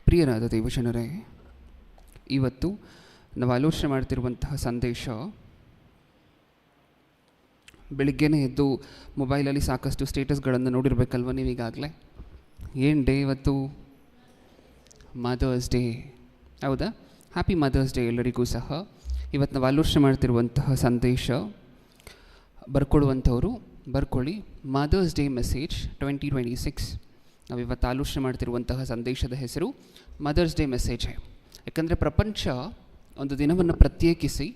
ಪ್ರಿಯರಾದ ದೇವಜನರೇ, ಇವತ್ತು ನಾವು ಆಲೋಚನೆ ಮಾಡ್ತಿರುವಂತಹ ಸಂದೇಶ, ಬೆಳಿಗ್ಗೆನೇ ಎದ್ದು ಮೊಬೈಲಲ್ಲಿ ಸಾಕಷ್ಟು ಸ್ಟೇಟಸ್ಗಳನ್ನು ನೋಡಿರ್ಬೇಕಲ್ವ ನೀವೀಗಾಗಲೇ. ಏನು ಡೇ ಇವತ್ತು? ಮದರ್ಸ್ ಡೇ, ಹೌದಾ? ಹ್ಯಾಪಿ ಮದರ್ಸ್ ಡೇ ಎಲ್ಲರಿಗೂ ಸಹ. ಇವತ್ತು ನಾವು ಆಲೋಚನೆ ಮಾಡ್ತಿರುವಂತಹ ಸಂದೇಶ ಬರ್ಕೊಳ್ಳುವಂಥವರು ಬರ್ಕೊಳ್ಳಿ, ಮದರ್ಸ್ ಡೇ ಮೆಸೇಜ್ 2026. ನಾವು ಇವತ್ತು ಆಲೋಚನೆ ಮಾಡ್ತಿರುವಂತಹ ಸಂದೇಶದ ಹೆಸರು ಮದರ್ಸ್ ಡೇ ಮೆಸೇಜೇ. ಯಾಕಂದರೆ ಪ್ರಪಂಚ ಒಂದು ದಿನವನ್ನು ಪ್ರತ್ಯೇಕಿಸಿ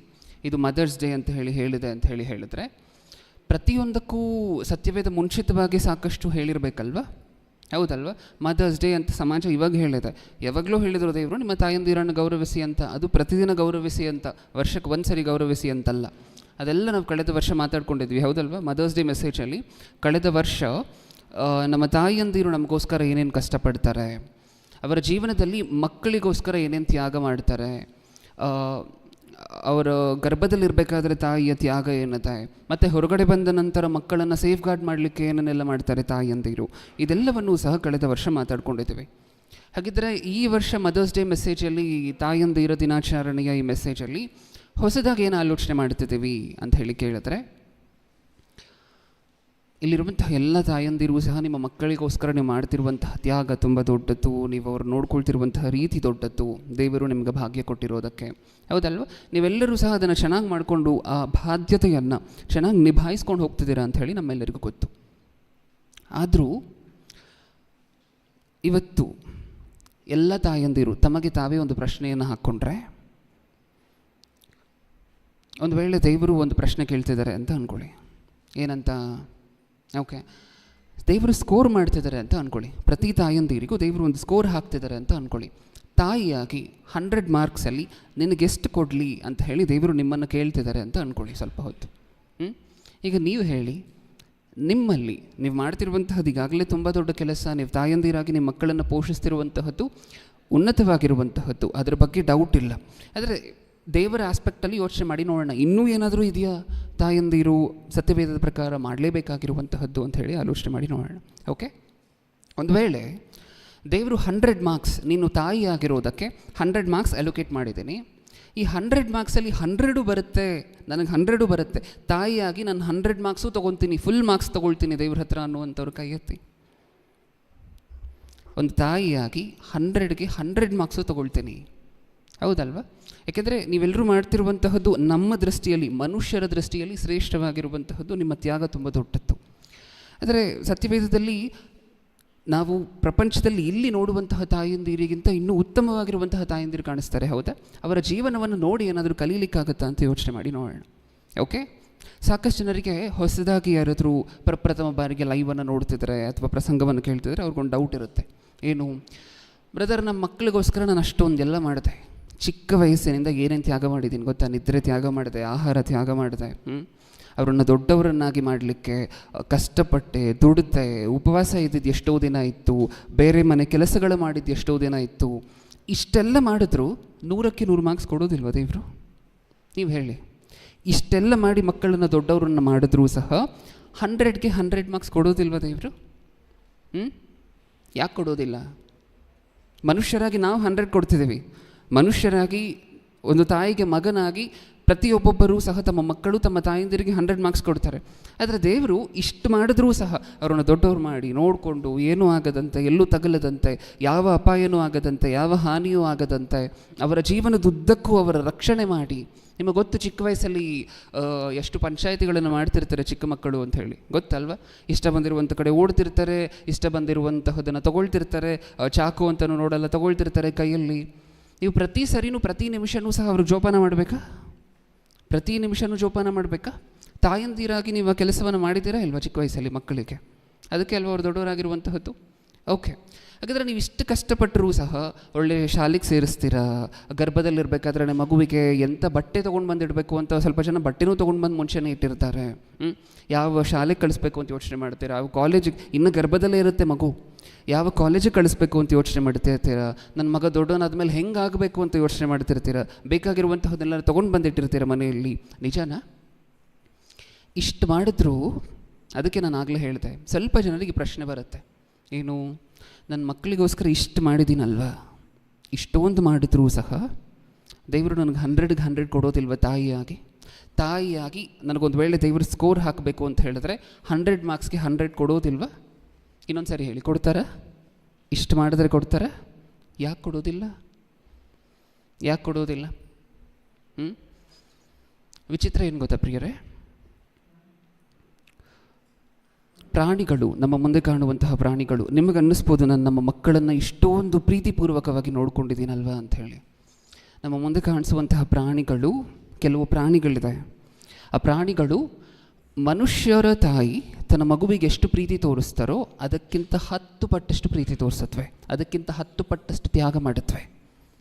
ಇದು ಮದರ್ಸ್ ಡೇ ಅಂತ ಹೇಳಿದೆ ಅಂತ ಹೇಳಿದ್ರೆ ಪ್ರತಿಯೊಂದಕ್ಕೂ ಸತ್ಯವೇದ ಮುಂಚಿತವಾಗಿ ಸಾಕಷ್ಟು ಹೇಳಿರಬೇಕಲ್ವ, ಹೌದಲ್ವ? ಮದರ್ಸ್ ಡೇ ಅಂತ ಸಮಾಜ ಇವಾಗ ಹೇಳಿದೆ. ಯಾವಾಗಲೂ ಹೇಳಿದ್ರು ದೇವರು ನಿಮ್ಮ ತಾಯಂದಿರನ್ನು ಗೌರವಿಸಿ ಅಂತ. ಅದು ಪ್ರತಿದಿನ ಗೌರವಿಸಿ ಅಂತ, ವರ್ಷಕ್ಕೆ ಒಂದು ಸರಿ ಗೌರವಿಸಿ ಅಂತಲ್ಲ. ಅದೆಲ್ಲ ನಾವು ಕಳೆದ ವರ್ಷ ಮಾತಾಡ್ಕೊಂಡಿದ್ವಿ, ಹೌದಲ್ವ? ಮದರ್ಸ್ ಡೇ ಮೆಸೇಜಲ್ಲಿ ಕಳೆದ ವರ್ಷ ನಮ್ಮ ತಾಯಿಯಂದಿರು ನಮಗೋಸ್ಕರ ಏನೇನು ಕಷ್ಟಪಡ್ತಾರೆ, ಅವರ ಜೀವನದಲ್ಲಿ ಮಕ್ಕಳಿಗೋಸ್ಕರ ಏನೇನು ತ್ಯಾಗ ಮಾಡ್ತಾರೆ, ಅವರ ಗರ್ಭದಲ್ಲಿರಬೇಕಾದ್ರೆ ತಾಯಿಯ ತ್ಯಾಗ ಏನಿದೆ, ಮತ್ತು ಹೊರಗಡೆ ಬಂದ ನಂತರ ಮಕ್ಕಳನ್ನು ಸೇಫ್ ಗಾರ್ಡ್ ಮಾಡಲಿಕ್ಕೆ ಏನನ್ನೆಲ್ಲ ಮಾಡ್ತಾರೆ ತಾಯಿಯಂದಿರು, ಇದೆಲ್ಲವನ್ನೂ ಸಹ ಕಳೆದ ವರ್ಷ ಮಾತಾಡ್ಕೊಂಡಿದ್ದೀವಿ. ಹಾಗಿದ್ದರೆ ಈ ವರ್ಷ ಮದರ್ಸ್ ಡೇ ಮೆಸೇಜಲ್ಲಿ, ತಾಯಿಯಂದಿರ ದಿನಾಚರಣೆಯ ಈ ಮೆಸೇಜಲ್ಲಿ ಹೊಸದಾಗಿ ಏನು ಆಲೋಚನೆ ಮಾಡ್ತಿದ್ದೀವಿ ಅಂತ ಹೇಳಿ ಕೇಳಿದ್ರೆ, ಇಲ್ಲಿರುವಂತಹ ಎಲ್ಲ ತಾಯಂದಿರೂ ಸಹ ನಿಮ್ಮ ಮಕ್ಕಳಿಗೋಸ್ಕರ ನೀವು ಮಾಡ್ತಿರುವಂತಹ ತ್ಯಾಗ ತುಂಬ ದೊಡ್ಡದ್ದು, ನೀವು ಅವ್ರು ನೋಡ್ಕೊಳ್ತಿರುವಂತಹ ರೀತಿ ದೊಡ್ಡದ್ದು, ದೇವರು ನಿಮ್ಗೆ ಭಾಗ್ಯ ಕೊಟ್ಟಿರೋದಕ್ಕೆ, ಹೌದಲ್ವ? ನೀವೆಲ್ಲರೂ ಸಹ ಅದನ್ನು ಚೆನ್ನಾಗಿ ಮಾಡಿಕೊಂಡು ಆ ಬಾಧ್ಯತೆಯನ್ನು ಚೆನ್ನಾಗಿ ನಿಭಾಯಿಸ್ಕೊಂಡು ಹೋಗ್ತಿದ್ದೀರಾ ಅಂತ ಹೇಳಿ ನಮ್ಮೆಲ್ಲರಿಗೂ ಗೊತ್ತು. ಆದರೂ ಇವತ್ತು ಎಲ್ಲ ತಾಯಂದಿರು ತಮಗೆ ತಾವೇ ಒಂದು ಪ್ರಶ್ನೆಯನ್ನು ಹಾಕ್ಕೊಂಡ್ರೆ, ಒಂದು ವೇಳೆ ದೇವರು ಒಂದು ಪ್ರಶ್ನೆ ಕೇಳ್ತಿದ್ದಾರೆ ಅಂತ ಅಂದ್ಕೊಳ್ಳಿ. ಏನಂತ? ಓಕೆ, ದೇವರು ಸ್ಕೋರ್ ಮಾಡ್ತಿದ್ದಾರೆ ಅಂತ ಅಂದ್ಕೊಳ್ಳಿ. ಪ್ರತಿ ತಾಯಂದಿರಿಗೂ ದೇವರು ಒಂದು ಸ್ಕೋರ್ ಹಾಕ್ತಿದ್ದಾರೆ ಅಂತ ಅಂದ್ಕೊಳ್ಳಿ. ತಾಯಿಯಾಗಿ 100 ಮಾರ್ಕ್ಸಲ್ಲಿ ನಿನಗೆಷ್ಟು ಕೊಡಲಿ ಅಂತ ಹೇಳಿ ದೇವರು ನಿಮ್ಮನ್ನು ಕೇಳ್ತಿದ್ದಾರೆ ಅಂತ ಅಂದ್ಕೊಳ್ಳಿ ಸ್ವಲ್ಪ ಹೊತ್ತು. ಈಗ ನೀವು ಹೇಳಿ, ನಿಮ್ಮಲ್ಲಿ ನೀವು ಮಾಡ್ತಿರುವಂತಹದ್ದು ಈಗಾಗಲೇ ತುಂಬ ದೊಡ್ಡ ಕೆಲಸ, ನೀವು ತಾಯಂದಿರಾಗಿ ನಿಮ್ಮ ಮಕ್ಕಳನ್ನು ಪೋಷಿಸ್ತಿರುವಂತಹದ್ದು ಉನ್ನತವಾಗಿರುವಂತಹದ್ದು, ಅದರ ಬಗ್ಗೆ ಡೌಟ್ ಇಲ್ಲ. ಆದರೆ ದೇವರ ಆಸ್ಪೆಕ್ಟಲ್ಲಿ ಯೋಚನೆ ಮಾಡಿ ನೋಡೋಣ, ಇನ್ನೂ ಏನಾದರೂ ಇದೆಯಾ ತಾಯಂದಿರು ಸತ್ಯವೇದದ ಪ್ರಕಾರ ಮಾಡಲೇಬೇಕಾಗಿರುವಂತಹದ್ದು ಅಂತ ಹೇಳಿ ಆಲೋಚನೆ ಮಾಡಿ ನೋಡೋಣ. ಓಕೆ, ಒಂದು ವೇಳೆ ದೇವರು 100 ಮಾರ್ಕ್ಸ್, ನೀನು ತಾಯಿ ಆಗಿರೋದಕ್ಕೆ 100 ಮಾರ್ಕ್ಸ್ ಅಲೋಕೇಟ್ ಮಾಡಿದ್ದೀನಿ, ಈ 100 ಮಾರ್ಕ್ಸಲ್ಲಿ 100 ಬರುತ್ತೆ, ನನಗೆ 100 ಬರುತ್ತೆ, ತಾಯಿಯಾಗಿ ನಾನು 100 ಮಾರ್ಕ್ಸು ತೊಗೊತೀನಿ, ಫುಲ್ ಮಾರ್ಕ್ಸ್ ತೊಗೊಳ್ತೀನಿ ದೇವ್ರ ಹತ್ರ ಅನ್ನುವಂಥವ್ರು ಕೈ ಎತ್ತಿ. ಒಂದು ತಾಯಿಯಾಗಿ 100ಗೆ 100 ಮಾರ್ಕ್ಸು ತೊಗೊಳ್ತೀನಿ, ಹೌದಲ್ವ? ಯಾಕೆಂದರೆ ನೀವೆಲ್ಲರೂ ಮಾಡ್ತಿರುವಂತಹದ್ದು ನಮ್ಮ ದೃಷ್ಟಿಯಲ್ಲಿ, ಮನುಷ್ಯರ ದೃಷ್ಟಿಯಲ್ಲಿ ಶ್ರೇಷ್ಠವಾಗಿರುವಂತಹದ್ದು, ನಿಮ್ಮ ತ್ಯಾಗ ತುಂಬ ದೊಡ್ಡದ್ದು. ಆದರೆ ಸತ್ಯವೇದದಲ್ಲಿ ನಾವು ಪ್ರಪಂಚದಲ್ಲಿ ಇಲ್ಲಿ ನೋಡುವಂತಹ ತಾಯಂದಿರಿಗಿಂತ ಇನ್ನೂ ಉತ್ತಮವಾಗಿರುವಂತಹ ತಾಯಂದಿರು ಕಾಣಿಸ್ತಾರೆ, ಹೌದಾ? ಅವರ ಜೀವನವನ್ನು ನೋಡಿ ಏನಾದರೂ ಕಲೀಲಿಕ್ಕಾಗುತ್ತಾ ಅಂತ ಯೋಚನೆ ಮಾಡಿ ನೋಡೋಣ. ಓಕೆ, ಸಾಕಷ್ಟು ಜನರಿಗೆ ಹೊಸದಾಗಿ ಯಾರಾದರೂ ಪ್ರಪ್ರಥಮ ಬಾರಿಗೆ ಲೈವನ್ನು ನೋಡ್ತಿದ್ದಾರೆ ಅಥವಾ ಪ್ರಸಂಗವನ್ನು ಕೇಳ್ತಿದ್ರೆ ಅವ್ರಿಗೊಂದು ಡೌಟ್ ಇರುತ್ತೆ. ಏನು, ಬ್ರದರ್, ನಮ್ಮ ಮಕ್ಕಳಿಗೋಸ್ಕರ ನಾನು ಅಷ್ಟೊಂದೆಲ್ಲ ಮಾಡಿದೆ, ಚಿಕ್ಕ ವಯಸ್ಸಿನಿಂದ ಏನೇನು ತ್ಯಾಗ ಮಾಡಿದ್ದೀನಿ ಗೊತ್ತಾ? ನಿದ್ರೆ ತ್ಯಾಗ ಮಾಡಿದೆ, ಆಹಾರ ತ್ಯಾಗ ಮಾಡಿದೆ, ಅವರನ್ನು ದೊಡ್ಡವರನ್ನಾಗಿ ಮಾಡಲಿಕ್ಕೆ ಕಷ್ಟಪಟ್ಟೆ, ದುಡಿದೆ, ಉಪವಾಸ ಇದ್ದಿದ್ದು ಎಷ್ಟೋ ದಿನ ಇತ್ತು, ಬೇರೆ ಮನೆ ಕೆಲಸಗಳು ಮಾಡಿದ್ದು ಎಷ್ಟೋ ದಿನ ಇತ್ತು. ಇಷ್ಟೆಲ್ಲ ಮಾಡಿದ್ರು 100ಕ್ಕೆ 100 ಮಾರ್ಕ್ಸ್ ಕೊಡೋದಿಲ್ವ ದೇವರು? ನೀವು ಹೇಳಿ. ಇಷ್ಟೆಲ್ಲ ಮಾಡಿ ಮಕ್ಕಳನ್ನು ದೊಡ್ಡವರನ್ನು ಮಾಡಿದ್ರೂ ಸಹ 100ಗೆ 100 ಮಾರ್ಕ್ಸ್ ಕೊಡೋದಿಲ್ವ ದೇವರು? ಯಾಕೆ ಕೊಡೋದಿಲ್ಲ? ಮನುಷ್ಯರಾಗಿ ನಾವು 100 ಕೊಡ್ತಿದ್ದೀವಿ. ಮನುಷ್ಯರಾಗಿ ಒಂದು ತಾಯಿಗೆ ಮಗನಾಗಿ ಪ್ರತಿಯೊಬ್ಬೊಬ್ಬರೂ ಸಹ ತಮ್ಮ ಮಕ್ಕಳು ತಮ್ಮ ತಾಯಂದಿರಿಗೆ 100 ಮಾರ್ಕ್ಸ್ ಕೊಡ್ತಾರೆ. ಆದರೆ ದೇವರು ಇಷ್ಟು ಮಾಡಿದ್ರೂ ಸಹ ಅವರನ್ನು ದೊಡ್ಡವ್ರು ಮಾಡಿ ನೋಡಿಕೊಂಡು, ಏನೂ ಆಗದಂತೆ, ಎಲ್ಲೂ ತಗಲದಂತೆ, ಯಾವ ಅಪಾಯನೂ ಆಗದಂತೆ, ಯಾವ ಹಾನಿಯೂ ಆಗದಂತೆ, ಅವರ ಜೀವನದುದ್ದಕ್ಕೂ ಅವರ ರಕ್ಷಣೆ ಮಾಡಿ. ನಿಮಗೆ ಗೊತ್ತು, ಚಿಕ್ಕ ವಯಸ್ಸಲ್ಲಿ ಎಷ್ಟು ಪಂಚಾಯಿತಿಗಳನ್ನು ಮಾಡ್ತಿರ್ತಾರೆ ಚಿಕ್ಕ ಮಕ್ಕಳು ಅಂತ ಹೇಳಿ, ಗೊತ್ತಲ್ವ? ಇಷ್ಟ ಬಂದಿರುವಂಥ ಕಡೆ ಓಡ್ತಿರ್ತಾರೆ, ಇಷ್ಟ ಬಂದಿರುವಂತಹದನ್ನು ತೊಗೊಳ್ತಿರ್ತಾರೆ, ಚಾಕು ಅಂತಲೂ ನೋಡಲ್ಲ ತೊಗೊಳ್ತಿರ್ತಾರೆ ಕೈಯಲ್ಲಿ. ನೀವು ಪ್ರತಿ ಸರಿನೂ ಪ್ರತಿ ನಿಮಿಷವೂ ಸಹ ಅವ್ರಿಗೆ ಜೋಪಾನ ಮಾಡಬೇಕಾ? ಪ್ರತಿ ನಿಮಿಷವೂ ಜೋಪಾನ ಮಾಡಬೇಕಾ? ತಾಯಂದಿರಾಗಿ ನೀವು ಆ ಕೆಲಸವನ್ನು ಮಾಡಿದ್ದೀರಾ ಇಲ್ವಾ ಚಿಕ್ಕ ವಯಸ್ಸಲ್ಲಿ ಮಕ್ಕಳಿಗೆ? ಅದಕ್ಕೆ ಅಲ್ವಾ ಅವರು ದೊಡ್ಡವರಾಗಿರುವಂತಹದ್ದು. ಓಕೆ, ಹಾಗಾದರೆ ನೀವು ಇಷ್ಟು ಕಷ್ಟಪಟ್ಟರೂ ಸಹ ಒಳ್ಳೆಯ ಶಾಲೆಗೆ ಸೇರಿಸ್ತೀರಾ. ಗರ್ಭದಲ್ಲಿರಬೇಕಾದ್ರೆ ಮಗುವಿಗೆ ಎಂಥ ಬಟ್ಟೆ ತೊಗೊಂಡು ಬಂದಿಡಬೇಕು ಅಂತ ಸ್ವಲ್ಪ ಜನ ಬಟ್ಟೆನೂ ತೊಗೊಂಡು ಬಂದು ಮುಂಚೆನೇ ಇಟ್ಟಿರ್ತಾರೆ. ಯಾವ ಶಾಲೆಗೆ ಕಳಿಸ್ಬೇಕು ಅಂತ ಯೋಚನೆ ಮಾಡ್ತೀರಾ? ಯಾವ ಕಾಲೇಜಿಗೆ, ಇನ್ನು ಗರ್ಭದಲ್ಲೇ ಇರುತ್ತೆ ಮಗು, ಯಾವ ಕಾಲೇಜಿಗೆ ಕಳಿಸ್ಬೇಕು ಅಂತ ಯೋಚನೆ ಮಾಡ್ತಿರ್ತೀರಾ? ನನ್ನ ಮಗ ದೊಡ್ಡವನಾದ್ಮೇಲೆ ಹೆಂಗೆ ಆಗಬೇಕು ಅಂತ ಯೋಚನೆ ಮಾಡ್ತಿರ್ತೀರಾ? ಬೇಕಾಗಿರುವಂತಹದನ್ನೆಲ್ಲ ತೊಗೊಂಡು ಬಂದಿಟ್ಟಿರ್ತೀರ ಮನೆಯಲ್ಲಿ. ನಿಜಾನಾ? ಇಷ್ಟು ಮಾಡಿದ್ರೂ, ಅದಕ್ಕೆ ನಾನು ಆಗಲೇ ಹೇಳಿದೆ, ಸ್ವಲ್ಪ ಜನರಿಗೆ ಪ್ರಶ್ನೆ ಬರುತ್ತೆ. ಏನು, ನನ್ನ ಮಕ್ಕಳಿಗೋಸ್ಕರ ಇಷ್ಟು ಮಾಡಿದ್ದೀನಲ್ವಾ, ಇಷ್ಟೊಂದು ಮಾಡಿದ್ರೂ ಸಹ ದೇವರು ನನಗೆ 100ಗೆ 100 ಕೊಡೋದಿಲ್ವ ತಾಯಿಯಾಗಿ ನನಗೊಂದು ವೇಳೆ ದೇವರು ಸ್ಕೋರ್ ಹಾಕಬೇಕು ಅಂತ ಹೇಳಿದ್ರೆ 100 ಮಾರ್ಕ್ಸ್ಗೆ 100 ಕೊಡೋದಿಲ್ವ? ಇನ್ನೊಂದು ಸರಿ ಹೇಳಿ, ಕೊಡ್ತಾರಾ? ಇಷ್ಟು ಮಾಡಿದ್ರೆ ಕೊಡ್ತಾರಾ? ಯಾಕೆ ಕೊಡೋದಿಲ್ಲ? ವಿಚಿತ್ರ ಏನು ಗೊತ್ತಾ ಪ್ರಿಯರೇ, ಪ್ರಾಣಿಗಳು, ನಮ್ಮ ಮುಂದೆ ಕಾಣುವಂತಹ ಪ್ರಾಣಿಗಳು, ನಿಮಗೆ ಅನ್ನಿಸ್ಬೋದು ನಾನು ನಮ್ಮ ಮಕ್ಕಳನ್ನು ಇಷ್ಟೊಂದು ಪ್ರೀತಿಪೂರ್ವಕವಾಗಿ ನೋಡ್ಕೊಂಡಿದ್ದೀನಲ್ವಾ ಅಂಥೇಳಿ. ನಮ್ಮ ಮುಂದೆ ಕಾಣಿಸುವಂತಹ ಪ್ರಾಣಿಗಳು, ಕೆಲವು ಪ್ರಾಣಿಗಳಿದೆ, ಆ ಪ್ರಾಣಿಗಳು ಮನುಷ್ಯರ ತಾಯಿ ತನ್ನ ಮಗುವಿಗೆ ಎಷ್ಟು ಪ್ರೀತಿ ತೋರಿಸ್ತಾರೋ ಅದಕ್ಕಿಂತ 10 ಪಟ್ಟಷ್ಟು ಪ್ರೀತಿ ತೋರಿಸತ್ವೆ, ಅದಕ್ಕಿಂತ 10 ಪಟ್ಟಷ್ಟು ತ್ಯಾಗ ಮಾಡುತ್ತವೆ.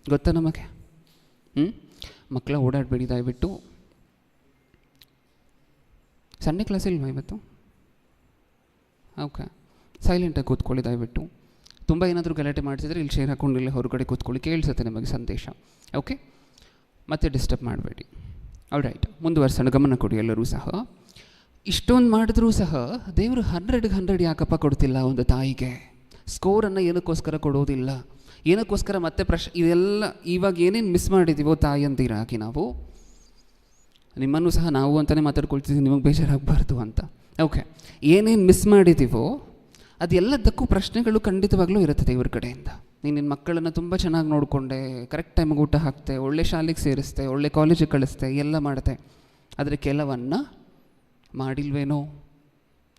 ಗೊತ್ತಾ ನಮಗೆ? ಮಕ್ಕಳ ಓಡಾಡಬೇಡಿ ದಯವಿಟ್ಟು. ಸಂಡೇ ಕ್ಲಾಸ್ ಇಲ್ವಾ ಇವತ್ತು? ಓಕೆ, ಸೈಲೆಂಟಾಗಿ ಕೂತ್ಕೊಳ್ಳಿ ದಯವಿಟ್ಟು. ತುಂಬ ಏನಾದರೂ ಗಲಾಟೆ ಮಾಡ್ತಿದ್ರೆ ಇಲ್ಲಿ ಚೇರ್ ಹಾಕೊಂಡು ಇಲ್ಲೇ ಹೊರಗಡೆ ಕೂತ್ಕೊಳ್ಳಿ, ಕೇಳಿಸುತ್ತೆ ನಿಮಗೆ ಸಂದೇಶ. ಓಕೆ, ಮತ್ತೆ ಡಿಸ್ಟರ್ಬ್ ಮಾಡಬೇಡಿ. ಆಲ್ ರೈಟ್, ಮುಂದುವರ್ಸೋಣ, ಗಮನ ಕೊಡಿ ಎಲ್ಲರೂ ಸಹ. ಇಷ್ಟೊಂದು ಮಾಡಿದ್ರೂ ಸಹ ದೇವರು 100ಗೆ 100 ಯಾಕಪ್ಪ ಕೊಡ್ತಿಲ್ಲ ಒಂದು ತಾಯಿಗೆ? ಸ್ಕೋರನ್ನು ಏನಕ್ಕೋಸ್ಕರ ಕೊಡೋದಿಲ್ಲ? ಏನಕ್ಕೋಸ್ಕರ ಮತ್ತೆ ಇದೆಲ್ಲ ಇವಾಗ ಏನೇನು ಮಿಸ್ ಮಾಡಿದ್ದೀವೋ ತಾಯಿಯಂದಿರಾಗಿ ನಾವು, ನಿಮ್ಮನ್ನು ಸಹ ನಾವು ಅಂತಲೇ ಮಾತಾಡ್ಕೊಳ್ತಿದ್ದೀವಿ, ನಿಮಗೆ ಬೇಜಾರಾಗಬಾರ್ದು ಅಂತ. ಓಕೆ, ಏನೇನು ಮಿಸ್ ಮಾಡಿದ್ದೀವೋ ಅದೆಲ್ಲದಕ್ಕೂ ಪ್ರಶ್ನೆಗಳು ಖಂಡಿತವಾಗ್ಲೂ ಇರುತ್ತೆ ದೇವ್ರ ಕಡೆಯಿಂದ. ನೀನು ನಿನ್ನ ಮಕ್ಕಳನ್ನು ತುಂಬ ಚೆನ್ನಾಗಿ ನೋಡಿಕೊಂಡೆ, ಕರೆಕ್ಟ್ ಟೈಮಿಗೆ ಊಟ ಹಾಕ್ತೆ, ಒಳ್ಳೆ ಶಾಲೆಗೆ ಸೇರಿಸ್ತೆ, ಒಳ್ಳೆ ಕಾಲೇಜಿಗೆ ಕಳಿಸ್ತೆ, ಎಲ್ಲ ಮಾಡಿದೆ, ಆದರೆ ಕೆಲವನ್ನು ಮಾಡಿಲ್ವೇನೋ?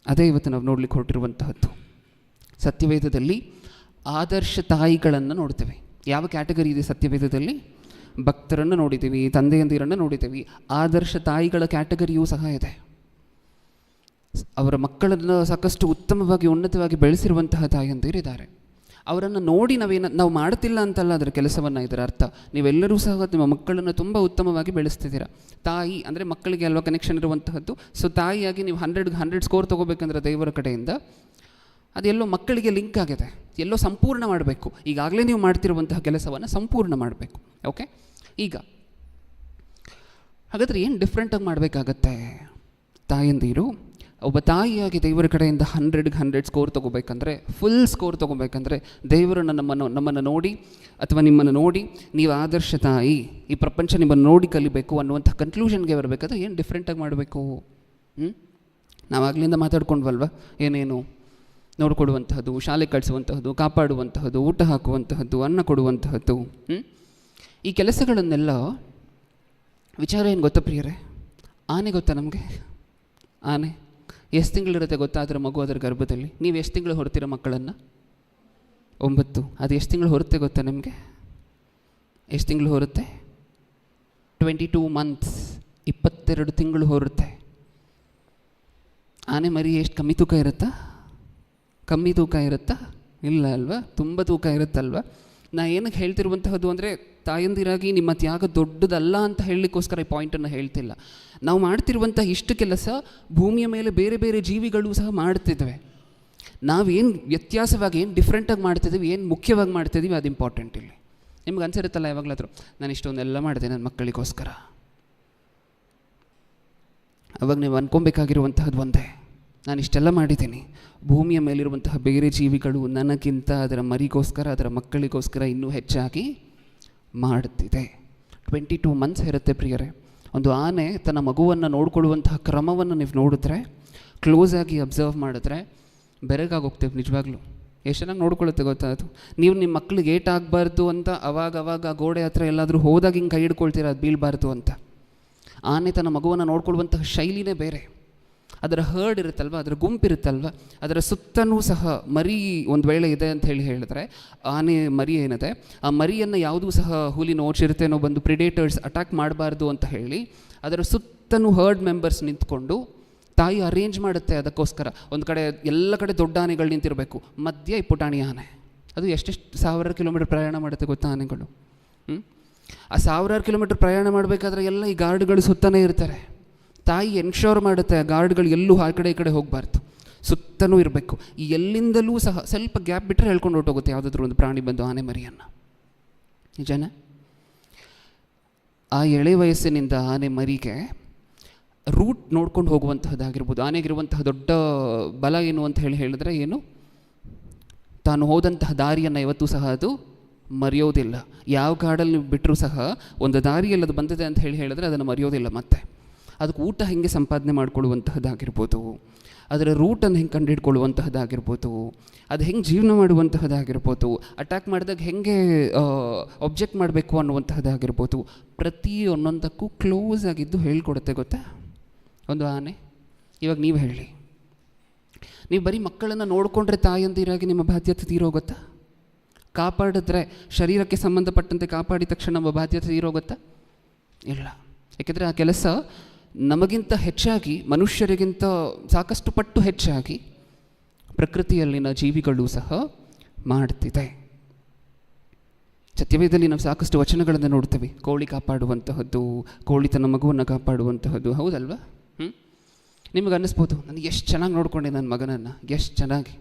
ಅದೇ ಇವತ್ತು ನಾವು ನೋಡ್ಲಿಕ್ಕೆ ಹೊರಟಿರುವಂತಹದ್ದು. ಸತ್ಯವೇದದಲ್ಲಿ ಆದರ್ಶ ತಾಯಿಗಳನ್ನು ನೋಡ್ತೇವೆ. ಯಾವ ಕ್ಯಾಟಗರಿ ಇದೆ ಸತ್ಯವೇದದಲ್ಲಿ? ಭಕ್ತರನ್ನು ನೋಡಿದ್ದೀವಿ, ತಂದೆಯಂದಿರನ್ನು ನೋಡಿದ್ದೀವಿ. ಆದರ್ಶ ತಾಯಿಗಳ ಕ್ಯಾಟಗರಿಯೂ ಸಹ ಇದೆ. ಅವರ ಮಕ್ಕಳನ್ನು ಸಾಕಷ್ಟು ಉತ್ತಮವಾಗಿ ಉನ್ನತವಾಗಿ ಬೆಳೆಸಿರುವಂತಹ ತಾಯಿಯಂದಿರಿದ್ದಾರೆ. ಅವರನ್ನು ನೋಡಿ ನಾವು ಮಾಡ್ತಿಲ್ಲ ಅಂತಲ್ಲ ಅದರ ಕೆಲಸವನ್ನು, ಇದರ ಅರ್ಥ ನೀವೆಲ್ಲರೂ ಸಹ ನಿಮ್ಮ ಮಕ್ಕಳನ್ನು ತುಂಬ ಉತ್ತಮವಾಗಿ ಬೆಳೆಸ್ತಿದ್ದೀರ. ತಾಯಿ ಅಂದರೆ ಮಕ್ಕಳಿಗೆ ಅಲ್ವಾ ಕನೆಕ್ಷನ್ ಇರುವಂತಹದ್ದು. ಸೊ ತಾಯಿಯಾಗಿ ನೀವು 100ಗೆ 100 ಸ್ಕೋರ್ ತೊಗೋಬೇಕಂದ್ರೆ ದೇವರ ಕಡೆಯಿಂದ ಅದೆಲ್ಲೋ ಮಕ್ಕಳಿಗೆ ಲಿಂಕ್ ಆಗಿದೆ, ಎಲ್ಲೋ ಸಂಪೂರ್ಣ ಮಾಡಬೇಕು. ಈಗಾಗಲೇ ನೀವು ಮಾಡ್ತಿರುವಂತಹ ಕೆಲಸವನ್ನು ಸಂಪೂರ್ಣ ಮಾಡಬೇಕು. ಓಕೆ, ಈಗ ಹಾಗಾದರೆ ಏನು ಡಿಫ್ರೆಂಟಾಗಿ ಮಾಡಬೇಕಾಗತ್ತೆ ತಾಯಂದಿರು? ಒಬ್ಬ ತಾಯಿಯಾಗಿ ದೇವರ ಕಡೆಯಿಂದ 100ಗೆ 100 ಸ್ಕೋರ್ ತೊಗೋಬೇಕಂದ್ರೆ, ಫುಲ್ ಸ್ಕೋರ್ ತೊಗೋಬೇಕಂದ್ರೆ, ದೇವರನ್ನು ನಮ್ಮನ್ನು ನೋಡಿ ಅಥವಾ ನಿಮ್ಮನ್ನು ನೋಡಿ ನೀವು ಆದರ್ಶ ತಾಯಿ, ಈ ಪ್ರಪಂಚ ನಿಮ್ಮನ್ನು ನೋಡಿ ಕಲಿಬೇಕು ಅನ್ನುವಂಥ ಕನ್ಕ್ಲೂಷನ್ಗೆ ಬರಬೇಕಾದ್ರೆ ಏನು ಡಿಫ್ರೆಂಟಾಗಿ ಮಾಡಬೇಕು? ನಾವಾಗಲಿಂದ ಮಾತಾಡ್ಕೊಂಡ್ವಲ್ವ, ಏನೇನು ನೋಡಿಕೊಡುವಂತಹದ್ದು, ಶಾಲೆ ಕಳಿಸುವಂತಹದ್ದು, ಕಾಪಾಡುವಂತಹದ್ದು, ಊಟ ಹಾಕುವಂತಹದ್ದು, ಅನ್ನ ಕೊಡುವಂತಹದ್ದು, ಈ ಕೆಲಸಗಳನ್ನೆಲ್ಲ ವಿಚಾರ ಏನು ಗೊತ್ತಾ ಪ್ರಿಯರೇ? ಆನೆ ಗೊತ್ತಾ ನಮಗೆ? ಆನೆ ಎಷ್ಟು ತಿಂಗಳಿರುತ್ತೆ ಗೊತ್ತಾ? ಅದರ ಮಗು ಅದರ ಗರ್ಭದಲ್ಲಿ. ನೀವು ಎಷ್ಟು ತಿಂಗಳು ಹೊರ್ತೀರ ಮಕ್ಕಳನ್ನು? 9. ಅದು ಎಷ್ಟು ತಿಂಗಳು ಹೊರುತ್ತೆ ಗೊತ್ತಾ ನಿಮಗೆ? ಎಷ್ಟು ತಿಂಗಳು ಹೊರುತ್ತೆ? 22 ಮಂತ್ಸ್, 22 ತಿಂಗಳು ಹೊರುತ್ತೆ. ಆನೆ ಮರಿ ಎಷ್ಟು ಕಮ್ಮಿ ತೂಕ ಇರುತ್ತಾ? ಕಮ್ಮಿ ತೂಕ ಇರುತ್ತಾ? ಇಲ್ಲ ಅಲ್ವಾ, ತುಂಬ ತೂಕ ಇರುತ್ತಲ್ವ. ನಾ ಏನಕ್ಕೆ ಹೇಳ್ತಿರುವಂತಹದ್ದು ಅಂದರೆ, ತಾಯಂದಿರಾಗಿ ನಿಮ್ಮ ತ್ಯಾಗ ದೊಡ್ಡದಲ್ಲ ಅಂತ ಹೇಳಲಿಕ್ಕೋಸ್ಕರ ಈ ಪಾಯಿಂಟನ್ನು ಹೇಳ್ತಿಲ್ಲ. ನಾವು ಮಾಡ್ತಿರುವಂಥ ಇಷ್ಟು ಕೆಲಸ ಭೂಮಿಯ ಮೇಲೆ ಬೇರೆ ಬೇರೆ ಜೀವಿಗಳು ಸಹ ಮಾಡ್ತಿದ್ವಿ. ನಾವೇನು ವ್ಯತ್ಯಾಸವಾಗಿ, ಏನು ಡಿಫ್ರೆಂಟಾಗಿ ಮಾಡ್ತಿದ್ದೀವಿ, ಏನು ಮುಖ್ಯವಾಗಿ ಮಾಡ್ತಿದ್ದೀವಿ, ಅದು ಇಂಪಾರ್ಟೆಂಟ್ ಇಲ್ಲಿ. ನಿಮ್ಗೆ ಅನ್ಸಿರುತ್ತಲ್ಲ ಯಾವಾಗಲಾದರೂ, ನಾನು ಇಷ್ಟೊಂದೆಲ್ಲ ಮಾಡಿದೆ ನನ್ನ ಮಕ್ಕಳಿಗೋಸ್ಕರ. ಅವಾಗ ನೀವು ಅಂದ್ಕೊಬೇಕಾಗಿರುವಂತಹದ್ದು ಒಂದೇ, ನಾನು ಇಷ್ಟೆಲ್ಲ ಮಾಡಿದ್ದೀನಿ, ಭೂಮಿಯ ಮೇಲಿರುವಂತಹ ಬೇರೆ ಜೀವಿಗಳು ನನಗಿಂತ ಅದರ ಮರಿಗೋಸ್ಕರ, ಅದರ ಮಕ್ಕಳಿಗೋಸ್ಕರ ಇನ್ನೂ ಹೆಚ್ಚಾಗಿ ಮಾಡುತ್ತಿದೆ. 22 ಮಂತ್ಸ್ ಇರುತ್ತೆ ಪ್ರಿಯರೇ. ಒಂದು ಆನೆ ತನ್ನ ಮಗುವನ್ನು ನೋಡಿಕೊಳ್ಳುವಂತಹ ಕ್ರಮವನ್ನು ನೀವು ನೋಡಿದ್ರೆ, ಕ್ಲೋಸಾಗಿ ಅಬ್ಸರ್ವ್ ಮಾಡಿದ್ರೆ ಬೆರಗಾಗೋಗ್ತೇವೆ ನಿಜವಾಗ್ಲೂ. ಎಷ್ಟು ಚೆನ್ನಾಗಿ ನೋಡ್ಕೊಳ್ಳುತ್ತೆ ಗೊತ್ತಾ ಅದು. ನೀವು ನಿಮ್ಮ ಮಕ್ಕಳಿಗೆ ಏಟಾಗಬಾರ್ದು ಅಂತ ಅವಾಗ ಗೋಡೆ ಹತ್ರ ಎಲ್ಲಾದರೂ ಹೋದಾಗ ಹಿಂಗೆ ಕೈ ಹಿಡ್ಕೊಳ್ತೀರ, ಅದು ಬೀಳಬಾರ್ದು ಅಂತ. ಆನೆ ತನ್ನ ಮಗುವನ್ನು ನೋಡ್ಕೊಳ್ಳುವಂತಹ ಶೈಲಿನೇ ಬೇರೆ. ಅದರ ಹರ್ಡ್ ಇರುತ್ತಲ್ವ, ಅದರ ಗುಂಪಿರುತ್ತಲ್ವ, ಅದರ ಸುತ್ತನೂ ಸಹ ಮರಿ ಒಂದು ವೇಳೆ ಇದೆ ಅಂತ ಹೇಳಿದ್ರೆ, ಆನೆ ಮರಿ ಏನಿದೆ ಆ ಮರಿಯನ್ನು ಯಾವುದೂ ಸಹ ಹುಲಿನೋ ಚಿರತೆನೋ ಬಂದು ಪ್ರಿಡೇಟರ್ಸ್ ಅಟ್ಯಾಕ್ ಮಾಡಬಾರ್ದು ಅಂತ ಹೇಳಿ ಅದರ ಸುತ್ತನೂ ಹರ್ಡ್ ಮೆಂಬರ್ಸ್ ನಿಂತ್ಕೊಂಡು ತಾಯಿ ಅರೇಂಜ್ ಮಾಡುತ್ತೆ. ಅದಕ್ಕೋಸ್ಕರ ಒಂದು ಕಡೆ ಎಲ್ಲ ಕಡೆ ದೊಡ್ಡ ಆನೆಗಳು ನಿಂತಿರಬೇಕು, ಮಧ್ಯೆ ಈ ಪುಟಾಣಿ ಆನೆ. ಅದು ಎಷ್ಟೆಷ್ಟು 1000 ಕಿಲೋಮೀಟರ್ ಪ್ರಯಾಣ ಮಾಡುತ್ತೆ ಗೊತ್ತಾ ಆನೆಗಳು. ಆ 1000 ಕಿಲೋಮೀಟರ್ ಪ್ರಯಾಣ ಮಾಡಬೇಕಾದ್ರೆ ಎಲ್ಲ ಈ ಗಾರ್ಡ್ಗಳು ಸುತ್ತನೇ ಇರ್ತಾರೆ. ತಾಯಿ ಎನ್ಶೋರ್ ಮಾಡುತ್ತೆ ಆ ಗಾರ್ಡ್ಗಳು ಎಲ್ಲೂ ಆ ಕಡೆ ಈ ಕಡೆ ಹೋಗಬಾರ್ದು, ಸುತ್ತನೂ ಇರಬೇಕು. ಈ ಎಲ್ಲಿಂದಲೂ ಸಹ ಸ್ವಲ್ಪ ಗ್ಯಾಪ್ ಬಿಟ್ಟರೆ ಹೇಳ್ಕೊಂಡು ಹೊರಟೋಗುತ್ತೆ ಯಾವುದಾದ್ರೂ ಒಂದು ಪ್ರಾಣಿ ಬಂದು ಆನೆ ಮರಿಯನ್ನು. ನಿಜಾನ? ಆ ಎಳೆ ವಯಸ್ಸಿನಿಂದ ಆನೆ ಮರಿಗೆ ರೂಟ್ ನೋಡ್ಕೊಂಡು ಹೋಗುವಂತಹದ್ದಾಗಿರ್ಬೋದು. ಆನೆಗಿರುವಂತಹ ದೊಡ್ಡ ಬಲ ಏನು ಅಂತ ಹೇಳಿದ್ರೆ ಏನು, ತಾನು ಹೋದಂತಹ ದಾರಿಯನ್ನು ಯಾವತ್ತೂ ಸಹ ಅದು ಮರೆಯೋದಿಲ್ಲ. ಯಾವ ಕಾಡಲ್ಲಿ ನೀವು ಬಿಟ್ಟರೂ ಸಹ ಒಂದು ದಾರಿಯಲ್ಲಿ ಅದು ಬಂದಿದೆ ಅಂತ ಹೇಳಿದ್ರೆ ಅದನ್ನು ಮರೆಯೋದಿಲ್ಲ. ಮತ್ತೆ ಅದಕ್ಕೆ ಊಟ ಹೆಂಗೆ ಸಂಪಾದನೆ ಮಾಡಿಕೊಳ್ಳುವಂತಹದ್ದಾಗಿರ್ಬೋದು, ಅದರ ರೂಟನ್ನು ಹೆಂಗೆ ಕಂಡುಹಿಡ್ಕೊಳ್ಳುವಂತಹದ್ದಾಗಿರ್ಬೋದು, ಅದು ಹೆಂಗೆ ಜೀವನ ಮಾಡುವಂತಹದ್ದಾಗಿರ್ಬೋದು, ಅಟ್ಯಾಕ್ ಮಾಡಿದಾಗ ಹೆಂಗೆ ಒಬ್ಜೆಕ್ಟ್ ಮಾಡಬೇಕು ಅನ್ನುವಂತಹದ್ದಾಗಿರ್ಬೋದು, ಒಂದೊಂದಕ್ಕೂ ಕ್ಲೋಸ್ ಆಗಿದ್ದು ಹೇಳ್ಕೊಡುತ್ತೆ. ಗೊತ್ತಾ ಒಂದು ಆನೆ? ಇವಾಗ ನೀವು ಹೇಳಿ, ನೀವು ಬರೀ ಮಕ್ಕಳನ್ನು ನೋಡಿಕೊಂಡ್ರೆ ತಾಯಂದಿರಾಗಿ ನಿಮ್ಮ ಬಾಧ್ಯತೆ ತೀರೋಗುತ್ತಾ? ಕಾಪಾಡಿದ್ರೆ ಶರೀರಕ್ಕೆ ಸಂಬಂಧಪಟ್ಟಂತೆ ಕಾಪಾಡಿದ ತಕ್ಷಣ ನಮ್ಮ ಬಾಧ್ಯತೆ ತೀರೋಗುತ್ತಾ? ಇಲ್ಲ. ಯಾಕೆಂದರೆ ಆ ಕೆಲಸ ನಮಗಿಂತ ಹೆಚ್ಚಾಗಿ, ಮನುಷ್ಯರಿಗಿಂತ ಸಾಕಷ್ಟು ಪಟ್ಟು ಹೆಚ್ಚಾಗಿ ಪ್ರಕೃತಿಯಲ್ಲಿನ ಜೀವಿಗಳು ಸಹ ಮಾಡ್ತಿದೆ. ಸತ್ಯವೇದದಲ್ಲಿ ನಾವು ಸಾಕಷ್ಟು ವಚನಗಳನ್ನು ನೋಡ್ತೇವೆ. ಕೋಳಿ ಕಾಪಾಡುವಂತಹದ್ದು, ಕೋಳಿ ತನ್ನ ಮಗುವನ್ನು ಕಾಪಾಡುವಂತಹದ್ದು, ಹೌದಲ್ವಾ? ನಿಮಗೆ ಅನ್ನಿಸ್ಬೋದು, ನನಗೆ ಎಷ್ಟು ಚೆನ್ನಾಗಿ ನೋಡಿಕೊಂಡೆ ನನ್ನ ಮಗನನ್ನು, ಎಷ್ಟು ಚೆನ್ನಾಗಿ.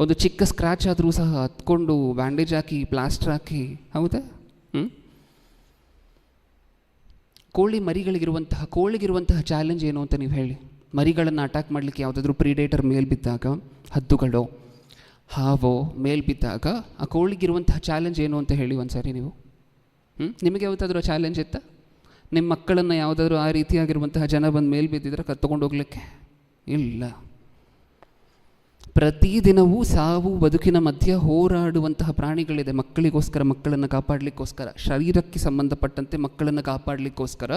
ಒಂದು ಚಿಕ್ಕ ಸ್ಕ್ರ್ಯಾಚ್ ಆದರೂ ಸಹ ಹತ್ಕೊಂಡು ಬ್ಯಾಂಡೇಜ್ ಹಾಕಿ ಪ್ಲಾಸ್ಟರ್ ಹಾಕಿ, ಹೌದಾ? ಕೋಳಿಗಿರುವಂತಹ ಚಾಲೆಂಜ್ ಏನು ಅಂತ ನೀವು ಹೇಳಿ. ಮರಿಗಳನ್ನು ಅಟ್ಯಾಕ್ ಮಾಡಲಿಕ್ಕೆ ಯಾವುದಾದ್ರೂ ಪ್ರಿಡೇಟರ್ ಮೇಲೆ ಬಿದ್ದಾಗ, ಹದ್ದುಗಳೋ ಹಾವೋ ಮೇಲೆ ಬಿದ್ದಾಗ ಆ ಕೋಳಿಗಿರುವಂತಹ ಚಾಲೆಂಜ್ ಏನು ಅಂತ ಹೇಳಿ ಒಂದು ಸಾರಿ ನೀವು. ನಿಮಗೆ ಯಾವತ್ತಾದರೂ ಚಾಲೆಂಜ್ ಇತ್ತಾ? ನಿಮ್ಮ ಮಕ್ಕಳನ್ನು ಯಾವುದಾದ್ರೂ ಆ ರೀತಿಯಾಗಿರುವಂತಹ ಜನ ಬಂದು ಮೇಲೆ ಬಿದ್ದಿದ್ರೆ ಕತ್ತಕೊಂಡು ಹೋಗ್ಲಿಕ್ಕೆ? ಇಲ್ಲ. ಪ್ರತಿದಿನವೂ ಸಾವು ಬದುಕಿನ ಮಧ್ಯೆ ಹೋರಾಡುವಂತಹ ಪ್ರಾಣಿಗಳಿದೆ. ಮಕ್ಕಳಿಗೋಸ್ಕರ, ಮಕ್ಕಳನ್ನು ಕಾಪಾಡಲಿಕ್ಕೋಸ್ಕರ, ಶರೀರಕ್ಕೆ ಸಂಬಂಧಪಟ್ಟಂತೆ ಮಕ್ಕಳನ್ನು ಕಾಪಾಡಲಿಕ್ಕೋಸ್ಕರ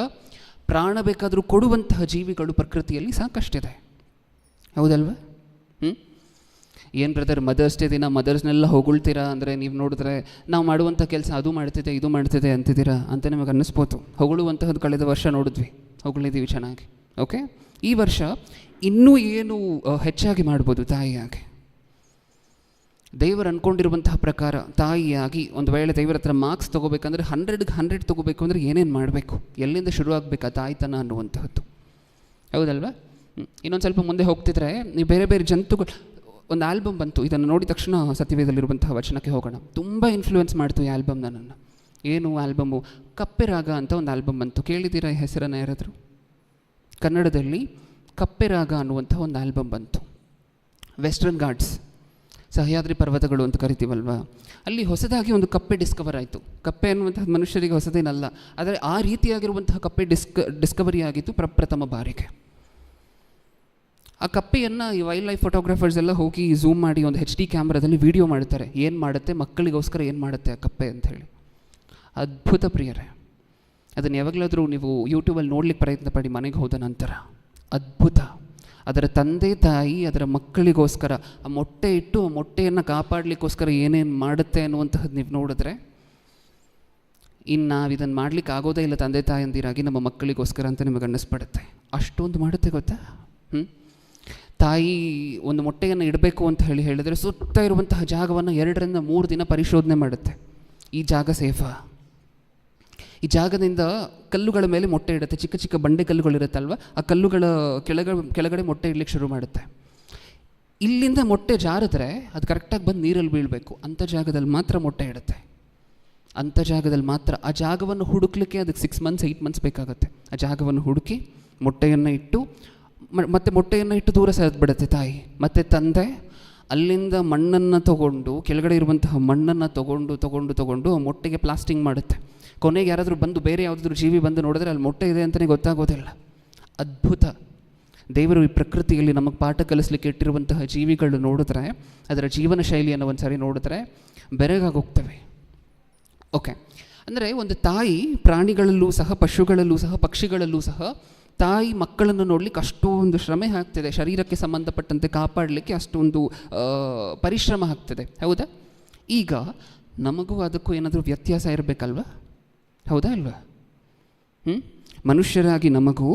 ಪ್ರಾಣ ಬೇಕಾದರೂ ಕೊಡುವಂತಹ ಜೀವಿಗಳು ಪ್ರಕೃತಿಯಲ್ಲಿ ಸಾಕಷ್ಟಿದೆ, ಹೌದಲ್ವ? ಏನು ಬ್ರದರ್, ಮದರ್ಸ್ ಡೇ ದಿನ ಮದರ್ಸ್ನೆಲ್ಲ ಹೊಗಳ್ತೀರಾ ಅಂದರೆ, ನೀವು ನೋಡಿದ್ರೆ ನಾವು ಮಾಡುವಂಥ ಕೆಲಸ ಅದು ಮಾಡ್ತಿದೆ ಇದು ಮಾಡ್ತಿದೆ ಅಂತಿದ್ದೀರಾ ಅಂತ ನಿಮಗೆ ಅನ್ನಿಸ್ಬೋದು. ಹೊಗಳುವಂತಹದ್ದು ಕಳೆದ ವರ್ಷ ನೋಡಿದ್ವಿ, ಹೊಗಳಿದ್ದೀವಿ ಚೆನ್ನಾಗಿ. ಓಕೆ, ಈ ವರ್ಷ ಇನ್ನೂ ಏನು ಹೆಚ್ಚಾಗಿ ಮಾಡ್ಬೋದು ತಾಯಿಯಾಗಿ? ದೇವರು ಅಂದ್ಕೊಂಡಿರುವಂತಹ ಪ್ರಕಾರ ತಾಯಿಯಾಗಿ ಒಂದು ವೇಳೆ ದೇವರ ಹತ್ರ ಮಾರ್ಕ್ಸ್ ತೊಗೋಬೇಕಂದ್ರೆ 100ಗೆ 100 ತೊಗೋಬೇಕು ಅಂದರೆ ಏನೇನು ಮಾಡಬೇಕು, ಎಲ್ಲಿಂದ ಶುರು ಆಗಬೇಕಾ ತಾಯ್ತನ ಅನ್ನುವಂತಹದ್ದು, ಹೌದಲ್ವಾ? ಇನ್ನೊಂದು ಸ್ವಲ್ಪ ಮುಂದೆ ಹೋಗ್ತಿದ್ರೆ ನೀವು ಬೇರೆ ಬೇರೆ ಜಂತುಗಳು, ಒಂದು ಆಲ್ಬಮ್ ಬಂತು, ಇದನ್ನು ನೋಡಿದ ತಕ್ಷಣ ಸತ್ಯವೇದಲ್ಲಿರುವಂತಹ ವಚನಕ್ಕೆ ಹೋಗೋಣ. ತುಂಬ ಇನ್ಫ್ಲೂಯೆನ್ಸ್ ಮಾಡ್ತು ಈ ಆಲ್ಬಮ್ ನನ್ನನ್ನು. ಏನು ಆಲ್ಬಮ್ಮು? ಕಪ್ಪೆ ರಾಗ ಅಂತ ಒಂದು ಆಲ್ಬಮ್ ಬಂತು. ಕೇಳಿದ್ದೀರಾ ಈ ಹೆಸರನ್ನು ಯಾರಾದರೂ? ಕನ್ನಡದಲ್ಲಿ ಕಪ್ಪೆ ರಾಗ ಅನ್ನುವಂಥ ಒಂದು ಆಲ್ಬಮ್ ಬಂತು. ವೆಸ್ಟರ್ನ್ ಘಾಟ್ಸ್, ಸಹ್ಯಾದ್ರಿ ಪರ್ವತಗಳು ಅಂತ ಕರಿತೀವಲ್ವ, ಅಲ್ಲಿ ಹೊಸದಾಗಿ ಒಂದು ಕಪ್ಪೆ ಡಿಸ್ಕವರ್ ಆಯಿತು. ಕಪ್ಪೆ ಅನ್ನುವಂಥದ್ದು ಮನುಷ್ಯರಿಗೆ ಹೊಸದೇನಲ್ಲ, ಆದರೆ ಆ ರೀತಿಯಾಗಿರುವಂತಹ ಕಪ್ಪೆ ಡಿಸ್ಕವರಿ ಆಗಿತ್ತು ಪ್ರಪ್ರಥಮ ಬಾರಿಗೆ. ಆ ಕಪ್ಪೆಯನ್ನು ಈ ವೈಲ್ಡ್ ಲೈಫ್ ಫೋಟೋಗ್ರಾಫರ್ಸ್ ಎಲ್ಲ ಹೋಗಿ ಝೂಮ್ ಮಾಡಿ ಒಂದು HD ಕ್ಯಾಮ್ರಾದಲ್ಲಿ ವೀಡಿಯೋ ಮಾಡ್ತಾರೆ. ಏನು ಮಾಡುತ್ತೆ, ಮಕ್ಕಳಿಗೋಸ್ಕರ ಏನು ಮಾಡುತ್ತೆ ಆ ಕಪ್ಪೆ ಅಂಥೇಳಿ. ಅದ್ಭುತ ಪ್ರಿಯರೇ, ಅದನ್ನು ಯಾವಾಗಲಾದರೂ ನೀವು ಯೂಟ್ಯೂಬಲ್ಲಿ ನೋಡ್ಲಿಕ್ಕೆ ಪ್ರಯತ್ನ ಪಡಿ ಮನೆಗೆ ಹೋದ ನಂತರ. ಅದ್ಭುತ. ಅದರ ತಂದೆ ತಾಯಿ ಅದರ ಮಕ್ಕಳಿಗೋಸ್ಕರ ಆ ಮೊಟ್ಟೆ ಇಟ್ಟು ಆ ಮೊಟ್ಟೆಯನ್ನು ಕಾಪಾಡಲಿಕ್ಕೋಸ್ಕರ ಏನೇನು ಮಾಡುತ್ತೆ ಅನ್ನುವಂತಹದ್ದು ನೀವು ನೋಡಿದ್ರೆ, ಇನ್ನು ನಾವು ಇದನ್ನು ಮಾಡಲಿಕ್ಕೆ ಆಗೋದೇ ಇಲ್ಲ ತಂದೆ ತಾಯಂದಿರಾಗಿ ನಮ್ಮ ಮಕ್ಕಳಿಗೋಸ್ಕರ ಅಂತ ನಿಮಗೆ ಅನ್ನಿಸ್ಪಡುತ್ತೆ. ಅಷ್ಟೊಂದು ಮಾಡುತ್ತೆ ಗೊತ್ತಾ? ತಾಯಿ ಒಂದು ಮೊಟ್ಟೆಯನ್ನು ಇಡಬೇಕು ಅಂತ ಹೇಳಿದರೆ ಸುತ್ತ ಇರುವಂತಹ ಜಾಗವನ್ನು 2 ರಿಂದ 3 ದಿನ ಪರಿಶೋಧನೆ ಮಾಡುತ್ತೆ. ಈ ಜಾಗ ಸೇಫಾ? ಈ ಜಾಗದಿಂದ ಕಲ್ಲುಗಳ ಮೇಲೆ ಮೊಟ್ಟೆ ಇಡುತ್ತೆ. ಚಿಕ್ಕ ಚಿಕ್ಕ ಬಂಡೆ ಕಲ್ಲುಗಳಿರುತ್ತಲ್ವ, ಆ ಕಲ್ಲುಗಳ ಕೆಳಗಡೆ ಮೊಟ್ಟೆ ಇಡ್ಲಿಕ್ಕೆ ಶುರು ಮಾಡುತ್ತೆ. ಇಲ್ಲಿಂದ ಮೊಟ್ಟೆ ಜಾರಿದ್ರೆ ಅದು ಕರೆಕ್ಟಾಗಿ ಬಂದು ನೀರಲ್ಲಿ ಬೀಳಬೇಕು. ಅಂಥ ಜಾಗದಲ್ಲಿ ಮಾತ್ರ ಮೊಟ್ಟೆ ಇಡುತ್ತೆ. ಅಂಥ ಜಾಗದಲ್ಲಿ ಮಾತ್ರ. ಆ ಜಾಗವನ್ನು ಹುಡುಕ್ಲಿಕ್ಕೆ ಅದಕ್ಕೆ 6 ಮಂತ್ಸ್ 8 ಮಂತ್ಸ್ ಬೇಕಾಗುತ್ತೆ. ಆ ಜಾಗವನ್ನು ಹುಡುಕಿ ಮೊಟ್ಟೆಯನ್ನು ಇಟ್ಟು ಮತ್ತೆ ಮೊಟ್ಟೆಯನ್ನು ಇಟ್ಟು ದೂರ ಸರಿದ್ಬಿಡುತ್ತೆ ತಾಯಿ. ಮತ್ತು ತಂದೆ ಅಲ್ಲಿಂದ ಮಣ್ಣನ್ನು ತೊಗೊಂಡು, ಕೆಳಗಡೆ ಇರುವಂತಹ ಮಣ್ಣನ್ನು ತೊಗೊಂಡು ಆ ಮೊಟ್ಟೆಗೆ ಪ್ಲಾಸ್ಟಿಂಗ್ ಮಾಡುತ್ತೆ. ಕೊನೆಗೆ ಯಾರಾದರೂ ಬಂದು, ಬೇರೆ ಯಾವುದಾದ್ರೂ ಜೀವಿ ಬಂದು ನೋಡಿದ್ರೆ ಅಲ್ಲಿ ಮೊಟ್ಟೆ ಇದೆ ಅಂತಲೇ ಗೊತ್ತಾಗೋದಿಲ್ಲ. ಅದ್ಭುತ. ದೇವರು ಈ ಪ್ರಕೃತಿಯಲ್ಲಿ ನಮಗೆ ಪಾಠ ಕಲಿಸ್ಲಿಕ್ಕೆ ಇಟ್ಟಿರುವಂತಹ ಜೀವಿಗಳು ನೋಡಿದ್ರೆ, ಅದರ ಜೀವನ ಶೈಲಿಯನ್ನು ಒಂದು ಸಾರಿ ನೋಡಿದ್ರೆ ಬೆರಗಾಗಿ ಹೋಗ್ತವೆ. ಓಕೆ, ಅಂದರೆ ಒಂದು ತಾಯಿ ಪ್ರಾಣಿಗಳಲ್ಲೂ ಸಹ, ಪಶುಗಳಲ್ಲೂ ಸಹ, ಪಕ್ಷಿಗಳಲ್ಲೂ ಸಹ ತಾಯಿ ಮಕ್ಕಳನ್ನು ನೋಡಲಿಕ್ಕೆ ಅಷ್ಟೊಂದು ಶ್ರಮೆ ಹಾಕ್ತಿದೆ. ಶರೀರಕ್ಕೆ ಸಂಬಂಧಪಟ್ಟಂತೆ ಕಾಪಾಡಲಿಕ್ಕೆ ಅಷ್ಟೊಂದು ಪರಿಶ್ರಮ ಆಗ್ತದೆ, ಹೌದಾ? ಈಗ ನಮಗೂ ಅದಕ್ಕೂ ಏನಾದರೂ ವ್ಯತ್ಯಾಸ ಇರಬೇಕಲ್ವ, ಹೌದಾ ಅಲ್ವಾ? ಮನುಷ್ಯರಾಗಿ ನಮಗೂ,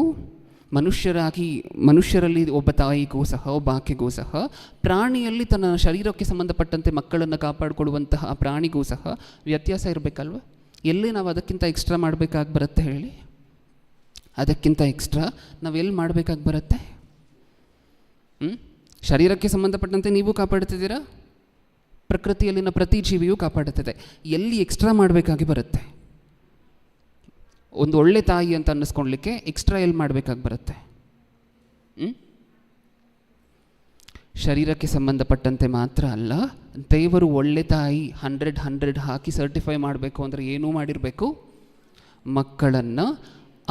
ಮನುಷ್ಯರಲ್ಲಿ ಒಬ್ಬ ತಾಯಿಗೂ ಸಹ, ಒಬ್ಬ ಆಕೆಗೂ ಸಹ, ಪ್ರಾಣಿಯಲ್ಲಿ ತನ್ನ ಶರೀರಕ್ಕೆ ಸಂಬಂಧಪಟ್ಟಂತೆ ಮಕ್ಕಳನ್ನು ಕಾಪಾಡಿಕೊಳ್ಳುವಂತಹ ಆ ಪ್ರಾಣಿಗೂ ಸಹ ವ್ಯತ್ಯಾಸ ಇರಬೇಕಲ್ವ? ಎಲ್ಲಿ ನಾವು ಅದಕ್ಕಿಂತ ಎಕ್ಸ್ಟ್ರಾ ಮಾಡಬೇಕಾಗಿ ಬರುತ್ತೆ ಹೇಳಿ? ಅದಕ್ಕಿಂತ ಎಕ್ಸ್ಟ್ರಾ ನಾವು ಎಲ್ಲಿ ಮಾಡಬೇಕಾಗಿ ಬರುತ್ತೆ? ಶರೀರಕ್ಕೆ ಸಂಬಂಧಪಟ್ಟಂತೆ ನೀವು ಕಾಪಾಡುತ್ತಿದ್ದೀರಾ, ಪ್ರಕೃತಿಯಲ್ಲಿನ ಪ್ರತಿ ಜೀವಿಯೂ ಕಾಪಾಡುತ್ತದೆ. ಎಲ್ಲಿ ಎಕ್ಸ್ಟ್ರಾ ಮಾಡಬೇಕಾಗಿ ಬರುತ್ತೆ? ಒಂದು ಒಳ್ಳೆ ತಾಯಿ ಅಂತ ಅನ್ನಿಸ್ಕೊಳ್ಲಿಕ್ಕೆ ಎಕ್ಸ್ಟ್ರಾ ಎಲ್ಲಿ ಮಾಡಬೇಕಾಗಿ ಬರುತ್ತೆ? ಶರೀರಕ್ಕೆ ಸಂಬಂಧಪಟ್ಟಂತೆ ಮಾತ್ರ ಅಲ್ಲ, ದೇವರು ಒಳ್ಳೆ ತಾಯಿ 100 ಹಾಕಿ ಸರ್ಟಿಫೈ ಮಾಡಬೇಕು ಅಂದರೆ ಏನೂ ಮಾಡಿರಬೇಕು, ಮಕ್ಕಳನ್ನು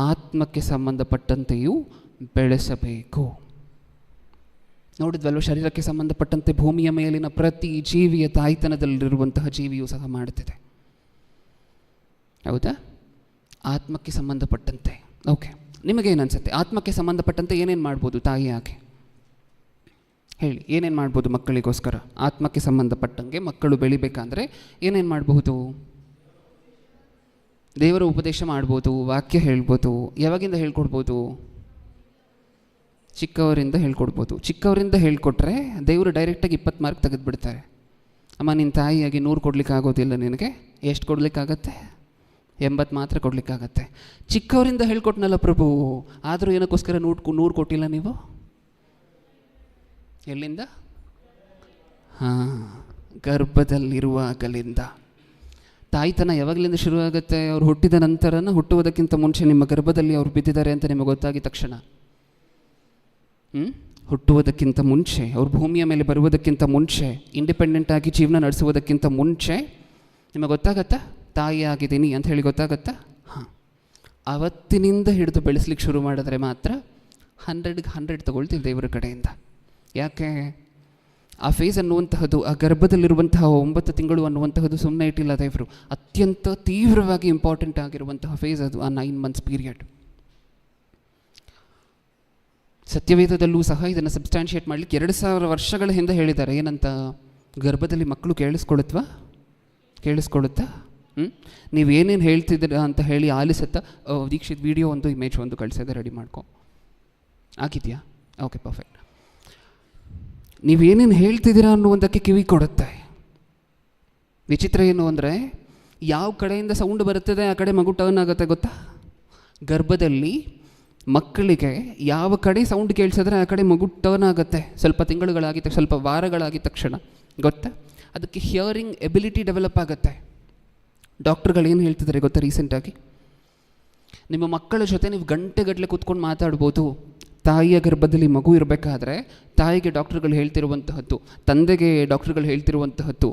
ಆತ್ಮಕ್ಕೆ ಸಂಬಂಧಪಟ್ಟಂತೆಯೂ ಬೆಳೆಸಬೇಕು. ನೋಡಿದ್ವಲ್ವ, ಶರೀರಕ್ಕೆ ಸಂಬಂಧಪಟ್ಟಂತೆ ಭೂಮಿಯ ಮೇಲಿನ ಪ್ರತಿ ಜೀವಿಯ ತಾಯ್ತನದಲ್ಲಿರುವಂತಹ ಜೀವಿಯೂ ಸಹ ಮಾಡುತ್ತಿದೆ. ಹೌದಾ? ಆತ್ಮಕ್ಕೆ ಸಂಬಂಧಪಟ್ಟಂತೆ. ಓಕೆ, ನಿಮಗೇನು ಅನಿಸುತ್ತೆ? ಆತ್ಮಕ್ಕೆ ಸಂಬಂಧಪಟ್ಟಂತೆ ಏನೇನು ಮಾಡ್ಬೋದು ತಾಯಿಯಾಗಿ? ಹೇಳಿ, ಏನೇನು ಮಾಡ್ಬೋದು ಮಕ್ಕಳಿಗೋಸ್ಕರ? ಆತ್ಮಕ್ಕೆ ಸಂಬಂಧಪಟ್ಟಂಗೆ ಮಕ್ಕಳು ಬೆಳಿಬೇಕಂದ್ರೆ ಏನೇನು ಮಾಡಬಹುದು? ದೇವರ ಉಪದೇಶ ಮಾಡ್ಬೋದು, ವಾಕ್ಯ ಹೇಳ್ಬೋದು. ಯಾವಾಗಿಂದ ಹೇಳ್ಕೊಡ್ಬೋದು? ಚಿಕ್ಕವರಿಂದ ಹೇಳ್ಕೊಡ್ಬೋದು. ಚಿಕ್ಕವರಿಂದ ಹೇಳ್ಕೊಟ್ರೆ ದೇವರು ಡೈರೆಕ್ಟಾಗಿ 20 ಮಾರ್ಕ್ ತೆಗೆದುಬಿಡ್ತಾರೆ. ಅಮ್ಮ, ನಿನ್ನ ತಾಯಿಯಾಗಿ 100 ಕೊಡ್ಲಿಕ್ಕೆ ಆಗೋದಿಲ್ಲ ನಿನಗೆ. ಎಷ್ಟು ಕೊಡ್ಲಿಕ್ಕಾಗತ್ತೆ? 80 ಮಾತ್ರ ಕೊಡ್ಲಿಕ್ಕಾಗತ್ತೆ. ಚಿಕ್ಕವರಿಂದ ಹೇಳ್ಕೊಟ್ನಲ್ಲ ಪ್ರಭು, ಆದರೂ ಏನಕ್ಕೋಸ್ಕರ 100 ಕೊಟ್ಟಿಲ್ಲ ನೀವು? ಎಲ್ಲಿಂದ? ಹಾಂ, ಗರ್ಭದಲ್ಲಿರುವಾಗಲಿಂದ. ತಾಯ್ತನ ಯಾವಾಗಲಿಂದ ಶುರುವಾಗುತ್ತೆ? ಅವ್ರು ಹುಟ್ಟಿದ ನಂತರನ, ಹುಟ್ಟುವುದಕ್ಕಿಂತ ಮುಂಚೆ ನಿಮ್ಮ ಗರ್ಭದಲ್ಲಿ ಅವ್ರು ಬಿದ್ದಿದ್ದಾರೆ ಅಂತ ನಿಮಗೆ ಗೊತ್ತಾಗಿದ ತಕ್ಷಣ? ಹುಟ್ಟುವುದಕ್ಕಿಂತ ಮುಂಚೆ, ಅವ್ರು ಭೂಮಿಯ ಮೇಲೆ ಬರುವುದಕ್ಕಿಂತ ಮುಂಚೆ, ಇಂಡಿಪೆಂಡೆಂಟಾಗಿ ಜೀವನ ನಡೆಸುವುದಕ್ಕಿಂತ ಮುಂಚೆ ನಿಮಗೆ ಗೊತ್ತಾಗತ್ತಾ ತಾಯಿ ಆಗಿದ್ದೀನಿ ಅಂತ ಹೇಳಿ? ಗೊತ್ತಾಗತ್ತಾ? ಹಾಂ, ಆವತ್ತಿನಿಂದ ಹಿಡಿದು ಬೆಳೆಸ್ಲಿಕ್ಕೆ ಶುರು ಮಾಡಿದ್ರೆ ಮಾತ್ರ 100ಗೆ 100 ತಗೊಳ್ತೀವಿ ದೇವರ ಕಡೆಯಿಂದ. ಯಾಕೆ? ಆ ಫೇಸ್ ಅನ್ನುವಂತಹದ್ದು, ಆ ಗರ್ಭದಲ್ಲಿರುವಂತಹ 9 ತಿಂಗಳು ಅನ್ನುವಂತಹದ್ದು ಸುಮ್ಮನೆ ಇಟ್ಟಿಲ್ಲ ದೇವರು. ಅತ್ಯಂತ ತೀವ್ರವಾಗಿ ಇಂಪಾರ್ಟೆಂಟ್ ಆಗಿರುವಂತಹ ಫೇಸ್ ಅದು, ಆ 9 ಮಂತ್ಸ್ ಪೀರಿಯಡ್. ಸತ್ಯವೇದದಲ್ಲೂ ಸಹ ಇದನ್ನು ಸಬ್ಸ್ಟ್ಯಾನ್ಷಿಯೇಟ್ ಮಾಡಲಿಕ್ಕೆ 2000 ವರ್ಷಗಳ ಹಿಂದೆ ಹೇಳಿದ್ದಾರೆ. ಏನಂತ? ಗರ್ಭದಲ್ಲಿ ಮಕ್ಕಳು ಕೇಳಿಸ್ಕೊಳ್ಳುತ್ತಾ? ನೀವೇನೇನು ಹೇಳ್ತಿದ್ದೀರಾ ಅಂತ ಹೇಳಿ ಆಲಿಸುತ್ತಾ? ದೀಕ್ಷಿತ್ ವಿಡಿಯೋ ಒಂದು, ಇಮೇಜ್ ಒಂದು ಕಳಿಸಿದೆ, ರೆಡಿ ಮಾಡ್ಕೊ. ಆಗಿದೆಯಾ? Okay, perfect. ನೀವೇನೇನು ಹೇಳ್ತಿದ್ದೀರಾ ಅನ್ನುವಂಥಕ್ಕೆ ಕಿವಿ ಕೊಡುತ್ತೆ. ವಿಚಿತ್ರ ಏನು ಅಂದರೆ, ಯಾವ ಕಡೆಯಿಂದ ಸೌಂಡ್ ಬರುತ್ತದೆ ಆ ಕಡೆ ಮಗು ಟರ್ನ್ ಆಗುತ್ತೆ, ಗೊತ್ತಾ? ಗರ್ಭದಲ್ಲಿ ಮಕ್ಕಳಿಗೆ ಯಾವ ಕಡೆ ಸೌಂಡ್ ಕೇಳಿಸಿದ್ರೆ ಆ ಕಡೆ ಮಗು ಟರ್ನ್ ಆಗುತ್ತೆ. ಸ್ವಲ್ಪ ತಿಂಗಳುಗಳಾಗಿದ್ದ, ಸ್ವಲ್ಪ ವಾರಗಳಾಗಿದ್ದ ತಕ್ಷಣ, ಗೊತ್ತಾ? ಅದಕ್ಕೆ ಹಿಯರಿಂಗ್ ಎಬಿಲಿಟಿ ಡೆವಲಪ್ ಆಗುತ್ತೆ. ಡಾಕ್ಟ್ರುಗಳು ಏನು ಹೇಳ್ತಿದ್ದಾರೆ ಗೊತ್ತಾ? ರೀಸೆಂಟಾಗಿ ನಿಮ್ಮ ಮಕ್ಕಳ ಜೊತೆ ನೀವು ಗಂಟೆಗಟ್ಟಲೆ ಕೂತ್ಕೊಂಡು ಮಾತಾಡ್ಬೋದು. ತಾಯಿಯ ಗರ್ಭದಲ್ಲಿ ಮಗು ಇರಬೇಕಾದ್ರೆ ತಾಯಿಗೆ ಡಾಕ್ಟ್ರುಗಳು ಹೇಳ್ತಿರುವಂತಹದ್ದು, ತಂದೆಗೆ ಡಾಕ್ಟ್ರುಗಳು ಹೇಳ್ತಿರುವಂತಹದ್ದು,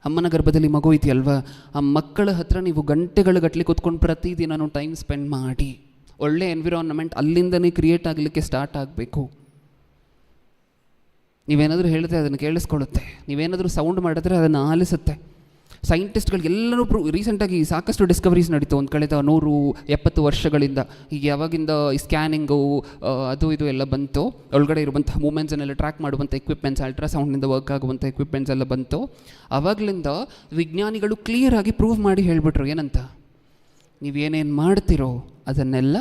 ಅಮ್ಮನ ಗರ್ಭದಲ್ಲಿ ಮಗು ಇದೆಯಲ್ವಾ, ಆ ಮಕ್ಕಳ ಹತ್ರ ನೀವು ಗಂಟೆಗಳ ಗಟ್ಟಲೆ ಕೂತ್ಕೊಂಡು ಪ್ರತಿದಿನ ಟೈಮ್ ಸ್ಪೆಂಡ್ ಮಾಡಿ. ಒಳ್ಳೆ ಎನ್ವಿರಾನ್ಮೆಂಟ್ ಅಲ್ಲಿಂದನೇ ಕ್ರಿಯೇಟ್ ಆಗಲಿಕ್ಕೆ ಸ್ಟಾರ್ಟ್ ಆಗಬೇಕು. ನೀವೇನಾದರೂ ಹೇಳಿದ್ರೆ ಅದನ್ನು ಕೇಳಿಸ್ಕೊಳ್ಳುತ್ತೆ, ನೀವೇನಾದರೂ ಸೌಂಡ್ ಮಾಡಿದ್ರೆ ಅದನ್ನು ಆಲಿಸುತ್ತೆ. ಸೈಂಟಿಸ್ಟ್ಗಳು ಎಲ್ಲರೂ ರೀಸೆಂಟಾಗಿ ಸಾಕಷ್ಟು ಡಿಸ್ಕವರೀಸ್ ನಡೀತು ಒಂದು ಕಳೆದ 170 ವರ್ಷಗಳಿಂದ. ಈಗ ಯಾವಾಗಿಂದ ಈ ಸ್ಕ್ಯಾನಿಂಗು ಅದು ಇದು ಎಲ್ಲ ಬಂತು, ಒಳಗಡೆ ಇರುವಂಥ ಮೂಮೆಂಟ್ಸನ್ನೆಲ್ಲ ಟ್ರ್ಯಾಕ್ ಮಾಡುವಂಥ ಎಕ್ವಿಪ್ಮೆಂಟ್ಸ್, ಅಲ್ಟ್ರಾಸೌಂಡ್ನಿಂದ ವರ್ಕ್ ಆಗುವಂಥ ಎಕ್ವಿಪ್ಮೆಂಟ್ಸ್ ಎಲ್ಲ ಬಂತು. ಆವಾಗಲಿಂದ ವಿಜ್ಞಾನಿಗಳು ಕ್ಲಿಯರಾಗಿ ಪ್ರೂವ್ ಮಾಡಿ ಹೇಳಿಬಿಟ್ರು. ಏನಂತ? ನೀವೇನೇನು ಮಾಡ್ತಿರೋ ಅದನ್ನೆಲ್ಲ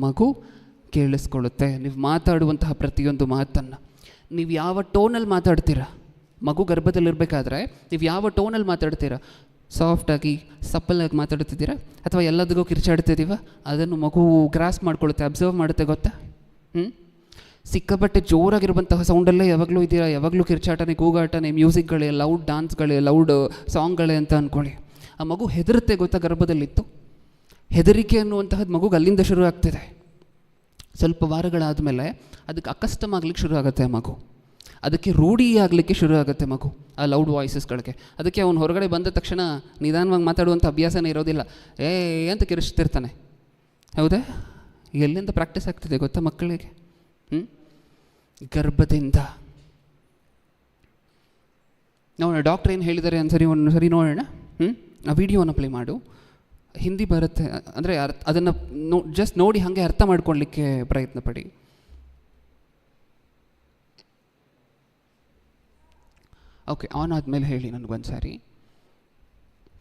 ಮಗು ಕೇಳಿಸ್ಕೊಳ್ಳುತ್ತೆ. ನೀವು ಮಾತಾಡುವಂತಹ ಪ್ರತಿಯೊಂದು ಮಾತನ್ನು, ನೀವು ಯಾವ ಟೋನಲ್ಲಿ ಮಾತಾಡ್ತೀರಾ, ಮಗು ಗರ್ಭದಲ್ಲಿರಬೇಕಾದ್ರೆ ನೀವು ಯಾವ ಟೋನಲ್ಲಿ ಮಾತಾಡ್ತೀರಾ? ಸಾಫ್ಟಾಗಿ ಸಪ್ಪಲಾಗಿ ಮಾತಾಡ್ತಿದ್ದೀರಾ ಅಥವಾ ಎಲ್ಲದಕ್ಕೂ ಕಿರ್ಚಾಡ್ತಿದ್ದೀವ? ಅದನ್ನು ಮಗು ಗ್ರಾಸ್ ಮಾಡ್ಕೊಳ್ಳುತ್ತೆ, ಅಬ್ಸರ್ವ್ ಮಾಡುತ್ತೆ, ಗೊತ್ತಾ? ಸಿಕ್ಕಾಪಟ್ಟೆ ಜೋರಾಗಿರುವಂತಹ ಸೌಂಡಲ್ಲೇ ಯಾವಾಗಲೂ ಇದ್ದೀರಾ, ಯಾವಾಗಲೂ ಕಿರ್ಚಾಟನೆ, ಕೂಗಾಟನೆ, ಮ್ಯೂಸಿಕ್ಗಳೇ, ಲೌಡ್ ಡಾನ್ಸ್ಗಳೇ, ಲೌಡ್ ಸಾಂಗ್ಗಳೇ ಅಂತ ಅಂದ್ಕೊಳ್ಳಿ. ಆ ಮಗು ಹೆದರುತ್ತೆ, ಗೊತ್ತಾ? ಗರ್ಭದಲ್ಲಿತ್ತು ಹೆದರಿಕೆ ಅನ್ನುವಂತಹದ್ದು ಮಗುಗೆ ಅಲ್ಲಿಂದ ಶುರು ಆಗ್ತಿದೆ. ಸ್ವಲ್ಪ ವಾರಗಳಾದ ಮೇಲೆ ಅದಕ್ಕೆ ಅಕಸ್ಟಮ್ ಆಗ್ಲಿಕ್ಕೆ ಶುರು ಆಗುತ್ತೆ ಆ ಮಗು, ಅದಕ್ಕೆ ರೂಢಿ ಆಗಲಿಕ್ಕೆ ಶುರು ಆಗುತ್ತೆ ಮಗು ಆ ಲೌಡ್ ವಾಯ್ಸಸ್ಗಳಿಗೆ. ಅದಕ್ಕೆ ಅವನು ಹೊರಗಡೆ ಬಂದ ತಕ್ಷಣ ನಿಧಾನವಾಗಿ ಮಾತಾಡುವಂಥ ಅಭ್ಯಾಸನೇ ಇರೋದಿಲ್ಲ, ಅಂತ ಕಿರಿಸ್ತಿರ್ತಾನೆ. ಹೌದಾ? ಎಲ್ಲಿಂದ ಪ್ರಾಕ್ಟೀಸ್ ಆಗ್ತಿದೆ ಗೊತ್ತಾ ಮಕ್ಕಳಿಗೆ? ಗರ್ಭದಿಂದ. ನೋಡೋಣ ಡಾಕ್ಟ್ರ್ ಏನು ಹೇಳಿದ್ದಾರೆ ಅಂದ್ಸರಿ ಒಂದು ಸರಿ ನೋಡೋಣ. ಆ ವಿಡಿಯೋನ ಪ್ಲೇ ಮಾಡು. ಹಿಂದಿ ಬರುತ್ತೆ ಅಂದರೆ ಅದನ್ನು ಜಸ್ಟ್ ನೋಡಿ ಹಾಗೆ ಅರ್ಥ ಮಾಡ್ಕೊಳ್ಳಿಕ್ಕೆ ಪ್ರಯತ್ನ ಪಡಿ. ಓಕೆ, ಆನ್ ಆದಮೇಲೆ ಹೇಳಿ ನನಗೊಂದು ಸಾರಿ.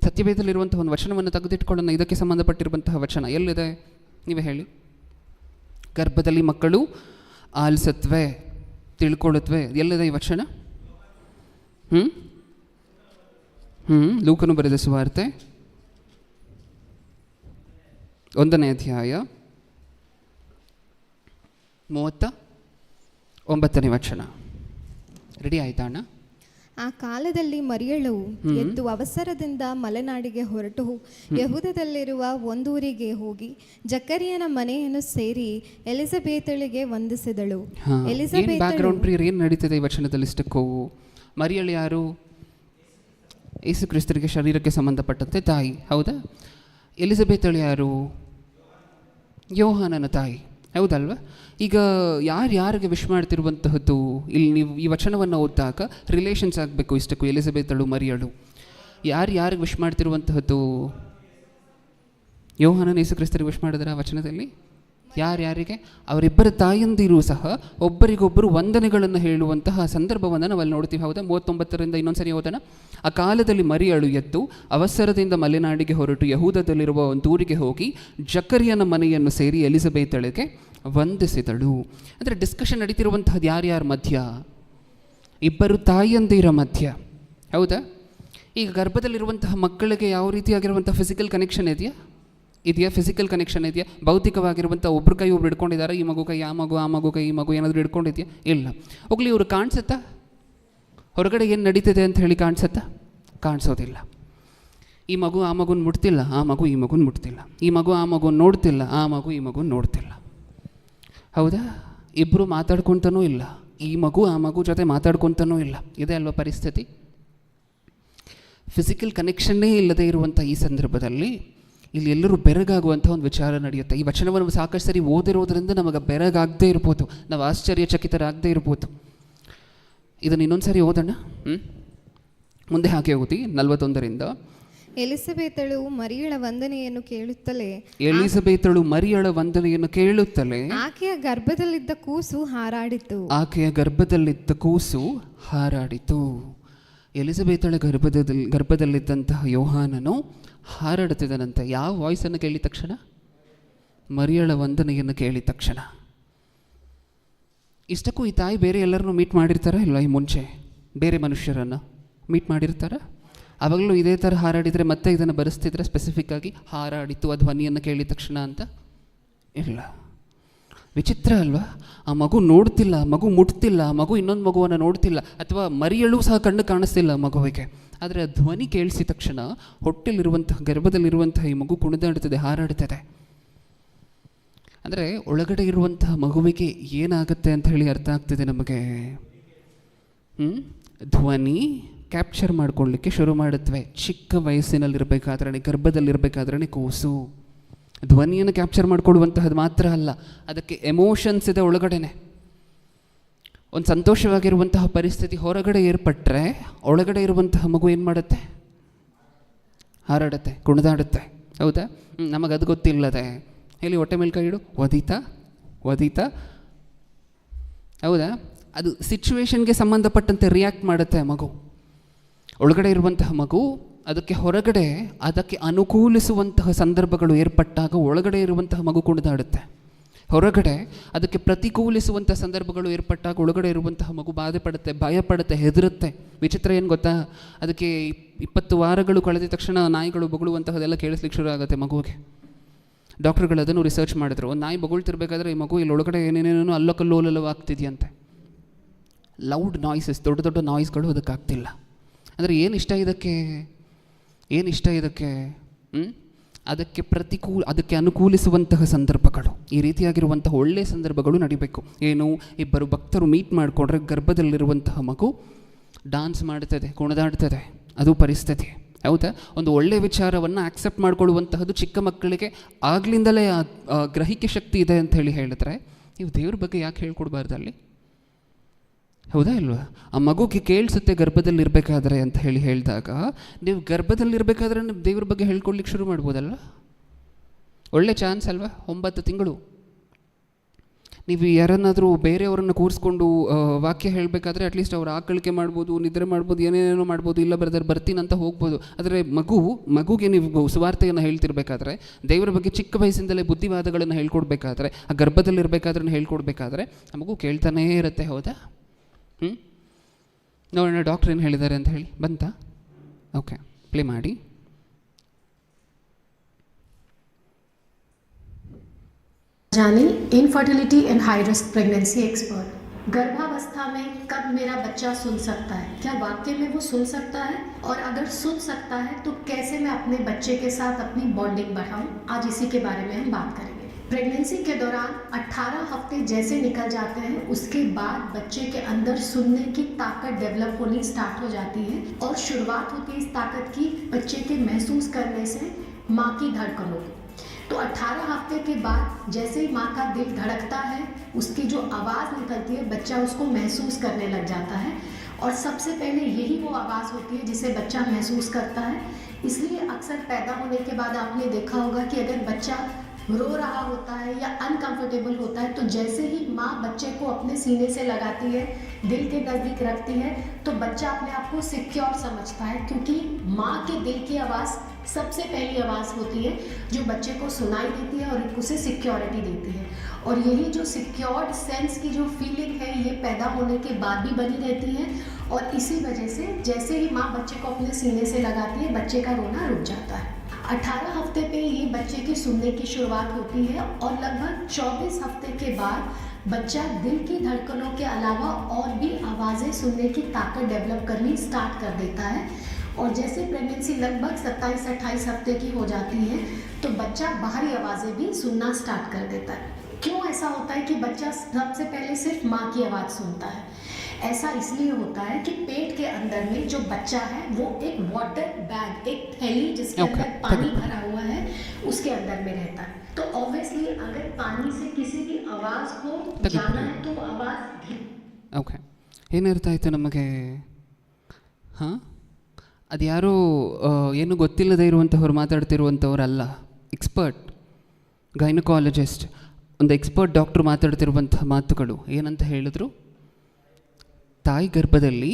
ಸತ್ಯವೇದದಲ್ಲಿರುವಂಥ ಒಂದು ವಚನವನ್ನು ತೆಗೆದಿಟ್ಕೊಳ್ಳೋಣ. ಇದಕ್ಕೆ ಸಂಬಂಧಪಟ್ಟಿರುವಂತಹ ವಚನ ಎಲ್ಲಿದೆ ನೀವೇ ಹೇಳಿ. ಗರ್ಭದಲ್ಲಿ ಮಕ್ಕಳು ಆಲಿಸತ್ವೆ, ತಿಳ್ಕೊಳ್ಳುತ್ತವೆ. ಎಲ್ಲಿದೆ ಈ ವಚನ? ಲೂಕನು ಬರೆದ ಸುವಾರ್ತೆ 1ನೇ ಅಧ್ಯಾಯ 39ನೇ ವಚನ. ರೆಡಿ ಆಯ್ತಾ ಅಣ್ಣ? ಆ ಕಾಲದಲ್ಲಿ ಮರಿಯಳು ಎದ್ದು ಅವಸರದಿಂದ ಮಲೆನಾಡಿಗೆ ಹೊರಟು ಯಹೂದದಲ್ಲಿರುವ ಒಂದೂರಿಗೆ ಹೋಗಿ ಜಕರಿಯನ ಮನೆಯನ್ನು ಸೇರಿ ಎಲಿಜಬೇತಳಿಗೆ ವಂದಿಸಿದಳು. ಬ್ಯಾಕ್ಗ್ರೌಂಡ್ ಪ್ರಿಯರ್ ಏನು ನಡೀತಿದೆ ಈ ವಚನದಲ್ಲಿ ಇಷ್ಟಕ್ಕೂ? ಮರಿಯಳು ಯಾರು? ಯೇಸು ಕ್ರಿಸ್ತರಿಗೆ ಶರೀರಕ್ಕೆ ಸಂಬಂಧಪಟ್ಟಂತೆ ತಾಯಿ, ಹೌದಾ? ಎಲಿಜಬೇತಳು ಯಾರು? ಯೋಹಾನನ ತಾಯಿ, ಹೌದಲ್ವ? ಈಗ ಯಾರಿಗೆ ವಿಶ್ ಮಾಡ್ತಿರುವಂತಹದ್ದು? ಇಲ್ಲಿ ನೀವು ಈ ವಚನವನ್ನು ಓದಿದಾಗ ರಿಲೇಷನ್ಸ್ ಆಗಬೇಕು ಇಷ್ಟಕ್ಕೂ. ಎಲಿಜಬೇತಳು ಮರಿಯಳು ಯಾರಿಗೆ ವಿಶ್ ಮಾಡ್ತಿರುವಂತಹದ್ದು? ಯೋಹಾನನ ಯೇಸು ಕ್ರಿಸ್ತರಿಗೆ ವಿಶ್ ಮಾಡಿದ್ರ ವಚನದಲ್ಲಿ? ಯಾರಿಗೆ? ಅವರಿಬ್ಬರ ತಾಯಂದಿರು ಸಹ ಒಬ್ಬರಿಗೊಬ್ಬರು ವಂದನೆಗಳನ್ನು ಹೇಳುವಂತಹ ಸಂದರ್ಭವನ್ನು ನಾವು ಅಲ್ಲಿ ನೋಡ್ತೀವಿ, ಹೌದಾ? 39ರಿಂದ ಇನ್ನೊಂದ್ಸರಿ ಓದೋಣ. ಆ ಕಾಲದಲ್ಲಿ ಮರಿಯಳು ಎದ್ದು ಅವಸರದಿಂದ ಮಲೆನಾಡಿಗೆ ಹೊರಟು ಯಹೂದದಲ್ಲಿರುವ ಒಂದು ಊರಿಗೆ ಹೋಗಿ ಜಕರಿಯನ ಮನೆಯನ್ನು ಸೇರಿ ಎಲಿಜಬೇತಳಿಗೆ ವಂದಿಸಿದಳು. ಅಂದರೆ ಡಿಸ್ಕಷನ್ ನಡೀತಿರುವಂತಹದ್ದು ಯಾರ್ಯಾರ ಮಧ್ಯ? ಇಬ್ಬರು ತಾಯಂದಿರ ಮಧ್ಯ, ಹೌದಾ? ಈಗ ಗರ್ಭದಲ್ಲಿರುವಂತಹ ಮಕ್ಕಳಿಗೆ ಯಾವ ರೀತಿಯಾಗಿರುವಂಥ ಫಿಸಿಕಲ್ ಕನೆಕ್ಷನ್ ಇದೆಯಾ? ಫಿಸಿಕಲ್ ಕನೆಕ್ಷನ್ ಇದೆಯಾ? ಭೌತಿಕವಾಗಿರುವಂಥ ಒಬ್ರು ಕೈ ಒಬ್ರು ಹಿಡ್ಕೊಂಡಿದ್ದಾರೆ, ಈ ಮಗು ಕೈ ಆ ಮಗು ಕೈ ಈ ಮಗು ಏನಾದರೂ ಹಿಡ್ಕೊಂಡಿದೆಯಾ? ಇಲ್ಲ. ಹೋಗ್ಲಿ, ಇವರು ಕಾಣಿಸುತ್ತಾ? ಹೊರಗಡೆ ಏನು ನಡೀತಿದೆ ಅಂತ ಹೇಳಿ ಕಾಣಿಸುತ್ತಾ? ಕಾಣಿಸೋದಿಲ್ಲ. ಈ ಮಗು ಆ ಮಗುನ ಮುಟ್ತಿಲ್ಲ, ಆ ಮಗು ಈ ಮಗುನ ಮುಟ್ತಿಲ್ಲ. ಈ ಮಗು ಆ ಮಗುನ ನೋಡ್ತಿಲ್ಲ, ಆ ಮಗು ಈ ಮಗುನ ನೋಡ್ತಿಲ್ಲ, ಹೌದಾ? ಇಬ್ಬರು ಮಾತಾಡ್ಕೊತಾನೂ ಇಲ್ಲ, ಈ ಮಗು ಆ ಮಗು ಜೊತೆ ಮಾತಾಡ್ಕೊತಾನೂ ಇಲ್ಲ. ಇದೆ ಅಲ್ವ ಪರಿಸ್ಥಿತಿ? ಫಿಸಿಕಲ್ ಕನೆಕ್ಷನ್ನೇ ಇಲ್ಲದೆ ಇರುವಂಥ ಈ ಸಂದರ್ಭದಲ್ಲಿ ಇಲ್ಲಿ ಎಲ್ಲರೂ ಬೆರಗಾಗುವಂಥ ಒಂದು ವಿಚಾರ ನಡೆಯುತ್ತೆ. ಈ ವಚನವನ್ನು ಸಾಕಷ್ಟು ಸರಿ ಓದಿರೋದ್ರಿಂದ ನಮಗೆ ಬೆರಗಾಗದೇ ಇರ್ಬೋದು, ನಾವು ಆಶ್ಚರ್ಯಚಕಿತರಾಗದೇ ಇರ್ಬೋದು. ಇದನ್ನು ಇನ್ನೊಂದು ಸರಿ ಓದೋಣ. ಮುಂದೆ ಹಾಗೆ ಓದಿ 41ರಿಂದ. ಎಲಿಜಬೇತಳು ಮರಿಯಳ ವಂದನೆಯನ್ನು ಕೇಳುತ್ತಲೇ ಆಕೆಯ ಗರ್ಭದಲ್ಲಿದ್ದ ಕೂಸು ಹಾರಾಡಿತು. ಎಲಿಜಬೇತಳ ಗರ್ಭದಲ್ಲಿದ್ದಂತಹ ಯೋಹಾನನು ಹಾರಾಡುತ್ತಿದ್ದನಂತೆ. ಯಾವ ವಾಯ್ಸನ್ನು ಕೇಳಿದ ತಕ್ಷಣ? ಮರಿಯಳ ವಂದನೆಯನ್ನು ಕೇಳಿದ ತಕ್ಷಣ. ಇಷ್ಟಕ್ಕೂ ಈ ತಾಯಿ ಬೇರೆ ಎಲ್ಲರನ್ನೂ ಮೀಟ್ ಮಾಡಿರ್ತಾರ ಇಲ್ಲ? ಈ ಮುಂಚೆ ಬೇರೆ ಮನುಷ್ಯರನ್ನು ಮೀಟ್ ಮಾಡಿರ್ತಾರ? ಆವಾಗಲೂ ಇದೇ ಥರ ಹಾರಾಡಿದರೆ ಮತ್ತೆ ಇದನ್ನು ಬರೆಸ್ತಿದ್ರೆ ಸ್ಪೆಸಿಫಿಕ್ ಆಗಿ ಹಾರಾಡಿತು ಆ ಧ್ವನಿಯನ್ನು ಕೇಳಿದ ತಕ್ಷಣ ಅಂತ? ಇಲ್ಲ. ವಿಚಿತ್ರ ಅಲ್ವಾ? ಆ ಮಗು ನೋಡ್ತಿಲ್ಲ, ಮಗು ಮುಟ್ತಿಲ್ಲ, ಮಗು ಇನ್ನೊಂದು ಮಗುವನ್ನು ನೋಡ್ತಿಲ್ಲ, ಅಥವಾ ಮರಿಯಳು ಸಹ ಕಣ್ಣು ಕಾಣಿಸ್ತಿಲ್ಲ ಮಗುವಿಗೆ. ಆದರೆ ಆ ಧ್ವನಿ ಕೇಳಿಸಿದ ತಕ್ಷಣ ಹೊಟ್ಟೆಲಿರುವಂತಹ ಗರ್ಭದಲ್ಲಿರುವಂತಹ ಈ ಮಗು ಕುಣಿದಾಡುತ್ತದೆ, ಹಾರಾಡುತ್ತದೆ. ಅಂದರೆ ಒಳಗಡೆ ಇರುವಂತಹ ಮಗುವಿಗೆ ಏನಾಗುತ್ತೆ ಅಂತ ಹೇಳಿ ಅರ್ಥ ಆಗ್ತಿದೆ ನಮಗೆ. ಧ್ವನಿ ಕ್ಯಾಪ್ಚರ್ ಮಾಡ್ಕೊಳ್ಳಿಕ್ಕೆ ಶುರು ಮಾಡುತ್ತವೆ. ಚಿಕ್ಕ ವಯಸ್ಸಿನಲ್ಲಿರಬೇಕಾದ್ರೆ, ಗರ್ಭದಲ್ಲಿರಬೇಕಾದ್ರೆ ಕೂಸು ಧ್ವನಿಯನ್ನು ಕ್ಯಾಪ್ಚರ್ ಮಾಡಿಕೊಳ್ಳುವಂತಹದ್ದು ಮಾತ್ರ ಅಲ್ಲ, ಅದಕ್ಕೆ ಎಮೋಷನ್ಸ್ ಇದೆ ಒಳಗಡೆನೆ. ಒಂದು ಸಂತೋಷವಾಗಿರುವಂತಹ ಪರಿಸ್ಥಿತಿ ಹೊರಗಡೆ ಏರ್ಪಟ್ಟರೆ ಒಳಗಡೆ ಇರುವಂತಹ ಮಗು ಏನು ಮಾಡುತ್ತೆ? ಹಾರಾಡುತ್ತೆ, ಕುಣಿದಾಡುತ್ತೆ, ಹೌದಾ? ನಮಗದು ಗೊತ್ತಿಲ್ಲದೆ ಹೇಳಿ ಹೊಟ್ಟೆ ಮೇಲೆ ಕೈ ಇಡು, ಒದೀತಾ, ಹೌದಾ? ಅದು ಸಿಚುವೇಶನ್ಗೆ ಸಂಬಂಧಪಟ್ಟಂತೆ ರಿಯಾಕ್ಟ್ ಮಾಡುತ್ತೆ ಮಗು. ಒಳಗಡೆ ಇರುವಂತಹ ಮಗು ಅದಕ್ಕೆ ಹೊರಗಡೆ ಅದಕ್ಕೆ ಅನುಕೂಲಿಸುವಂತಹ ಸಂದರ್ಭಗಳು ಏರ್ಪಟ್ಟಾಗ ಒಳಗಡೆ ಇರುವಂತಹ ಮಗು ಕುಣಿದಾಡುತ್ತೆ. ಹೊರಗಡೆ ಅದಕ್ಕೆ ಪ್ರತಿಕೂಲಿಸುವಂಥ ಸಂದರ್ಭಗಳು ಏರ್ಪಟ್ಟಾಗ ಒಳಗಡೆ ಇರುವಂತಹ ಮಗು ಬಾಧೆ ಪಡುತ್ತೆ, ಭಯ ಪಡುತ್ತೆ, ಹೆದರುತ್ತೆ. ವಿಚಿತ್ರ ಏನು ಗೊತ್ತಾ? ಅದಕ್ಕೆ 20 ವಾರಗಳು ಕಳೆದ ತಕ್ಷಣ ನಾಯಿಗಳು ಬೊಗಳುವಂತಹದೆಲ್ಲ ಕೇಳಿಸ್ಲಿಕ್ಕೆ ಶುರು ಆಗುತ್ತೆ ಮಗುವಿಗೆ. ಡಾಕ್ಟರ್ಗಳು ಅದನ್ನು ರಿಸರ್ಚ್ ಮಾಡಿದ್ರು. ಒಂದು ನಾಯಿ ಬೊಗಳ್ತಿರ್ಬೇಕಾದ್ರೆ ಈ ಮಗು ಇಲ್ಲಿ ಒಳಗಡೆ ಏನೇನೇನೋ ಅಲ್ಲಕಲ್ಲೋಲವಾಗ್ತಿದೆಯಂತೆ. ಲೌಡ್ ನಾಯ್ಸಸ್, ದೊಡ್ಡ ನಾಯ್ಸ್ಗಳು ಅದಕ್ಕಾಗ್ತಿಲ್ಲ. ಅಂದರೆ ಏನು ಇಷ್ಟ ಇದಕ್ಕೆ? ಅದಕ್ಕೆ ಅನುಕೂಲಿಸುವಂತಹ ಸಂದರ್ಭಗಳು, ಈ ರೀತಿಯಾಗಿರುವಂತಹ ಒಳ್ಳೆಯ ಸಂದರ್ಭಗಳು ನಡಿಬೇಕು. ಏನು? ಇಬ್ಬರು ಭಕ್ತರು ಮೀಟ್ ಮಾಡಿಕೊಂಡ್ರೆ ಗರ್ಭದಲ್ಲಿರುವಂತಹ ಮಗು ಡಾನ್ಸ್ ಮಾಡ್ತದೆ, ಕುಣಿದಾಡ್ತದೆ, ಅದು ಪರಿಸ್ಥಿತಿ, ಹೌದಾ? ಒಂದು ಒಳ್ಳೆಯ ವಿಚಾರವನ್ನು ಆಕ್ಸೆಪ್ಟ್ ಮಾಡ್ಕೊಳ್ಳುವಂತಹದ್ದು ಚಿಕ್ಕ ಮಕ್ಕಳಿಗೆ ಆಗ್ಲಿಂದಲೇ ಗ್ರಹಿಕೆ ಶಕ್ತಿ ಇದೆ ಅಂತ ಹೇಳಿದ್ರೆ ನೀವು ದೇವ್ರ ಬಗ್ಗೆ ಯಾಕೆ ಹೇಳ್ಕೊಡ್ಬಾರ್ದು ಅಲ್ಲಿ? ಹೌದಾ ಇಲ್ವಾ? ಆ ಮಗುಗೆ ಕೇಳಿಸುತ್ತೆ ಗರ್ಭದಲ್ಲಿರಬೇಕಾದ್ರೆ ಅಂತ ಹೇಳಿದಾಗ ನೀವು ಗರ್ಭದಲ್ಲಿರಬೇಕಾದ್ರೆ ನೀವು ದೇವ್ರ ಬಗ್ಗೆ ಹೇಳ್ಕೊಡ್ಲಿಕ್ಕೆ ಶುರು ಮಾಡ್ಬೋದಲ್ಲ? ಒಳ್ಳೆ ಚಾನ್ಸ್ ಅಲ್ವಾ? 9 ತಿಂಗಳು ನೀವು ಯಾರನ್ನಾದರೂ ಬೇರೆಯವರನ್ನು ಕೂರಿಸ್ಕೊಂಡು ವಾಕ್ಯ ಹೇಳಬೇಕಾದ್ರೆ ಅಟ್ಲೀಸ್ಟ್ ಅವ್ರು ಆಕಳಿಕೆ ಮಾಡ್ಬೋದು, ನಿದ್ರೆ ಮಾಡ್ಬೋದು, ಏನೇನೋ ಮಾಡ್ಬೋದು, ಇಲ್ಲ ಬರ್ತೀನಂತ ಹೋಗ್ಬೋದು. ಆದರೆ ಮಗುಗೆ ನೀವು ಸುವಾರ್ತೆಯನ್ನು ಹೇಳ್ತಿರ್ಬೇಕಾದ್ರೆ, ದೇವರ ಬಗ್ಗೆ ಚಿಕ್ಕ ವಯಸ್ಸಿಂದಲೇ ಬುದ್ಧಿವಾದಗಳನ್ನು ಹೇಳ್ಕೊಡ್ಬೇಕಾದ್ರೆ, ಆ ಗರ್ಭದಲ್ಲಿರಬೇಕಾದ್ರೆ ಹೇಳ್ಕೊಡ್ಬೇಕಾದ್ರೆ ಆ ಮಗು ಕೇಳ್ತಾನೇ ಇರುತ್ತೆ, ಹೌದಾ? ನೋಡೋಣ ಡಾಕ್ಟ್ರ್ ಏನು ಹೇಳಿದ್ದಾರೆ ಅಂತ ಹೇಳಿ. ಬಂತಾ? ಓಕೆ, ಪ್ಲೇ ಮಾಡಿ. Jani, infertility and high risk pregnancy expert. गर्भावस्था में कब मेरा बच्चा सुन सकता है, क्या वाकई में वो सुन सकता है, और अगर सुन सकता है तो कैसे मैं अपने बच्चे के साथ अपनी बॉन्डिंग बढ़ाऊं, आज इसी के बारे में हम बात करेंगे। प्रेगनेंसी के दौरान 18 हफ्ते जैसे निकल जाते हैं उसके बाद बच्चे के अंदर सुनने की ताकत डेवलप होनी स्टार्ट हो जाती है, और शुरुआत होती है इस ताकत की बच्चे के महसूस करने से माँ की धड़कनों को। तो 18 हफ्ते के बाद जैसे ही माँ का दिल धड़कता है, उसकी जो आवाज़ निकलती है बच्चा उसको महसूस करने लग जाता है, और सबसे पहले यही वो आवाज़ होती है जिसे बच्चा महसूस करता है। इसलिए अक्सर पैदा होने के बाद आपने देखा होगा कि अगर बच्चा रो रहा होता है या अनकंफर्टेबल होता है तो जैसे ही माँ बच्चे को अपने सीने से लगाती है, दिल के नज़दीक रखती है, तो बच्चा अपने आप को सिक्योर समझता है, क्योंकि माँ के दिल की आवाज़ सबसे पहली आवाज़ होती है जो बच्चे को सुनाई देती है और उसे सिक्योरिटी देती है। और यही जो सिक्योर्ड सेंस की जो फीलिंग है ये पैदा होने के बाद भी बनी रहती है, और इसी वजह से जैसे ही माँ बच्चे को अपने सीने से लगाती है बच्चे का रोना रुक जाता है। 18 हफ्ते पे ये बच्चे की सुनने की शुरुआत होती है, और लगभग 24 हफ्ते के बाद बच्चा दिल की धड़कनों के अलावा और भी आवाज़ें सुनने की ताकत डेवलप करनी स्टार्ट कर देता है। और जैसे प्रेगनेंसी लगभग 27-28 हफ्ते की हो जाती है तो बच्चा बाहरी आवाज़ें भी सुनना स्टार्ट कर देता है। क्यों ऐसा होता है कि बच्चा सबसे पहले सिर्फ माँ की आवाज़ सुनता है? ऐसा इसलिए होता है कि पेट के अंदर में जो बच्चा है वो एक वाटर बैग, एक थैली जिसके अंदर पानी भरा हुआ है उसके अंदर में रहता है। तो ऑब्वियसली अगर पानी से किसी भी आवाज़ को जाना है तो वो आवाज़ ಓಕೆ ಏನರ್ಥ ಆಯಿತು ನಮಗೆ? ಹಾಂ, ಅದು ಯಾರೋ ಏನು ಗೊತ್ತಿಲ್ಲದೆ ಇರುವಂಥವ್ರು ಮಾತಾಡ್ತಿರುವಂಥವ್ರಲ್ಲ, ಎಕ್ಸ್ಪರ್ಟ್ ಗೈನಕಾಲಜಿಸ್ಟ್, ಒಂದು ಎಕ್ಸ್ಪರ್ಟ್ ಡಾಕ್ಟ್ರು ಮಾತಾಡ್ತಿರುವಂಥ ಮಾತುಗಳು ಏನಂತ ಹೇಳಿದ್ರು? ತಾಯಿ ಗರ್ಭದಲ್ಲಿ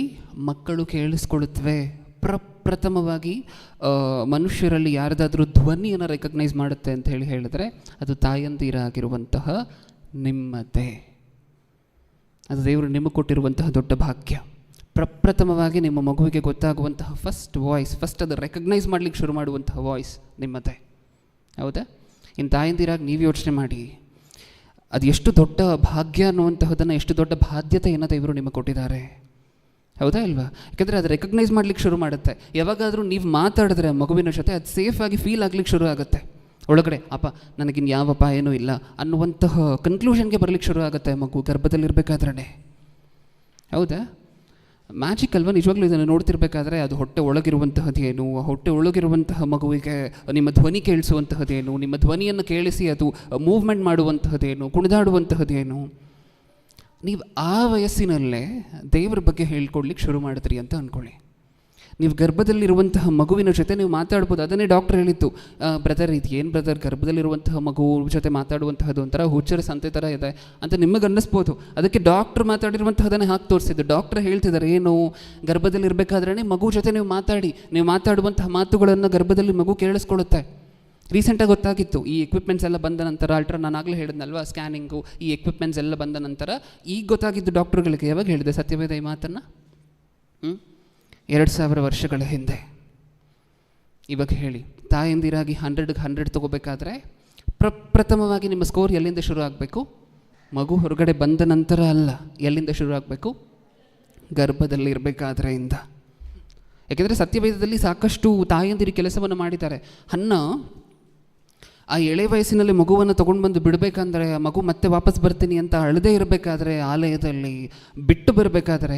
ಮಕ್ಕಳು ಕೇಳಿಸ್ಕೊಳ್ಳುತ್ತವೆ. ಪ್ರಪ್ರಥಮವಾಗಿ ಮನುಷ್ಯರಲ್ಲಿ ಯಾರ್ದಾದ್ರೂ ಧ್ವನಿಯನ್ನು ರೆಕಗ್ನೈಸ್ ಮಾಡುತ್ತೆ ಅಂತ ಹೇಳಿದ್ರೆ ಅದು ತಾಯಂದಿರಾಗಿರುವಂತಹ ನಿಮ್ಮದೇ. ಅದು ದೇವರು ನಿಮಗೆ ಕೊಟ್ಟಿರುವಂತಹ ದೊಡ್ಡ ಭಾಗ್ಯ. ಪ್ರಪ್ರಥಮವಾಗಿ ನಿಮ್ಮ ಮಗುವಿಗೆ ಗೊತ್ತಾಗುವಂತಹ ಫಸ್ಟ್ ವಾಯ್ಸ್, ಫಸ್ಟ್ ಅದು ರೆಕಗ್ನೈಸ್ ಮಾಡಲಿಕ್ಕೆ ಶುರು ಮಾಡುವಂತಹ ವಾಯ್ಸ್ ನಿಮ್ಮದೇ. ಹೌದಾ? ಇನ್ನು ತಾಯಂದಿರಾಗಿ ನೀವು ಯೋಚನೆ ಮಾಡಿ, ಅದು ಎಷ್ಟು ದೊಡ್ಡ ಭಾಗ್ಯ ಅನ್ನುವಂತಹದನ್ನು, ಎಷ್ಟು ದೊಡ್ಡ ಬಾಧ್ಯತೆಯನ್ನು ದೇವರು ನಿಮಗೆ ಕೊಟ್ಟಿದ್ದಾರೆ. ಹೌದಾ ಇಲ್ವಾ? ಯಾಕೆಂದರೆ ಅದು ರೆಕಗ್ನೈಸ್ ಮಾಡಲಿಕ್ಕೆ ಶುರು ಮಾಡುತ್ತೆ. ಯಾವಾಗಾದರೂ ನೀವು ಮಾತಾಡಿದ್ರೆ ಮಗುವಿನ ಜೊತೆ ಅದು ಸೇಫಾಗಿ ಫೀಲ್ ಆಗಲಿಕ್ಕೆ ಶುರು ಆಗುತ್ತೆ. ಒಳಗಡೆ ಅಪ್ಪ ನನಗಿನ್ನು ಯಾವ ಅಪಾಯನೂ ಇಲ್ಲ ಅನ್ನುವಂತಹ ಕನ್ಕ್ಲೂಷನ್ಗೆ ಬರಲಿಕ್ಕೆ ಶುರು ಆಗುತ್ತೆ ಮಗು ಗರ್ಭದಲ್ಲಿರಬೇಕಾದ್ರೆ. ಹೌದಾ? ಮ್ಯಾಜಿಕ್ ಅಲ್ವಾ? ನಿಜವಾಗ್ಲೂ ಇದನ್ನು ನೋಡ್ತಿರ್ಬೇಕಾದ್ರೆ ಅದು ಹೊಟ್ಟೆ ಒಳಗಿರುವಂತಹದ್ದೇನು, ಹೊಟ್ಟೆ ಒಳಗಿರುವಂತಹ ಮಗುವಿಗೆ ನಿಮ್ಮ ಧ್ವನಿ ಕೇಳಿಸುವಂತಹದ್ದೇನು, ನಿಮ್ಮ ಧ್ವನಿಯನ್ನು ಕೇಳಿಸಿ ಅದು ಮೂವ್ಮೆಂಟ್ ಮಾಡುವಂತಹದ್ದೇನು, ಕುಣಿದಾಡುವಂತಹದ್ದೇನು, ನೀವು ಆ ವಯಸ್ಸಿನಲ್ಲೇ ದೇವರ ಬಗ್ಗೆ ಹೇಳ್ಕೊಡ್ಲಿಕ್ಕೆ ಶುರು ಮಾಡಿದ್ರಿ ಅಂತ ಅಂದ್ಕೊಳ್ಳಿ. ನೀವು ಗರ್ಭದಲ್ಲಿರುವಂತಹ ಮಗುವಿನ ಜೊತೆ ನೀವು ಮಾತಾಡ್ಬೋದು. ಅದನ್ನೇ ಡಾಕ್ಟರ್ ಹೇಳಿತ್ತು, ಬ್ರದರ್ ಇದು ಏನು ಬ್ರದರ್, ಗರ್ಭದಲ್ಲಿರುವಂತಹ ಮಗು ಜೊತೆ ಮಾತಾಡುವಂತಹದ್ದು ಒಂಥರ ಹುಚ್ಚರ ಸಂತೆ ಥರ ಇದೆ ಅಂತ ನಿಮಗೆ ಅನ್ನಿಸ್ಬೋದು. ಅದಕ್ಕೆ ಡಾಕ್ಟ್ರ್ ಮಾತಾಡಿರುವಂತಹದನ್ನೇ ಹಾಕಿ ತೋರಿಸಿದ್ದು. ಡಾಕ್ಟ್ರ್ ಹೇಳ್ತಿದ್ದಾರೆ ಏನು, ಗರ್ಭದಲ್ಲಿರಬೇಕಾದ್ರೇ ಮಗು ಜೊತೆ ನೀವು ಮಾತಾಡುವಂತಹ ಮಾತುಗಳನ್ನು ಗರ್ಭದಲ್ಲಿ ಮಗು ಕೇಳಿಸ್ಕೊಳ್ಳುತ್ತೆ. ರೀಸೆಂಟಾಗಿ ಗೊತ್ತಾಗಿತ್ತು, ಈ ಎಕ್ವಿಪ್ಮೆಂಟ್ಸ್ ಎಲ್ಲ ಬಂದ ನಂತರ, ನಾನು ಆಗಲೇ ಹೇಳಿದ್ನಲ್ವ, ಸ್ಕ್ಯಾನಿಂಗು, ಈ ಎಕ್ವಿಪ್ಮೆಂಟ್ಸ್ ಎಲ್ಲ ಬಂದ ನಂತರ ಈಗ ಗೊತ್ತಾಗಿದ್ದು ಡಾಕ್ಟ್ರುಗಳಿಗೆ. ಯಾವಾಗ ಹೇಳಿದೆ ಸತ್ಯವೇದ ಈ ಮಾತನ್ನು? 2000 ವರ್ಷಗಳ ಹಿಂದೆ. ಇವಾಗ ಹೇಳಿ, ತಾಯಂದಿರಾಗಿ 100ಗೆ 100 ತೊಗೋಬೇಕಾದ್ರೆ ಪ್ರಪ್ರಥಮವಾಗಿ ನಿಮ್ಮ ಸ್ಕೋರ್ ಎಲ್ಲಿಂದ ಶುರು ಆಗಬೇಕು? ಮಗು ಹೊರಗಡೆ ಬಂದ ನಂತರ ಅಲ್ಲ, ಎಲ್ಲಿಂದ ಶುರು ಆಗಬೇಕು? ಗರ್ಭದಲ್ಲಿ ಇರಬೇಕಾದ್ರೆಯಿಂದ. ಯಾಕೆಂದರೆ ಸತ್ಯವೇದದಲ್ಲಿ ಸಾಕಷ್ಟು ತಾಯಂದಿರು ಕೆಲಸವನ್ನು ಮಾಡಿದ್ದಾರೆ. ಆ ಎಳೆ ವಯಸ್ಸಿನಲ್ಲಿ ಮಗುವನ್ನು ತೊಗೊಂಡು ಬಂದು ಬಿಡಬೇಕಂದ್ರೆ, ಆ ಮಗು ಮತ್ತೆ ವಾಪಸ್ ಬರ್ತೀನಿ ಅಂತ ಅಳದೇ ಇರಬೇಕಾದ್ರೆ, ಆಲಯದಲ್ಲಿ ಬಿಟ್ಟು ಬರಬೇಕಾದ್ರೆ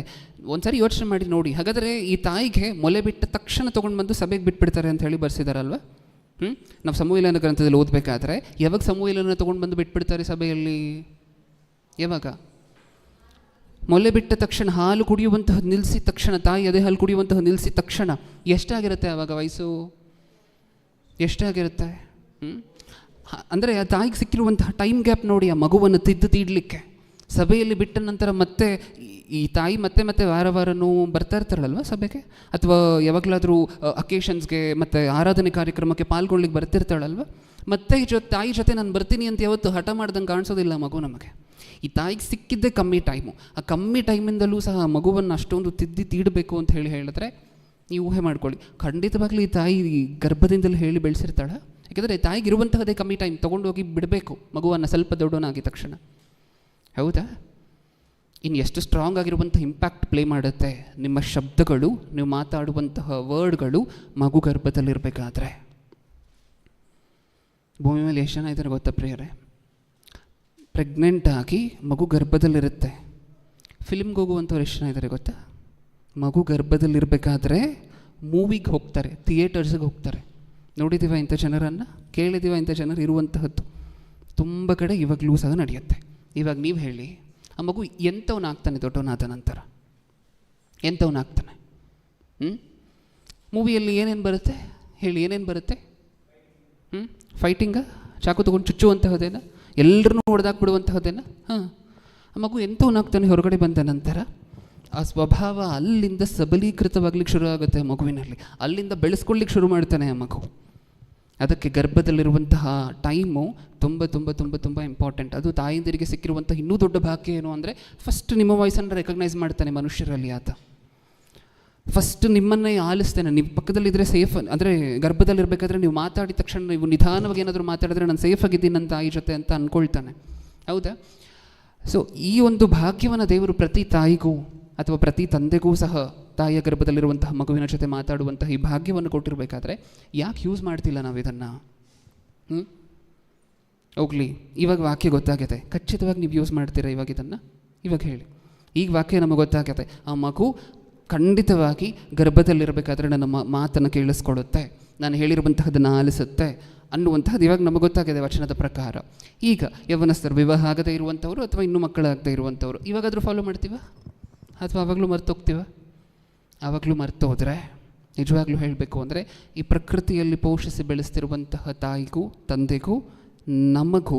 ಒಂದು ಸಾರಿ ಯೋಚನೆ ಮಾಡಿ ನೋಡಿ. ಹಾಗಾದರೆ ಈ ತಾಯಿಗೆ ಮೊಲೆ ಬಿಟ್ಟ ತಕ್ಷಣ ತೊಗೊಂಡು ಬಂದು ಸಭೆಗೆ ಬಿಟ್ಬಿಡ್ತಾರೆ ಅಂತ ಹೇಳಿ ಬರ್ಸಿದಾರಲ್ವ? ನಾವು ಸಮುವೇಲನ ಗ್ರಂಥದಲ್ಲಿ ಓದಬೇಕಾದ್ರೆ ಯಾವಾಗ ಸಮುವೇಲನ ತೊಗೊಂಡು ಬಂದು ಬಿಟ್ಬಿಡ್ತಾರೆ ಸಭೆಯಲ್ಲಿ? ಯಾವಾಗ? ಮೊಲೆ ಬಿಟ್ಟ ತಕ್ಷಣ, ಹಾಲು ಕುಡಿಯುವಂತಹ ನಿಲ್ಲಿಸಿದ ತಕ್ಷಣ, ತಾಯಿ ಅದೇ ಹಾಲು ಕುಡಿಯುವಂತಹ ನಿಲ್ಲಿಸಿದ ತಕ್ಷಣ ಎಷ್ಟಾಗಿರುತ್ತೆ ಆವಾಗ ವಯಸ್ಸು? ಎಷ್ಟಾಗಿರುತ್ತೆ? ಅಂದರೆ ಆ ತಾಯಿಗೆ ಸಿಕ್ಕಿರುವಂತಹ ಟೈಮ್ ಗ್ಯಾಪ್ ನೋಡಿ, ಆ ಮಗುವನ್ನು ತೀಡಲಿಕ್ಕೆ. ಸಭೆಯಲ್ಲಿ ಬಿಟ್ಟ ನಂತರ ಮತ್ತೆ ಈ ತಾಯಿ ಮತ್ತೆ ವಾರನೂ ಬರ್ತಾ ಇರ್ತಾಳಲ್ವ ಸಭೆಗೆ, ಅಥವಾ ಯಾವಾಗಲಾದರೂ ಅಕೇಶನ್ಸ್ಗೆ ಮತ್ತು ಆರಾಧನೆ ಕಾರ್ಯಕ್ರಮಕ್ಕೆ ಪಾಲ್ಗೊಳ್ಳಿಕ್ಕೆ ಬರ್ತಿರ್ತಾಳಲ್ವ. ಮತ್ತೆ ತಾಯಿ ಜೊತೆ ನಾನು ಬರ್ತೀನಿ ಅಂತ ಯಾವತ್ತು ಹಠ ಮಾಡ್ದಂಗೆ ಕಾಣಿಸೋದಿಲ್ಲ ಮಗು ನಮಗೆ. ಈ ತಾಯಿಗೆ ಸಿಕ್ಕಿದ್ದೇ ಕಮ್ಮಿ ಟೈಮು. ಆ ಕಮ್ಮಿ ಟೈಮಿಂದಲೂ ಸಹ ಮಗುವನ್ನು ಅಷ್ಟೊಂದು ತೀಡಬೇಕು ಅಂತ ಹೇಳಿದ್ರೆ ನೀವು ಊಹೆ ಮಾಡ್ಕೊಳ್ಳಿ, ಖಂಡಿತವಾಗ್ಲೂ ಈ ತಾಯಿ ಗರ್ಭದಿಂದಲೇ ಹೇಳಿ ಬೆಳೆಸಿರ್ತಾಳೆ. ಯಾಕೆಂದರೆ ತಾಯಿಗೆ ಇರುವಂತಹದೇ ಕಮ್ಮಿ ಟೈಮ್, ತೊಗೊಂಡೋಗಿ ಬಿಡಬೇಕು ಮಗುವನ್ನು ಸ್ವಲ್ಪ ದೊಡ್ಡವನಾಗಿದ ತಕ್ಷಣ. ಹೌದಾ? ಇನ್ನು ಎಷ್ಟು ಸ್ಟ್ರಾಂಗ್ ಆಗಿರುವಂಥ ಇಂಪ್ಯಾಕ್ಟ್ ಪ್ಲೇ ಮಾಡುತ್ತೆ ನಿಮ್ಮ ಶಬ್ದಗಳು, ನೀವು ಮಾತಾಡುವಂತಹ ವರ್ಡ್ಗಳು ಮಗು ಗರ್ಭದಲ್ಲಿರಬೇಕಾದ್ರೆ. ಭೂಮಿ ಮೇಲೆ ಎಷ್ಟು ಜನ ಇದ್ದಾರೆ ಗೊತ್ತಾ ಪ್ರಿಯರೇ? ಪ್ರೆಗ್ನೆಂಟ್ ಆಗಿ ಮಗು ಗರ್ಭದಲ್ಲಿರುತ್ತೆ. ಫಿಲ್ಮ್ಗೆ ಹೋಗುವಂಥವ್ರು ಎಷ್ಟು ಜನ ಇದ್ದಾರೆ ಗೊತ್ತಾ? ಮಗು ಗರ್ಭದಲ್ಲಿರಬೇಕಾದ್ರೆ ಮೂವಿಗೆ ಹೋಗ್ತಾರೆ, ಥಿಯೇಟರ್ಸ್ಗೆ ಹೋಗ್ತಾರೆ. ನೋಡಿದ್ದೀವ ಇಂಥ ಜನರನ್ನು? ಕೇಳಿದ್ದೀವ ಇಂಥ ಜನರು ಇರುವಂತಹದ್ದು? ತುಂಬ ಕಡೆ ಇವಾಗಲೂ ಸಹ ನಡೆಯುತ್ತೆ. ಇವಾಗ ನೀವು ಹೇಳಿ, ಆ ಮಗು ಎಂಥವನಾಗ್ತಾನೆ ದೊಡ್ಡವನಾದ ನಂತರ? ಎಂಥವನಾಗ್ತಾನೆ? ಮೂವಿಯಲ್ಲಿ ಏನೇನು ಬರುತ್ತೆ ಹೇಳಿ? ಏನೇನು ಬರುತ್ತೆ? ಫೈಟಿಂಗ? ಚಾಕು ತೊಗೊಂಡು ಚುಚ್ಚುವಂತಹದ್ದೇನ? ಎಲ್ಲರನ್ನೂ ಹೊಡೆದಾಕ್ಬಿಡುವಂತಹದ್ದೇನ? ಹಾಂ. ಆ ಮಗು ಎಂಥವನಾಗ್ತಾನೆ ಹೊರಗಡೆ ಬಂದ ನಂತರ? ಆ ಸ್ವಭಾವ ಅಲ್ಲಿಂದ ಸಬಲೀಕೃತವಾಗ್ಲಿಕ್ಕೆ ಶುರು ಆಗುತ್ತೆ ಮಗುವಿನಲ್ಲಿ. ಅಲ್ಲಿಂದ ಬೆಳೆಸ್ಕೊಳ್ಳಿಕ್ಕೆ ಶುರು ಮಾಡ್ತಾನೆ ಆ ಮಗು. ಅದಕ್ಕೆ ಗರ್ಭದಲ್ಲಿರುವಂತಹ ಟೈಮು ತುಂಬ ತುಂಬ ತುಂಬ ತುಂಬ ಇಂಪಾರ್ಟೆಂಟ್. ಅದು ತಾಯಿಂದಿರಿಗೆ ಸಿಕ್ಕಿರುವಂಥ ಇನ್ನೂ ದೊಡ್ಡ ಭಾಗ್ಯ ಏನು ಅಂದರೆ, ಫಸ್ಟ್ ನಿಮ್ಮ ವಾಯ್ಸನ್ನು ರೆಕಗ್ನೈಸ್ ಮಾಡ್ತಾನೆ ಮನುಷ್ಯರಲ್ಲಿ ಆತ. ಫಸ್ಟ್ ನಿಮ್ಮನ್ನೇ ಆಲಿಸ್ತಾನೆ. ನೀವು ಪಕ್ಕದಲ್ಲಿದ್ದರೆ ಸೇಫ್, ಅಂದರೆ ಗರ್ಭದಲ್ಲಿರಬೇಕಾದ್ರೆ ನೀವು ಮಾತಾಡಿದ ತಕ್ಷಣ ನೀವು ನಿಧಾನವಾಗಿ ಏನಾದರೂ ಮಾತಾಡಿದ್ರೆ ನಾನು ಸೇಫ್ ಆಗಿದ್ದೀನಿ ನನ್ನ ತಾಯಿ ಜೊತೆ ಅಂತ ಅಂದ್ಕೊಳ್ತಾನೆ. ಹೌದಾ? ಸೊ ಈ ಒಂದು ಭಾಗ್ಯವನ್ನು ದೇವರು ಪ್ರತಿ ತಾಯಿಗೂ ಅಥವಾ ಪ್ರತಿ ತಂದೆಗೂ ಸಹ ತಾಯಿಯ ಗರ್ಭದಲ್ಲಿರುವಂತಹ ಮಗುವಿನ ಜೊತೆ ಮಾತಾಡುವಂತಹ ಈ ಭಾಗ್ಯವನ್ನು ಕೊಟ್ಟಿರಬೇಕಾದ್ರೆ ಯಾಕೆ ಯೂಸ್ ಮಾಡ್ತಿಲ್ಲ ನಾವು ಇದನ್ನು? ಹೋಗ್ಲಿ, ಇವಾಗ ವಾಕ್ಯ ಗೊತ್ತಾಗಿದೆ. ಖಚಿತವಾಗಿ ನೀವು ಯೂಸ್ ಮಾಡ್ತೀರಾ ಇವಾಗ ಇದನ್ನು? ಇವಾಗ ಹೇಳಿ. ಈಗ ವಾಕ್ಯ ನಮಗೆ ಗೊತ್ತಾಗುತ್ತೆ. ಆ ಮಗು ಖಂಡಿತವಾಗಿ ಗರ್ಭದಲ್ಲಿರಬೇಕಾದ್ರೆ ನನ್ನ ಮಾತನ್ನು ಕೇಳಿಸ್ಕೊಳ್ಳುತ್ತೆ, ನಾನು ಹೇಳಿರುವಂತಹದನ್ನು ಆಲಿಸುತ್ತೆ ಅನ್ನುವಂಥದ್ದು ಇವಾಗ ನಮಗೆ ಗೊತ್ತಾಗಿದೆ ವಚನದ ಪ್ರಕಾರ. ಈಗ ಯೌವನಸ್ಥರು, ವಿವಾಹ ಆಗದೇ ಇರುವಂಥವ್ರು ಅಥವಾ ಇನ್ನೂ ಮಕ್ಕಳಾಗದೇ ಇರುವಂಥವ್ರು, ಇವಾಗಾದರೂ ಫಾಲೋ ಮಾಡ್ತೀವ ಅಥವಾ ಆವಾಗಲೂ ಮರ್ತೋಗ್ತೀವ? ಆವಾಗಲೂ ಮರ್ತೋದ್ರೆ ನಿಜವಾಗ್ಲೂ ಹೇಳಬೇಕು ಅಂದರೆ ಈ ಪ್ರಕೃತಿಯಲ್ಲಿ ಪೋಷಿಸಿ ಬೆಳೆಸ್ತಿರುವಂತಹ ತಾಯಿಗೂ ತಂದೆಗೂ ನಮಗೂ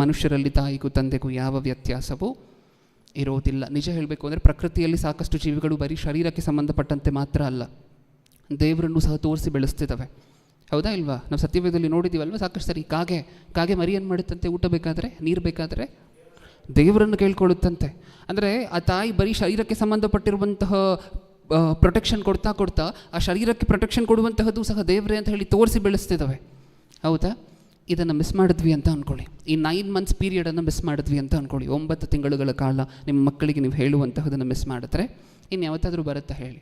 ಮನುಷ್ಯರಲ್ಲಿ ತಾಯಿಗೂ ತಂದೆಗೂ ಯಾವ ವ್ಯತ್ಯಾಸವೂ ಇರೋದಿಲ್ಲ. ನಿಜ ಹೇಳಬೇಕು ಅಂದರೆ ಪ್ರಕೃತಿಯಲ್ಲಿ ಸಾಕಷ್ಟು ಜೀವಿಗಳು ಬರೀ ಶರೀರಕ್ಕೆ ಸಂಬಂಧಪಟ್ಟಂತೆ ಮಾತ್ರ ಅಲ್ಲ, ದೇವರನ್ನು ಸಹ ತೋರಿಸಿ ಬೆಳೆಸ್ತಿದ್ದಾವೆ. ಹೌದಾ ಇಲ್ವಾ? ನಾವು ಸತ್ಯವೇದದಲ್ಲಿ ನೋಡಿದ್ದೀವಲ್ವ ಸಾಕಷ್ಟು ಸರಿ. ಕಾಗೆ ಮರಿ ಏನು ಮಾಡುತ್ತಂತೆ? ಊಟ ಬೇಕಾದರೆ, ನೀರು ಬೇಕಾದರೆ ದೇವರನ್ನು ಕೇಳ್ಕೊಳ್ಳುತ್ತಂತೆ. ಅಂದರೆ ಆ ತಾಯಿ ಬರೀ ಶರೀರಕ್ಕೆ ಸಂಬಂಧಪಟ್ಟಿರುವಂತಹ ಪ್ರೊಟೆಕ್ಷನ್ ಕೊಡ್ತಾ ಕೊಡ್ತಾ ಆ ಶರೀರಕ್ಕೆ ಪ್ರೊಟೆಕ್ಷನ್ ಕೊಡುವಂತಹದ್ದು ಸಹ ದೇವರೇ ಅಂತ ಹೇಳಿ ತೋರಿಸಿ ಬೆಳೆಸ್ತಿದ್ದಾವೆ. ಹೌದಾ? ಇದನ್ನು ಮಿಸ್ ಮಾಡಿದ್ವಿ ಅಂತ ಅಂದ್ಕೊಳ್ಳಿ. ಈ 9 months ಪೀರಿಯಡನ್ನು ಮಿಸ್ ಮಾಡಿದ್ವಿ ಅಂತ ಅಂದ್ಕೊಳ್ಳಿ. 9 ತಿಂಗಳುಗಳ ಕಾಲ ನಿಮ್ಮ ಮಕ್ಕಳಿಗೆ ನೀವು ಹೇಳುವಂತಹದನ್ನು ಮಿಸ್ ಮಾಡಿದ್ರೆ ಇನ್ನು ಯಾವತ್ತಾದರೂ ಬರುತ್ತಾ ಹೇಳಿ?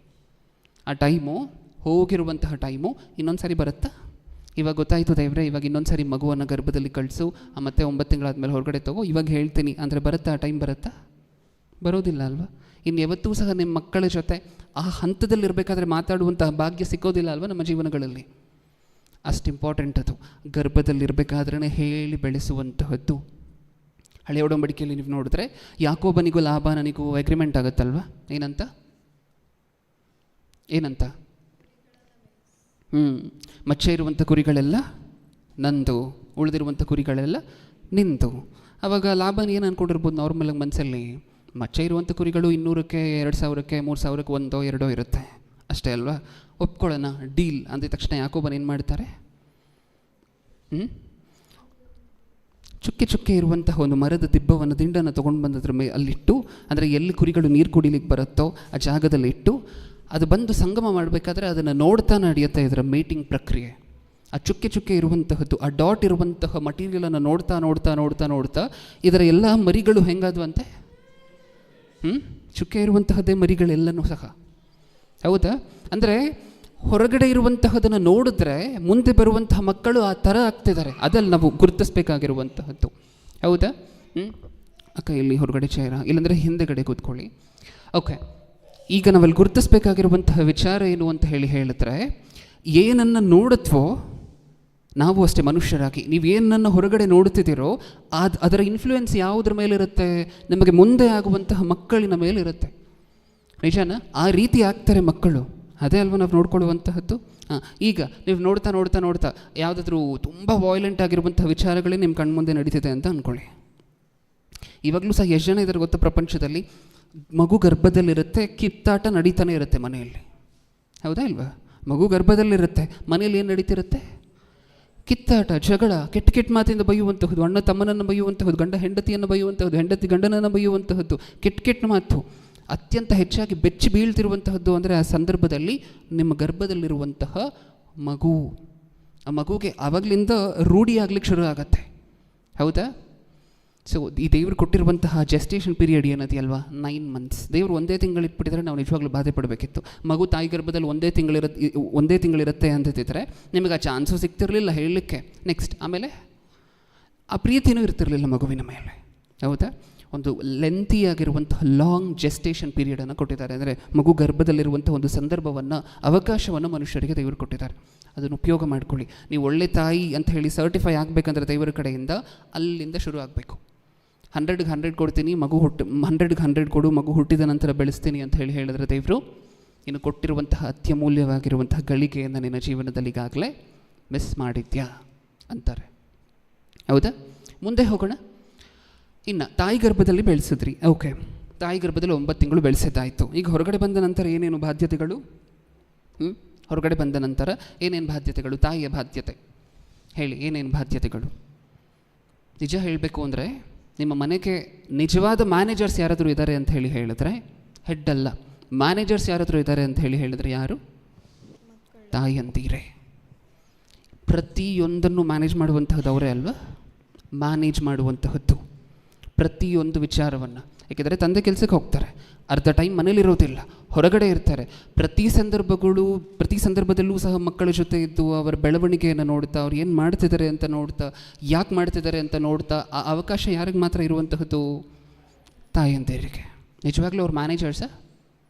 ಆ ಟೈಮು, ಹೋಗಿರುವಂತಹ ಟೈಮು ಇನ್ನೊಂದು ಸಾರಿ ಬರುತ್ತಾ? ಇವಾಗ ಗೊತ್ತಾಯಿತು ದೇವ್ರೆ, ಇವಾಗ ಇನ್ನೊಂದು ಸಾರಿ ಮಗುವನ್ನು ಗರ್ಭದಲ್ಲಿ ಕಳಿಸು, ಮತ್ತು 9 ತಿಂಗಳಾದಮೇಲೆ ಹೊರಗಡೆ ತಗೋ, ಇವಾಗ ಹೇಳ್ತೀನಿ ಅಂದರೆ ಬರುತ್ತಾ? ಆ ಟೈಮ್ ಬರುತ್ತಾ? ಬರೋದಿಲ್ಲ ಅಲ್ವಾ? ಇನ್ನು ಯಾವತ್ತೂ ಸಹ ನಿಮ್ಮ ಮಕ್ಕಳ ಜೊತೆ ಆ ಹಂತದಲ್ಲಿರಬೇಕಾದ್ರೆ ಮಾತಾಡುವಂತಹ ಭಾಗ್ಯ ಸಿಕ್ಕೋದಿಲ್ಲ ಅಲ್ವಾ ನಮ್ಮ ಜೀವನಗಳಲ್ಲಿ? ಅಷ್ಟು ಇಂಪಾರ್ಟೆಂಟ್ ಅದು. ಗರ್ಭದಲ್ಲಿರಬೇಕಾದ್ರೇ ಹೇಳಿ ಬೆಳೆಸುವಂತಹದ್ದು. ಹಳೆಯ ಒಡಂಬಡಿಕೆಯಲ್ಲಿ ನೀವು ನೋಡಿದ್ರೆ ಯಾಕೋಬನಿಗೂ ಲಾಬಾನನಿಗೂ ಅಗ್ರಿಮೆಂಟ್ ಆಗುತ್ತಲ್ವ? ಏನಂತ? ಮಚ್ಚೆ ಇರುವಂಥ ಕುರಿಗಳೆಲ್ಲ ನಂದು, ಉಳಿದಿರುವಂಥ ಕುರಿಗಳೆಲ್ಲ ನಿಂದು. ಆವಾಗ ಲಾಭನ ಏನು ಅಂದ್ಕೊಂಡಿರ್ಬೋದು ನಾರ್ಮಲಾಗಿ ಮನಸ್ಸಲ್ಲಿ? ಮಚ್ಚೆ ಇರುವಂಥ ಕುರಿಗಳು 200ಕ್ಕೆ 2000ಕ್ಕೆ 3000ಕ್ಕೆ 1-2 ಇರುತ್ತೆ ಅಷ್ಟೇ ಅಲ್ವಾ? ಒಪ್ಕೊಳ್ಳೋಣ, ಡೀಲ್ ಅಂದ ತಕ್ಷಣ ಯಾಕೋಬನ್ ಏನು ಮಾಡ್ತಾರೆ? ಚುಕ್ಕೆ ಇರುವಂತಹ ಒಂದು ಮರದ ದಿಬ್ಬವನ್ನು, ದಿಂಡನ್ನು ತೊಗೊಂಡು ಬಂದದ್ರ ಅಲ್ಲಿಟ್ಟು, ಅಂದರೆ ಎಲ್ಲಿ ಕುರಿಗಳು ನೀರು ಕುಡಿಲಿಕ್ಕೆ ಬರುತ್ತೋ ಆ ಜಾಗದಲ್ಲಿ ಇಟ್ಟು, ಅದು ಬಂದು ಸಂಗಮ ಮಾಡಬೇಕಾದ್ರೆ ಅದನ್ನು ನೋಡ್ತಾ ನಡೆಯುತ್ತೆ ಇದರ ಮೇಟಿಂಗ್ ಪ್ರಕ್ರಿಯೆ. ಆ ಚುಕ್ಕೆ ಇರುವಂತಹದ್ದು, ಆ ಡಾಟ್ ಇರುವಂತಹ ಮಟೀರಿಯಲನ್ನು ನೋಡ್ತಾ ಇದರ ಎಲ್ಲ ಮರಿಗಳು ಹೆಂಗಾದ್ವಂತೆ? ಚುಕ್ಕೆ ಇರುವಂತಹದ್ದೇ ಮರಿಗಳೆಲ್ಲನೂ ಸಹ. ಹೌದಾ? ಅಂದರೆ ಹೊರಗಡೆ ಇರುವಂತಹದನ್ನು ನೋಡಿದ್ರೆ ಮುಂದೆ ಬರುವಂತಹ ಮಕ್ಕಳು ಆ ಥರ ಆಗ್ತಿದ್ದಾರೆ. ಅದಲ್ಲಿ ನಾವು ಗುರುತಿಸ್ಬೇಕಾಗಿರುವಂತಹದ್ದು. ಹೌದಾ? ಅಕ್ಕ ಇಲ್ಲಿ ಹೊರಗಡೆ ಚೇರ, ಇಲ್ಲಾಂದರೆ ಹಿಂದೆಗಡೆ ಕೂತ್ಕೊಳ್ಳಿ. ಓಕೆ, ಈಗ ನಾವಲ್ಲಿ ಗುರುತಿಸ್ಬೇಕಾಗಿರುವಂತಹ ವಿಚಾರ ಏನು ಅಂತ ಹೇಳಿದ್ರೆ, ಏನನ್ನು ನೋಡುತ್ತವೋ ನಾವು ಅಷ್ಟೇ ಮನುಷ್ಯರಾಗಿ, ನೀವೇನನ್ನು ಹೊರಗಡೆ ನೋಡುತ್ತಿದ್ದೀರೋ ಅದರ ಇನ್ಫ್ಲೂಯೆನ್ಸ್ ಯಾವುದ್ರ ಮೇಲಿರುತ್ತೆ? ನಮಗೆ ಮುಂದೆ ಆಗುವಂತಹ ಮಕ್ಕಳಿನ ಮೇಲಿರುತ್ತೆ. ನಿಜಾನ? ಆ ರೀತಿ ಆಗ್ತಾರೆ ಮಕ್ಕಳು. ಅದೇ ಅಲ್ವ ನಾವು ನೋಡ್ಕೊಳ್ಳುವಂತಹದ್ದು. ಈಗ ನೀವು ನೋಡ್ತಾ ಯಾವುದಾದ್ರೂ ತುಂಬ ವಾಯ್ಲೆಂಟ್ ಆಗಿರುವಂತಹ ವಿಚಾರಗಳೇ ನಿಮ್ಮ ಕಣ್ಮುಂದೆ ನಡೀತಿದೆ ಅಂತ ಅಂದ್ಕೊಳ್ಳಿ. ಇವಾಗಲೂ ಸಹ ಎಷ್ಟು ಜನ ಇದ್ದಾರೆ ಗೊತ್ತಾ ಪ್ರಪಂಚದಲ್ಲಿ? ಮಗು ಗರ್ಭದಲ್ಲಿರುತ್ತೆ, ಕಿತ್ತಾಟ ನಡೀತಾನೆ ಇರುತ್ತೆ ಮನೆಯಲ್ಲಿ. ಹೌದಾ ಇಲ್ವಾ? ಮಗು ಗರ್ಭದಲ್ಲಿರುತ್ತೆ, ಮನೆಯಲ್ಲಿ ಏನು ನಡೀತಿರುತ್ತೆ? ಕಿತ್ತಾಟ, ಜಗಳ, ಕೆಟ್ಟ ಮಾತಿಂದ ಬೈಯುವಂತಹದ್ದು, ಅಣ್ಣ ತಮ್ಮನನ್ನು ಬೈಯುವಂತಹದ್ದು, ಗಂಡ ಹೆಂಡತಿಯನ್ನು ಬೈಯುವಂತಹದ್ದು, ಹೆಂಡತಿ ಗಂಡನನ್ನು ಬೈಯುವಂತಹದ್ದು, ಕೆಟ್ಟ ಮಾತು ಅತ್ಯಂತ ಹೆಚ್ಚಾಗಿ ಬೆಚ್ಚಿ ಬೀಳ್ತಿರುವಂತಹದ್ದು. ಅಂದರೆ ಆ ಸಂದರ್ಭದಲ್ಲಿ ನಿಮ್ಮ ಗರ್ಭದಲ್ಲಿರುವಂತಹ ಮಗು, ಆ ಮಗುಗೆ ಆವಾಗಲಿಂದ ರೂಢಿ ಆಗ್ಲಿಕ್ಕೆ ಶುರು ಆಗತ್ತೆ. ಹೌದಾ? ಸೊ ಈ ದೇವರು ಕೊಟ್ಟಿರುವಂತಹ ಜೆಸ್ಟೇಷನ್ ಪೀರಿಯಡ್ ಏನದೆಯಲ್ವಾ 9 months. ದೇವರು ಒಂದೇ ತಿಂಗಳು ಇಟ್ಬಿಟ್ಟಿದ್ರೆ ನಾವು ನಿಜವಾಗ್ಲೂ ಬಾಧೆ ಪಡಬೇಕಿತ್ತು. ಮಗು ತಾಯಿ ಗರ್ಭದಲ್ಲಿ ಒಂದೇ ತಿಂಗಳಿರುತ್ತೆ ಅಂತಿದ್ರೆ ನಿಮಗೆ ಆ ಚಾನ್ಸು ಸಿಗ್ತಿರಲಿಲ್ಲ ಹೇಳಲಿಕ್ಕೆ. ನೆಕ್ಸ್ಟ್ ಆಮೇಲೆ ಆ ಪ್ರೀತಿನೂ ಇರ್ತಿರಲಿಲ್ಲ ಮಗುವಿನ ಮೇಲೆ. ಹೌದಾ? ಒಂದು ಲೆಂತಿಯಾಗಿರುವಂತಹ ಲಾಂಗ್ ಜೆಸ್ಟೇಷನ್ ಪೀರಿಯಡನ್ನು ಕೊಟ್ಟಿದ್ದಾರೆ. ಅಂದರೆ ಮಗು ಗರ್ಭದಲ್ಲಿರುವಂಥ ಒಂದು ಸಂದರ್ಭವನ್ನು, ಅವಕಾಶವನ್ನು ಮನುಷ್ಯರಿಗೆ ದೇವರು ಕೊಟ್ಟಿದ್ದಾರೆ. ಅದನ್ನು ಉಪಯೋಗ ಮಾಡ್ಕೊಳ್ಳಿ. ನೀವು ಒಳ್ಳೆ ತಾಯಿ ಅಂತ ಹೇಳಿ ಸರ್ಟಿಫೈ ಆಗಬೇಕಂದ್ರೆ ದೇವರ ಕಡೆಯಿಂದ ಅಲ್ಲಿಂದ ಶುರು ಆಗಬೇಕು. 100ಗೆ 100 ಕೊಡ್ತೀನಿ, 100ಗೆ 100 ಕೊಡು, ಮಗು ಹುಟ್ಟಿದ ನಂತರ ಬೆಳೆಸ್ತೀನಿ ಅಂತ ಹೇಳಿದ್ರೆ ದೇವರು ಇನ್ನು ಕೊಟ್ಟಿರುವಂತಹ ಅತ್ಯಮೂಲ್ಯವಾಗಿರುವಂತಹ ಗಳಿಗೆಯನ್ನು ನಿನ್ನ ಜೀವನದಲ್ಲಿ ಈಗಾಗಲೇ ಮಿಸ್ ಮಾಡಿದ್ಯಾ ಅಂತಾರೆ. ಹೌದಾ? ಮುಂದೆ ಹೋಗೋಣ. ಇನ್ನು ತಾಯಿ ಗರ್ಭದಲ್ಲಿ ಬೆಳೆಸಿದ್ರಿ, ಓಕೆ, ತಾಯಿ ಗರ್ಭದಲ್ಲಿ 9 ತಿಂಗಳು ಬೆಳೆಸಿದ್ದಾಯಿತು. ಈಗ ಹೊರಗಡೆ ಬಂದ ನಂತರ ಏನೇನು ಬಾಧ್ಯತೆಗಳು? ಹೊರಗಡೆ ಬಂದ ನಂತರ ಏನೇನು ಬಾಧ್ಯತೆಗಳು? ತಾಯಿಯ ಬಾಧ್ಯತೆ ಹೇಳಿ, ಏನೇನು ಬಾಧ್ಯತೆಗಳು? ನಿಜ ಹೇಳಬೇಕು ಅಂದರೆ ನಿಮ್ಮ ಮನೆಗೆ ನಿಜವಾದ ಮ್ಯಾನೇಜರ್ಸ್ ಯಾರಾದರೂ ಇದ್ದಾರೆ ಅಂತ ಹೇಳಿದ್ರೆ ಹೆಡ್ ಅಲ್ಲ, ಮ್ಯಾನೇಜರ್ಸ್ ಯಾರಾದರೂ ಇದ್ದಾರೆ ಅಂತ ಹೇಳಿದ್ರೆ ಯಾರು? ತಾಯಿ ಅಂತೀರೇ. ಪ್ರತಿಯೊಂದನ್ನು ಮ್ಯಾನೇಜ್ ಮಾಡುವಂತಹದ್ದು ಅವರೇ ಅಲ್ವಾ? ಮ್ಯಾನೇಜ್ ಮಾಡುವಂತಹದ್ದು ಪ್ರತಿಯೊಂದು ವಿಚಾರವನ್ನು. ಏಕೆಂದರೆ ತಂದೆ ಕೆಲಸಕ್ಕೆ ಹೋಗ್ತಾರೆ, ಅರ್ಧ ಟೈಮ್ ಮನೇಲಿರೋದಿಲ್ಲ, ಹೊರಗಡೆ ಇರ್ತಾರೆ. ಪ್ರತಿ ಸಂದರ್ಭದಲ್ಲೂ ಸಹ ಮಕ್ಕಳ ಜೊತೆ ಇದ್ದು ಅವರ ಬೆಳವಣಿಗೆಯನ್ನು ನೋಡ್ತಾ, ಅವ್ರು ಏನು ಮಾಡ್ತಿದ್ದಾರೆ ಅಂತ ನೋಡ್ತಾ, ಯಾಕೆ ಮಾಡ್ತಿದ್ದಾರೆ ಅಂತ ನೋಡ್ತಾ, ಆ ಅವಕಾಶ ಯಾರಿಗೆ ಮಾತ್ರ ಇರುವಂತಹದ್ದು? ತಾಯಿಯಂದಿರಿಗೆ. ನಿಜವಾಗ್ಲೂ ಅವ್ರ ಮ್ಯಾನೇಜರ್ಸಾ?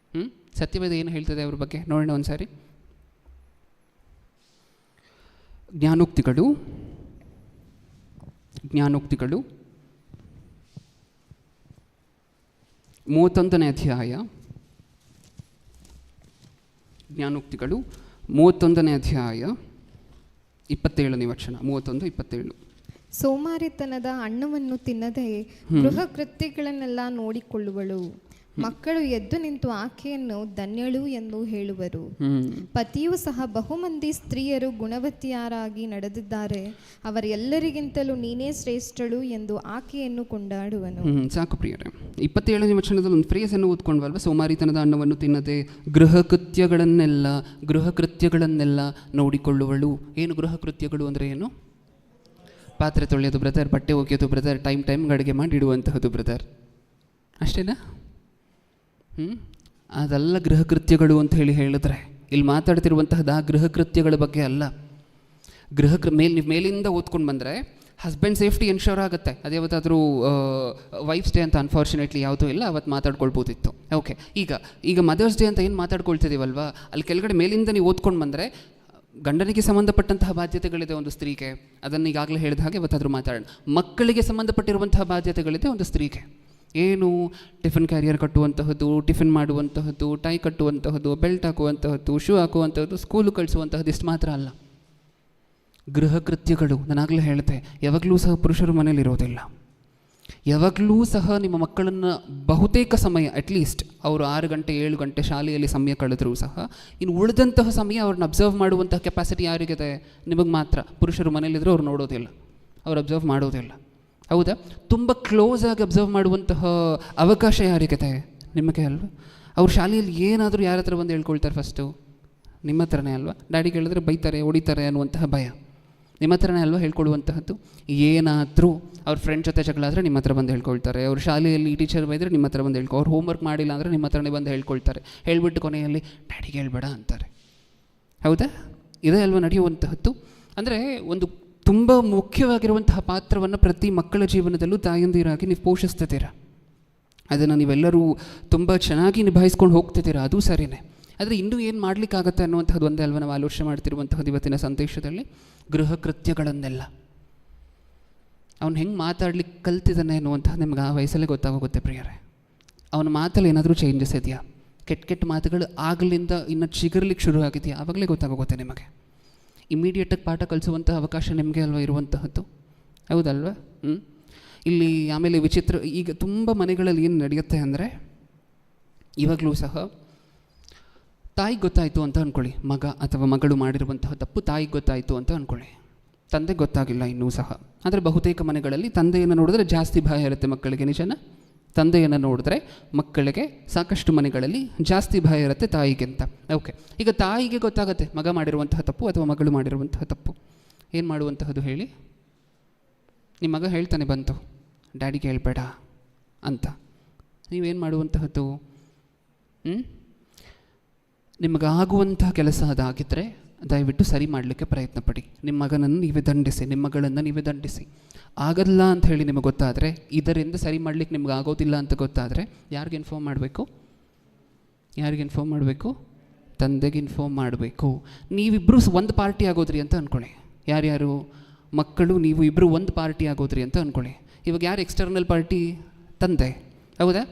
ಸತ್ಯವೇದ ಏನು ಹೇಳ್ತದೆ ಅವ್ರ ಬಗ್ಗೆ ನೋಡೋಣ ಒಂದು ಸಾರಿ. ಜ್ಞಾನೋಕ್ತಿಗಳು 31ನೇ ಅಧ್ಯಾಯ. ಜ್ಞಾನೋಕ್ತಿಗಳು 31ನೇ ಅಧ್ಯಾಯ 27ನೇ ವಚನ. 31-27. ಸೋಮಾರಿತನದ ಅನ್ನವನ್ನು ತಿನ್ನದೆ ಗೃಹ ಕೃತ್ಯಗಳನ್ನೆಲ್ಲ ನೋಡಿಕೊಳ್ಳುವಳು. ಮಕ್ಕಳು ಎದ್ದು ನಿಂತು ಆಕೆಯನ್ನು ಧನ್ಯಳು ಎಂದು ಹೇಳುವರು. ಪತಿಯೂ ಸಹ ಬಹುಮಂದಿ ಸ್ತ್ರೀಯರು ಗುಣವತಿಯರಾಗಿ ನಡೆದಿದ್ದಾರೆ, ಅವರೆಲ್ಲರಿಗಿಂತಲೂ ನೀನೇ ಶ್ರೇಷ್ಠಳು ಎಂದು ಆಕೆಯನ್ನು ಕೊಂಡಾಡುವನು. ಸಾಕು ಪ್ರಿಯರೇ, 27ನೇ ವಚನದಲ್ಲಿ ಒಂದು ಫ್ರೇಸನ್ನು ಓದ್ಕೊಂಡ್ವಲ್ವ? ಸೋಮಾರಿತನದ ಅನ್ನವನ್ನು ತಿನ್ನದೆ ಗೃಹ ಕೃತ್ಯಗಳನ್ನೆಲ್ಲ ನೋಡಿಕೊಳ್ಳುವಳು. ಏನು ಗೃಹ ಕೃತ್ಯಗಳು ಅಂದರೆ ಏನು? ಪಾತ್ರೆ ತೊಳೆಯೋದು ಬ್ರದರ್, ಬಟ್ಟೆ ಒಗೆಯೋದು ಬ್ರದರ್, ಟೈಮ್ಗೆ ಅಡುಗೆ ಮಾಡಿ ಇಡುವಂತಹದ್ದು ಬ್ರದರ್, ಅಷ್ಟೇನಾ? ಅದೆಲ್ಲ ಗೃಹ ಕೃತ್ಯಗಳು ಅಂತ ಹೇಳಿದ್ರೆ ಇಲ್ಲಿ ಮಾತಾಡ್ತಿರುವಂತಹದ್ದು ಆ ಗೃಹ ಕೃತ್ಯಗಳ ಬಗ್ಗೆ ಅಲ್ಲ. ಮೇಲಿಂದ ಓದ್ಕೊಂಡು ಬಂದರೆ ಹಸ್ಬೆಂಡ್ ಸೇಫ್ಟಿ ಎನ್ಶೋರ್ ಆಗುತ್ತೆ. ಅದು ಯಾವತ್ತಾದರೂ ವೈಫ್ಸ್ ಡೇ ಅಂತ ಅನ್ಫಾರ್ಚುನೇಟ್ಲಿ ಯಾವುದೂ ಇಲ್ಲ, ಅವತ್ತು ಮಾತಾಡ್ಕೊಳ್ಬೋದಿತ್ತು. ಓಕೆ, ಈಗ ಮದರ್ಸ್ ಡೇ ಅಂತ ಏನು ಮಾತಾಡ್ಕೊಳ್ತಿದ್ದೀವಲ್ವಾ, ಅಲ್ಲಿ ಕೆಳಗಡೆ ಮೇಲಿಂದ ನೀವು ಓದ್ಕೊಂಡು ಬಂದರೆ ಗಂಡನಿಗೆ ಸಂಬಂಧಪಟ್ಟಂತಹ ಬಾಧ್ಯತೆಗಳಿದೆ ಒಂದು ಸ್ತ್ರೀಗೆ, ಅದನ್ನು ಈಗಾಗಲೇ ಹೇಳಿದ ಹಾಗೆ ಇವತ್ತಾದರೂ ಮಾತಾಡೋಣ. ಮಕ್ಕಳಿಗೆ ಸಂಬಂಧಪಟ್ಟಿರುವಂತಹ ಬಾಧ್ಯತೆಗಳಿದೆ ಒಂದು ಸ್ತ್ರೀಗೆ. ಏನು? ಟಿಫಿನ್ ಕ್ಯಾರಿಯರ್ ಕಟ್ಟುವಂತಹದ್ದು, ಟಿಫಿನ್ ಮಾಡುವಂತಹದ್ದು, ಟೈ ಕಟ್ಟುವಂತಹದ್ದು, ಬೆಲ್ಟ್ ಹಾಕುವಂತಹದ್ದು, ಶೂ ಹಾಕುವಂತಹದ್ದು, ಸ್ಕೂಲು ಕಳಿಸುವಂತಹದ್ದು, ಇಷ್ಟು ಮಾತ್ರ ಅಲ್ಲ. ಗೃಹ ಕೃತ್ಯಗಳು ನಾನಾಗಲೇ ಹೇಳ್ತೆ, ಯಾವಾಗಲೂ ಸಹ ಪುರುಷರು ಮನೇಲಿರೋದಿಲ್ಲ. ಯಾವಾಗಲೂ ಸಹ ನಿಮ್ಮ ಮಕ್ಕಳನ್ನು ಬಹುತೇಕ ಸಮಯ ಅಟ್ಲೀಸ್ಟ್ ಅವರು 6 ಗಂಟೆ 7 ಗಂಟೆ ಶಾಲೆಯಲ್ಲಿ ಸಮಯ ಕಳೆದರೂ ಸಹ ಇನ್ನು ಉಳಿದಂತಹ ಸಮಯ ಅವ್ರನ್ನ ಅಬ್ಸರ್ವ್ ಮಾಡುವಂತಹ ಕೆಪಾಸಿಟಿ ಯಾರಿಗಿದೆ? ನಿಮಗೆ ಮಾತ್ರ. ಪುರುಷರು ಮನೇಲಿದ್ದರೆ ಅವ್ರು ನೋಡೋದಿಲ್ಲ, ಅವ್ರು ಅಬ್ಸರ್ವ್ ಮಾಡೋದಿಲ್ಲ. ಹೌದಾ? ತುಂಬ ಕ್ಲೋಸ್ ಆಗಿ ಅಬ್ಸರ್ವ್ ಮಾಡುವಂತಹ ಅವಕಾಶ ಯಾರಿಗಿದೆ? ನಿಮಗೆ ಅಲ್ವಾ? ಅವ್ರು ಶಾಲೆಯಲ್ಲಿ ಏನಾದರೂ ಯಾರ ಹತ್ರ ಬಂದು ಹೇಳ್ಕೊಳ್ತಾರೆ? ಫಸ್ಟು ನಿಮ್ಮ ಹತ್ರನೇ ಅಲ್ವಾ? ಡ್ಯಾಡಿಗೆ ಹೇಳಿದ್ರೆ ಬೈತಾರೆ, ಹೊಡಿತಾರೆ ಅನ್ನುವಂತಹ ಭಯ ನಿಮ್ಮ ಹತ್ರನೇ ಅಲ್ವಾ ಹೇಳ್ಕೊಳ್ಳುವಂತಹದ್ದು? ಏನಾದರೂ ಅವ್ರ ಫ್ರೆಂಡ್ ಜೊತೆ ಜಗಳ ಆದರೆ ನಿಮ್ಮ ಹತ್ರ ಬಂದು ಹೇಳ್ಕೊಳ್ತಾರೆ. ಅವ್ರ ಶಾಲೆಯಲ್ಲಿ ಟೀಚರ್ ಬೈದರೆ ನಿಮ್ಮ ಹತ್ರ ಬಂದು ಅವ್ರು ಹೋಮ್ವರ್ಕ್ ಮಾಡಿಲ್ಲ ಅಂದರೆ ನಿಮ್ಮ ಹತ್ರನೇ ಬಂದು ಹೇಳ್ಕೊಳ್ತಾರೆ. ಹೇಳ್ಬಿಟ್ಟು ಕೊನೆಯಲ್ಲಿ ಡ್ಯಾಡಿಗೆ ಹೇಳ್ಬೇಡ ಅಂತಾರೆ. ಹೌದಾ? ಇದೇ ಅಲ್ವಾ ನಡೆಯುವಂತಹದ್ದು? ಅಂದರೆ ಒಂದು ತುಂಬ ಮುಖ್ಯವಾಗಿರುವಂತಹ ಪಾತ್ರವನ್ನು ಪ್ರತಿ ಮಕ್ಕಳ ಜೀವನದಲ್ಲೂ ತಾಯಂದಿರಾಗಿ ನೀವು ಪೋಷಿಸ್ತಿದ್ದೀರಾ. ಅದನ್ನು ನೀವೆಲ್ಲರೂ ತುಂಬ ಚೆನ್ನಾಗಿ ನಿಭಾಯಿಸ್ಕೊಂಡು ಹೋಗ್ತಿದ್ದೀರಾ, ಅದು ಸರಿಯೇ. ಆದರೆ ಇನ್ನೂ ಏನು ಮಾಡಲಿಕ್ಕಾಗತ್ತೆ ಅನ್ನುವಂಥದ್ದು ಒಂದೇ ಅಲ್ವ ನಾವು ಆಲೋಚನೆ ಮಾಡ್ತಿರುವಂಥದ್ದು ಇವತ್ತಿನ ಸಂದೇಶದಲ್ಲಿ. ಗೃಹ ಕೃತ್ಯಗಳನ್ನೆಲ್ಲ ಅವನು ಹೆಂಗೆ ಮಾತಾಡ್ಲಿಕ್ಕೆ ಕಲ್ತಿದ್ದಾನೆ ಅನ್ನುವಂಥದ್ದು ನಿಮ್ಗೆ ಆ ವಯಸ್ಸಲ್ಲೇ ಗೊತ್ತಾಗೋಗುತ್ತೆ ಪ್ರಿಯರೇ. ಅವನ ಮಾತಲ್ಲಿ ಏನಾದರೂ ಚೇಂಜಸ್ ಇದೆಯಾ? ಕೆಟ್ಟ ಮಾತುಗಳು ಆಗಲಿಂದ ಇನ್ನು ಚಿಗುರ್ಲಿಕ್ಕೆ ಶುರು ಆಗಿದೆಯಾ? ಆವಾಗಲೇ ಗೊತ್ತಾಗೋಗುತ್ತೆ ನಿಮಗೆ. ಇಮಿಡಿಯೇಟಾಗಿ ಪಾಠ ಕಲಿಸುವಂಥ ಅವಕಾಶ ನಿಮಗೆ ಅಲ್ವಾ ಇರುವಂತಹದ್ದು? ಹೌದಲ್ವ? ಇಲ್ಲಿ ಆಮೇಲೆ ವಿಚಿತ್ರ, ಈಗ ತುಂಬ ಮನೆಗಳಲ್ಲಿ ಏನು ನಡೆಯುತ್ತೆ ಅಂದರೆ, ಇವಾಗಲೂ ಸಹ ತಾಯಿಗೆ ಗೊತ್ತಾಯಿತು ಅಂತ ಅಂದ್ಕೊಳ್ಳಿ, ಮಗ ಅಥವಾ ಮಗಳು ಮಾಡಿರುವಂತಹ ತಪ್ಪು ತಾಯಿಗೆ ಗೊತ್ತಾಯಿತು ಅಂತ ಅಂದ್ಕೊಳ್ಳಿ, ತಂದೆಗೆ ಗೊತ್ತಾಗಿಲ್ಲ ಇನ್ನೂ ಸಹ. ಆದರೆ ಬಹುತೇಕ ಮನೆಗಳಲ್ಲಿ ತಂದೆಯನ್ನು ನೋಡಿದ್ರೆ ಜಾಸ್ತಿ ಭಯ ಇರುತ್ತೆ ಮಕ್ಕಳಿಗೆ. ನಿಜನ? ತಂದೆಯನ್ನು ನೋಡಿದ್ರೆ ಮಕ್ಕಳಿಗೆ ಸಾಕಷ್ಟು ಮನೆಗಳಲ್ಲಿ ಜಾಸ್ತಿ ಭಯ ಇರುತ್ತೆ ತಾಯಿಗಿಂತ. ಓಕೆ, ಈಗ ತಾಯಿಗೆ ಗೊತ್ತಾಗುತ್ತೆ ಮಗ ಮಾಡಿರುವಂತಹ ತಪ್ಪು ಅಥವಾ ಮಗಳು ಮಾಡಿರುವಂತಹ ತಪ್ಪು. ಏನು ಮಾಡುವಂತಹದ್ದು ಹೇಳಿ? ನಿಮ್ಮ ಮಗ ಹೇಳ್ತಾನೆ ಬಂತು, ಡ್ಯಾಡಿಗೆ ಹೇಳ್ಬೇಡ ಅಂತ. ನೀವೇನು ಮಾಡುವಂತಹದ್ದು? ನಿಮಗಾಗುವಂತಹ ಕೆಲಸ ಅದಾಗಿದ್ದರೆ ದಯವಿಟ್ಟು ಸರಿ ಮಾಡಲಿಕ್ಕೆ ಪ್ರಯತ್ನ ಪಡಿ. ನಿಮ್ಮ ಮಗನನ್ನು ನೀವೇ ದಂಡಿಸಿ, ನಿಮ್ಮ ಮಗಳನ್ನು ನೀವೇ ದಂಡಿಸಿ. ಆಗಲ್ಲ ಅಂತ ಹೇಳಿ ನಿಮಗೆ ಗೊತ್ತಾದರೆ, ಇದರಿಂದ ಸರಿ ಮಾಡಲಿಕ್ಕೆ ನಿಮ್ಗೆ ಆಗೋದಿಲ್ಲ ಅಂತ ಗೊತ್ತಾದರೆ ಯಾರಿಗೆ ಇನ್ಫಾರ್ಮ್ ಮಾಡಬೇಕು? ಯಾರಿಗೆ ಇನ್ಫಾರ್ಮ್ ಮಾಡಬೇಕು? ತಂದೆಗೆ ಇನ್ಫಾರ್ಮ್ ಮಾಡಬೇಕು. ನೀವಿಬ್ಬರು ಒಂದು ಪಾರ್ಟಿ ಆಗೋದ್ರಿ ಅಂತ ಅಂದ್ಕೊಳ್ಳಿ. ಯಾರ್ಯಾರು? ಮಕ್ಕಳು, ನೀವು ಇಬ್ಬರು ಒಂದು ಪಾರ್ಟಿ ಆಗೋದ್ರಿ ಅಂತ ಅಂದ್ಕೊಳ್ಳಿ. ಇವಾಗ ಯಾರು ಎಕ್ಸ್ಟರ್ನಲ್ ಪಾರ್ಟಿ? ತಂದೆ, ಹೌದಾ?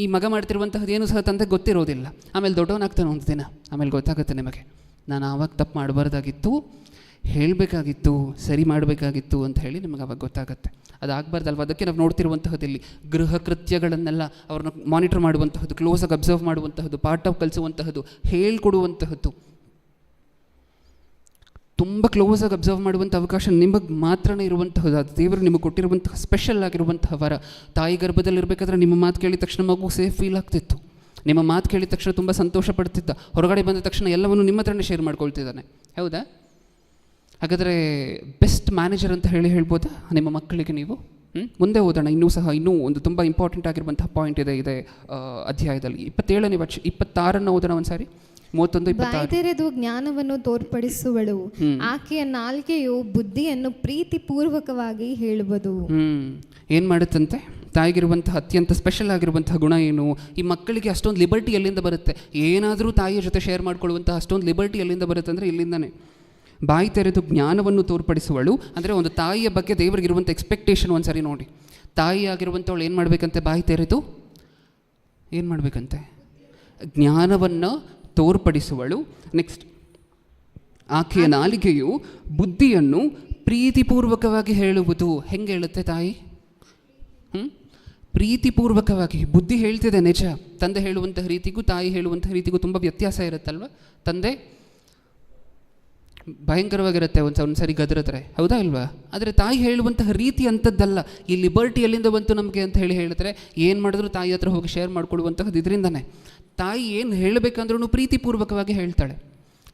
ಈ ಮಗ ಮಾಡ್ತಿರುವಂತಹದ್ದು ಏನು ಸಹ ತಂದೆಗೆ ಗೊತ್ತಿರೋದಿಲ್ಲ. ಆಮೇಲೆ ದೊಡ್ಡವನಾಗ್ತಾನೆ ಒಂದು ದಿನ, ಆಮೇಲೆ ಗೊತ್ತಾಗುತ್ತೆ ನಿಮಗೆ, ನಾನು ಆವಾಗ ತಪ್ಪು ಮಾಡಬಾರ್ದಾಗಿತ್ತು, ಹೇಳಬೇಕಾಗಿತ್ತು, ಸರಿ ಮಾಡಬೇಕಾಗಿತ್ತು ಅಂತ ಹೇಳಿ ನಿಮಗೆ ಆವಾಗ ಗೊತ್ತಾಗುತ್ತೆ. ಅದಾಗಬಾರ್ದಲ್ವ? ಅದಕ್ಕೆ ನಾವು ನೋಡ್ತಿರುವಂತಹದ್ದಲ್ಲಿ ಗೃಹ ಕೃತ್ಯಗಳನ್ನೆಲ್ಲ ಅವ್ರನ್ನ ಮಾನಿಟರ್ ಮಾಡುವಂತಹದ್ದು, ಕ್ಲೋಸಾಗಿ ಅಬ್ಸರ್ವ್ ಮಾಡುವಂತಹದ್ದು, ಪಾಠ ಕಲಿಸುವಂತಹದ್ದು, ಹೇಳ್ಕೊಡುವಂತಹದ್ದು, ತುಂಬ ಕ್ಲೋಸಾಗಿ ಅಬ್ಸರ್ವ್ ಮಾಡುವಂಥ ಅವಕಾಶ ನಿಮಗೆ ಮಾತ್ರನೇ ಇರುವಂತಹದ್ದು. ಅದು ದೇವರು ನಿಮಗೆ ಕೊಟ್ಟಿರುವಂತಹ ಸ್ಪೆಷಲ್ ಆಗಿರುವಂತಹ ವರ. ತಾಯಿ ಗರ್ಭದಲ್ಲಿರಬೇಕಾದ್ರೆ ನಿಮ್ಮ ಮಾತು ಕೇಳಿದ ತಕ್ಷಣ ಮಗು ಸೇಫ್ ಫೀಲ್ ಆಗ್ತಿತ್ತು. ನಿಮ್ಮ ಮಾತು ಕೇಳಿದ ತಕ್ಷಣ ತುಂಬ ಸಂತೋಷ ಪಡ್ತಿದ್ದ. ಹೊರಗಡೆ ಬಂದ ತಕ್ಷಣ ಎಲ್ಲವನ್ನು ನಿಮ್ಮ ಹತ್ರನೇ ಶೇರ್ ಮಾಡ್ಕೊಳ್ತಿದ್ದಾನೆ, ಹೌದಾ? ಹಾಗಾದರೆ ಬೆಸ್ಟ್ ಮ್ಯಾನೇಜರ್ ಅಂತ ಹೇಳ್ಬೋದಾ ನಿಮ್ಮ ಮಕ್ಕಳಿಗೆ ನೀವು? ಮುಂದೆ ಓದೋಣ. ಇನ್ನೂ ಒಂದು ತುಂಬ ಇಂಪಾರ್ಟೆಂಟ್ ಆಗಿರುವಂತಹ ಪಾಯಿಂಟ್ ಇದೆ ಅಧ್ಯಾಯದಲ್ಲಿ. 27ನೇ ವರ್ಷ 26 ಓದೋಣ ಒಂದು ಸಾರಿ. 31-26. ತೆರೆದು ಜ್ಞಾನವನ್ನು ತೋರ್ಪಡಿಸುವಳು, ಆಕೆಯ ನಾಲ್ಗೆಯು ಬುದ್ಧಿಯನ್ನು ಪ್ರೀತಿಪೂರ್ವಕವಾಗಿ ಹೇಳುವುದು. ಏನು ಮಾಡುತ್ತಂತೆ? ತಾಯಿಗಿರುವಂತಹ ಅತ್ಯಂತ ಸ್ಪೆಷಲ್ ಆಗಿರುವಂತಹ ಗುಣ ಏನು? ಈ ಮಕ್ಕಳಿಗೆ ಅಷ್ಟೊಂದು ಲಿಬರ್ಟಿ ಎಲ್ಲಿಂದ ಬರುತ್ತೆ? ಏನಾದರೂ ತಾಯಿಯ ಜೊತೆ ಶೇರ್ ಮಾಡ್ಕೊಳ್ಳುವಂತಹ ಅಷ್ಟೊಂದು ಲಿಬರ್ಟಿ ಎಲ್ಲಿಂದ ಬರುತ್ತೆ ಅಂದರೆ ಇಲ್ಲಿಂದಾನೆ. ಬಾಯಿ ತೆರೆದು ಜ್ಞಾನವನ್ನು ತೋರ್ಪಡಿಸುವಳು ಅಂದರೆ ಒಂದು ತಾಯಿಯ ಬಗ್ಗೆ ದೇವರಿಗಿರುವಂಥ ಎಕ್ಸ್ಪೆಕ್ಟೇಷನ್ ಒಂದು ಸರಿ ನೋಡಿ. ತಾಯಿ ಆಗಿರುವಂಥವಳು ಏನು ಮಾಡಬೇಕಂತೆ? ಬಾಯಿ ತೆರೆದು ಏನು ಮಾಡಬೇಕಂತೆ? ಜ್ಞಾನವನ್ನು ತೋರ್ಪಡಿಸುವಳು. ನೆಕ್ಸ್ಟ್, ಆಕೆಯ ನಾಲಿಗೆಯು ಬುದ್ಧಿಯನ್ನು ಪ್ರೀತಿಪೂರ್ವಕವಾಗಿ ಹೇಳುವುದು. ಹೆಂಗೆ ಹೇಳುತ್ತೆ ತಾಯಿ? ಪ್ರೀತಿಪೂರ್ವಕವಾಗಿ. ಬುದ್ಧಿ ಹೇಳ್ತಿದೆ ನಿಜ. ತಂದೆ ಹೇಳುವಂತಹ ರೀತಿಗೂ ತಾಯಿ ಹೇಳುವಂತಹ ರೀತಿಗೂ ತುಂಬ ವ್ಯತ್ಯಾಸ ಇರುತ್ತಲ್ವ? ತಂದೆ ಭಯಂಕರವಾಗಿರುತ್ತೆ, ಒಂದು ಸರಿ ಗದರಿದ್ರೆ, ಹೌದಾ ಇಲ್ವಾ? ಆದರೆ ತಾಯಿ ಹೇಳುವಂತಹ ರೀತಿ ಅಂಥದ್ದಲ್ಲ. ಈ ಲಿಬರ್ಟಿ ಎಲ್ಲಿಂದ ಬಂತು ನಮಗೆ ಅಂತ ಹೇಳಿದ್ರೆ ಏನು ಮಾಡಿದ್ರು ತಾಯಿ ಹತ್ರ ಹೋಗಿ ಶೇರ್ ಮಾಡ್ಕೊಳ್ಳುವಂತಹದ್ದು ಇದರಿಂದನೇ. ತಾಯಿ ಏನು ಹೇಳಬೇಕಂದ್ರೂ ಪ್ರೀತಿಪೂರ್ವಕವಾಗಿ ಹೇಳ್ತಾಳೆ.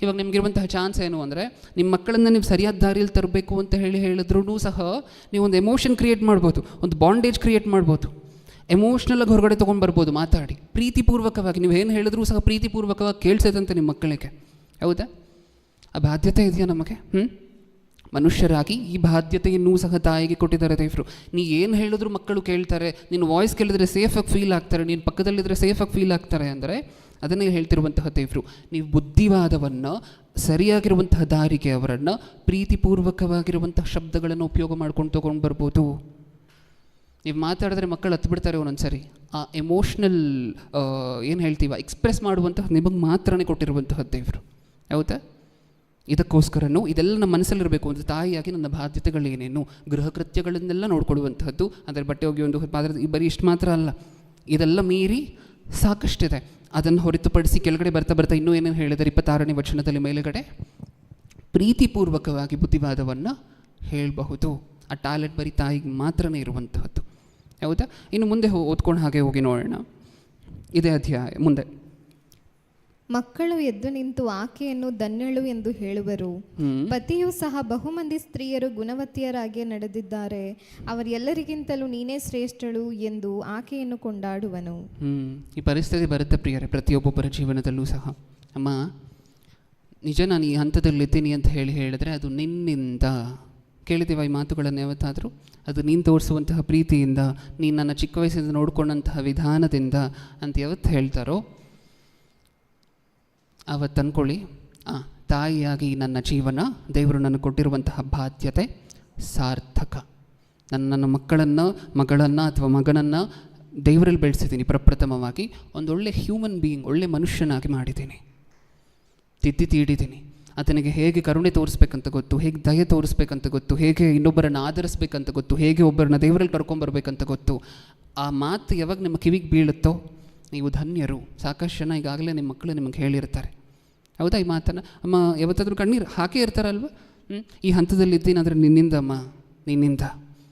ಇವಾಗ ನಿಮಗಿರುವಂತಹ ಚಾನ್ಸ್ ಏನು ಅಂದರೆ, ನಿಮ್ಮ ಮಕ್ಕಳನ್ನು ನೀವು ಸರಿಯಾದ ದಾರಿಯಲ್ಲಿ ತರಬೇಕು ಅಂತ ಹೇಳಿದ್ರೂ ಸಹ ನೀವು ಒಂದು ಎಮೋಷನ್ ಕ್ರಿಯೇಟ್ ಮಾಡ್ಬೋದು, ಒಂದು ಬಾಂಡೇಜ್ ಕ್ರಿಯೇಟ್ ಮಾಡ್ಬೋದು, ಎಮೋಷ್ನಲಾಗಿ ಹೊರಗಡೆ ತೊಗೊಂಡ್ಬರ್ಬೋದು ಮಾತಾಡಿ. ಪ್ರೀತಿಪೂರ್ವಕವಾಗಿ ನೀವು ಏನು ಹೇಳಿದ್ರೂ ಸಹ ಪ್ರೀತಿಪೂರ್ವಕವಾಗಿ ಕೇಳಿಸದಂತೆ ನಿಮ್ಮ ಮಕ್ಕಳಿಗೆ, ಹೌದಾ? ಆ ಬಾಧ್ಯತೆ ಇದೆಯಾ ನಮಗೆ? ಮನುಷ್ಯರಾಗಿ ಈ ಬಾಧ್ಯತೆಯನ್ನು ಸಹ ತಾಯಿಗೆ ಕೊಟ್ಟಿದ್ದಾರೆ ದೇವರು. ನೀ ಏನು ಹೇಳಿದ್ರು ಮಕ್ಕಳು ಕೇಳ್ತಾರೆ. ನೀನು ವಾಯ್ಸ್ ಕೇಳಿದ್ರೆ ಸೇಫಾಗಿ ಫೀಲ್ ಆಗ್ತಾರೆ, ನೀನು ಪಕ್ಕದಲ್ಲಿದ್ದರೆ ಸೇಫಾಗಿ ಫೀಲ್ ಆಗ್ತಾರೆ ಅಂದರೆ ಅದನ್ನೇ ಹೇಳ್ತಿರುವಂತಹ ದೇವರು. ನೀವು ಬುದ್ಧಿವಾದವನ್ನು, ಸರಿಯಾಗಿರುವಂತಹ ದಾರಿಗೆ ಅವರನ್ನು ಪ್ರೀತಿಪೂರ್ವಕವಾಗಿರುವಂತಹ ಶಬ್ದಗಳನ್ನು ಉಪಯೋಗ ಮಾಡ್ಕೊಂಡು ತೊಗೊಂಡು ಬರ್ಬೋದು. ನೀವು ಮಾತಾಡಿದ್ರೆ ಮಕ್ಕಳು ಹತ್ಬಿಡ್ತಾರೆ ಒಂದೊಂದ್ಸರಿ. ಆ ಎಮೋಷ್ನಲ್ ಏನು ಹೇಳ್ತೀವ ಎಕ್ಸ್ಪ್ರೆಸ್ ಮಾಡುವಂತಹ ನಿಮಗೆ ಮಾತ್ರನೇ ಕೊಟ್ಟಿರುವಂತಹ ದೇವರು, ಹೌದಾ? ಇದಕ್ಕೋಸ್ಕರನೂ ಇದೆಲ್ಲ ನಮ್ಮ ಮನಸ್ಸಲ್ಲಿರಬೇಕು. ಒಂದು ತಾಯಿಯಾಗಿ ನನ್ನ ಬಾಧ್ಯತೆಗಳೇನೇನು, ಗೃಹ ಕೃತ್ಯಗಳನ್ನೆಲ್ಲ ನೋಡ್ಕೊಳ್ಳುವಂತಹದ್ದು. ಅಂದರೆ ಬಟ್ಟೆ ಹೋಗಿ ಒಂದು ಬರೀ ಇಷ್ಟು ಮಾತ್ರ ಅಲ್ಲ, ಇದೆಲ್ಲ ಮೀರಿ ಸಾಕಷ್ಟಿದೆ. ಅದನ್ನು ಹೊರತುಪಡಿಸಿ ಕೆಳಗಡೆ ಬರ್ತಾ ಇನ್ನೂ ಏನೇನು ಹೇಳಿದರೆ 26ನೇ ವಚನದಲ್ಲಿ ಮೇಲುಗಡೆ ಪ್ರೀತಿಪೂರ್ವಕವಾಗಿ ಬುದ್ಧಿವಾದವನ್ನು ಹೇಳಬಹುದು. ಆ ಟ್ಯಾಲೆಂಟ್ ಬರೀ ತಾಯಿಗೆ ಮಾತ್ರನೇ ಇರುವಂತಹದ್ದು, ಹೌದಾ? ಇನ್ನು ಮುಂದೆ ಓದ್ಕೊಂಡು ಹಾಗೆ ಹೋಗಿ ನೋಡೋಣ. ಇದೇ ಅಧ್ಯಾಯ ಮುಂದೆ. ಮಕ್ಕಳು ಎದ್ದು ನಿಂತು ಆಕೆಯನ್ನು ಧನ್ಯಳು ಎಂದು ಹೇಳುವರು. ಪತಿಯೂ ಸಹ ಬಹುಮಂದಿ ಸ್ತ್ರೀಯರು ಗುಣವತಿಯರಾಗಿ ನಡೆದಿದ್ದಾರೆ, ಅವರೆಲ್ಲರಿಗಿಂತಲೂ ನೀನೇ ಶ್ರೇಷ್ಠಳು ಎಂದು ಆಕೆಯನ್ನು ಕೊಂಡಾಡುವನು. ಈ ಪರಿಸ್ಥಿತಿ ಬರುತ್ತೆ ಪ್ರಿಯರೇ ಪ್ರತಿಯೊಬ್ಬೊಬ್ಬರ ಜೀವನದಲ್ಲೂ ಸಹ. ಅಮ್ಮ ನಿಜ ನಾನು ಈ ಹಂತದಲ್ಲಿದ್ದೀನಿ ಅಂತ ಹೇಳಿದ್ರೆ ಅದು ನಿನ್ನಿಂದ. ಕೇಳಿದ್ದೀವ ಈ ಮಾತುಗಳನ್ನು ಯಾವತ್ತಾದರೂ? ಅದು ನೀನು ತೋರಿಸುವಂತಹ ಪ್ರೀತಿಯಿಂದ, ನೀನು ನನ್ನ ಚಿಕ್ಕ ವಯಸ್ಸಿಂದ ನೋಡ್ಕೊಂಡಂತಹ ವಿಧಾನದಿಂದ ಅಂತ ಯಾವತ್ತು ಹೇಳ್ತಾರೋ ಅವತ್ತು ಅಂದ್ಕೊಳ್ಳಿ, ತಾಯಿಯಾಗಿ ನನ್ನ ಜೀವನ, ದೇವರು ನನಗೆ ಕೊಟ್ಟಿರುವಂತಹ ಬಾಧ್ಯತೆ ಸಾರ್ಥಕ. ನನ್ನ ಮಗಳನ್ನು ಅಥವಾ ಮಗನನ್ನು ದೇವರಲ್ಲಿ ಬೆಳೆಸಿದ್ದೀನಿ. ಪ್ರಪ್ರಥಮವಾಗಿ ಒಂದೊಳ್ಳೆ ಹ್ಯೂಮನ್ ಬೀಯಿಂಗ್, ಒಳ್ಳೆ ಮನುಷ್ಯನಾಗಿ ಮಾಡಿದ್ದೀನಿ, ತೀಡಿದ್ದೀನಿ. ಆತನಿಗೆ ಹೇಗೆ ಕರುಣೆ ತೋರಿಸ್ಬೇಕಂತ ಗೊತ್ತು, ಹೇಗೆ ದಯೆ ತೋರಿಸ್ಬೇಕಂತ ಗೊತ್ತು, ಹೇಗೆ ಇನ್ನೊಬ್ಬರನ್ನು ಆಧರಿಸ್ಬೇಕಂತ ಗೊತ್ತು, ಹೇಗೆ ಒಬ್ಬರನ್ನ ದೇವರಲ್ಲಿ ಕರ್ಕೊಂಬರ್ಬೇಕಂತ ಗೊತ್ತು. ಆ ಮಾತು ಯಾವಾಗ ನಿಮ್ಮ ಕಿವಿಗೆ ಬೀಳುತ್ತೋ ನೀವು ಧನ್ಯರು. ಸಾಕಷ್ಟು ಜನ ಈಗಾಗಲೇ ನಿಮ್ಮ ಮಕ್ಕಳು ನಿಮಗೆ ಹೇಳಿರ್ತಾರೆ, ಹೌದಾ? ಈ ಮಾತನ್ನು ಅಮ್ಮ ಯಾವತ್ತಾದರೂ ಕಣ್ಣೀರು ಹಾಕೇ ಇರ್ತಾರಲ್ವ? ಈ ಹಂತದಲ್ಲಿದ್ದೀನಿ ಅಂದರೆ ನಿನ್ನಿಂದ ಅಮ್ಮ, ನಿನ್ನಿಂದ.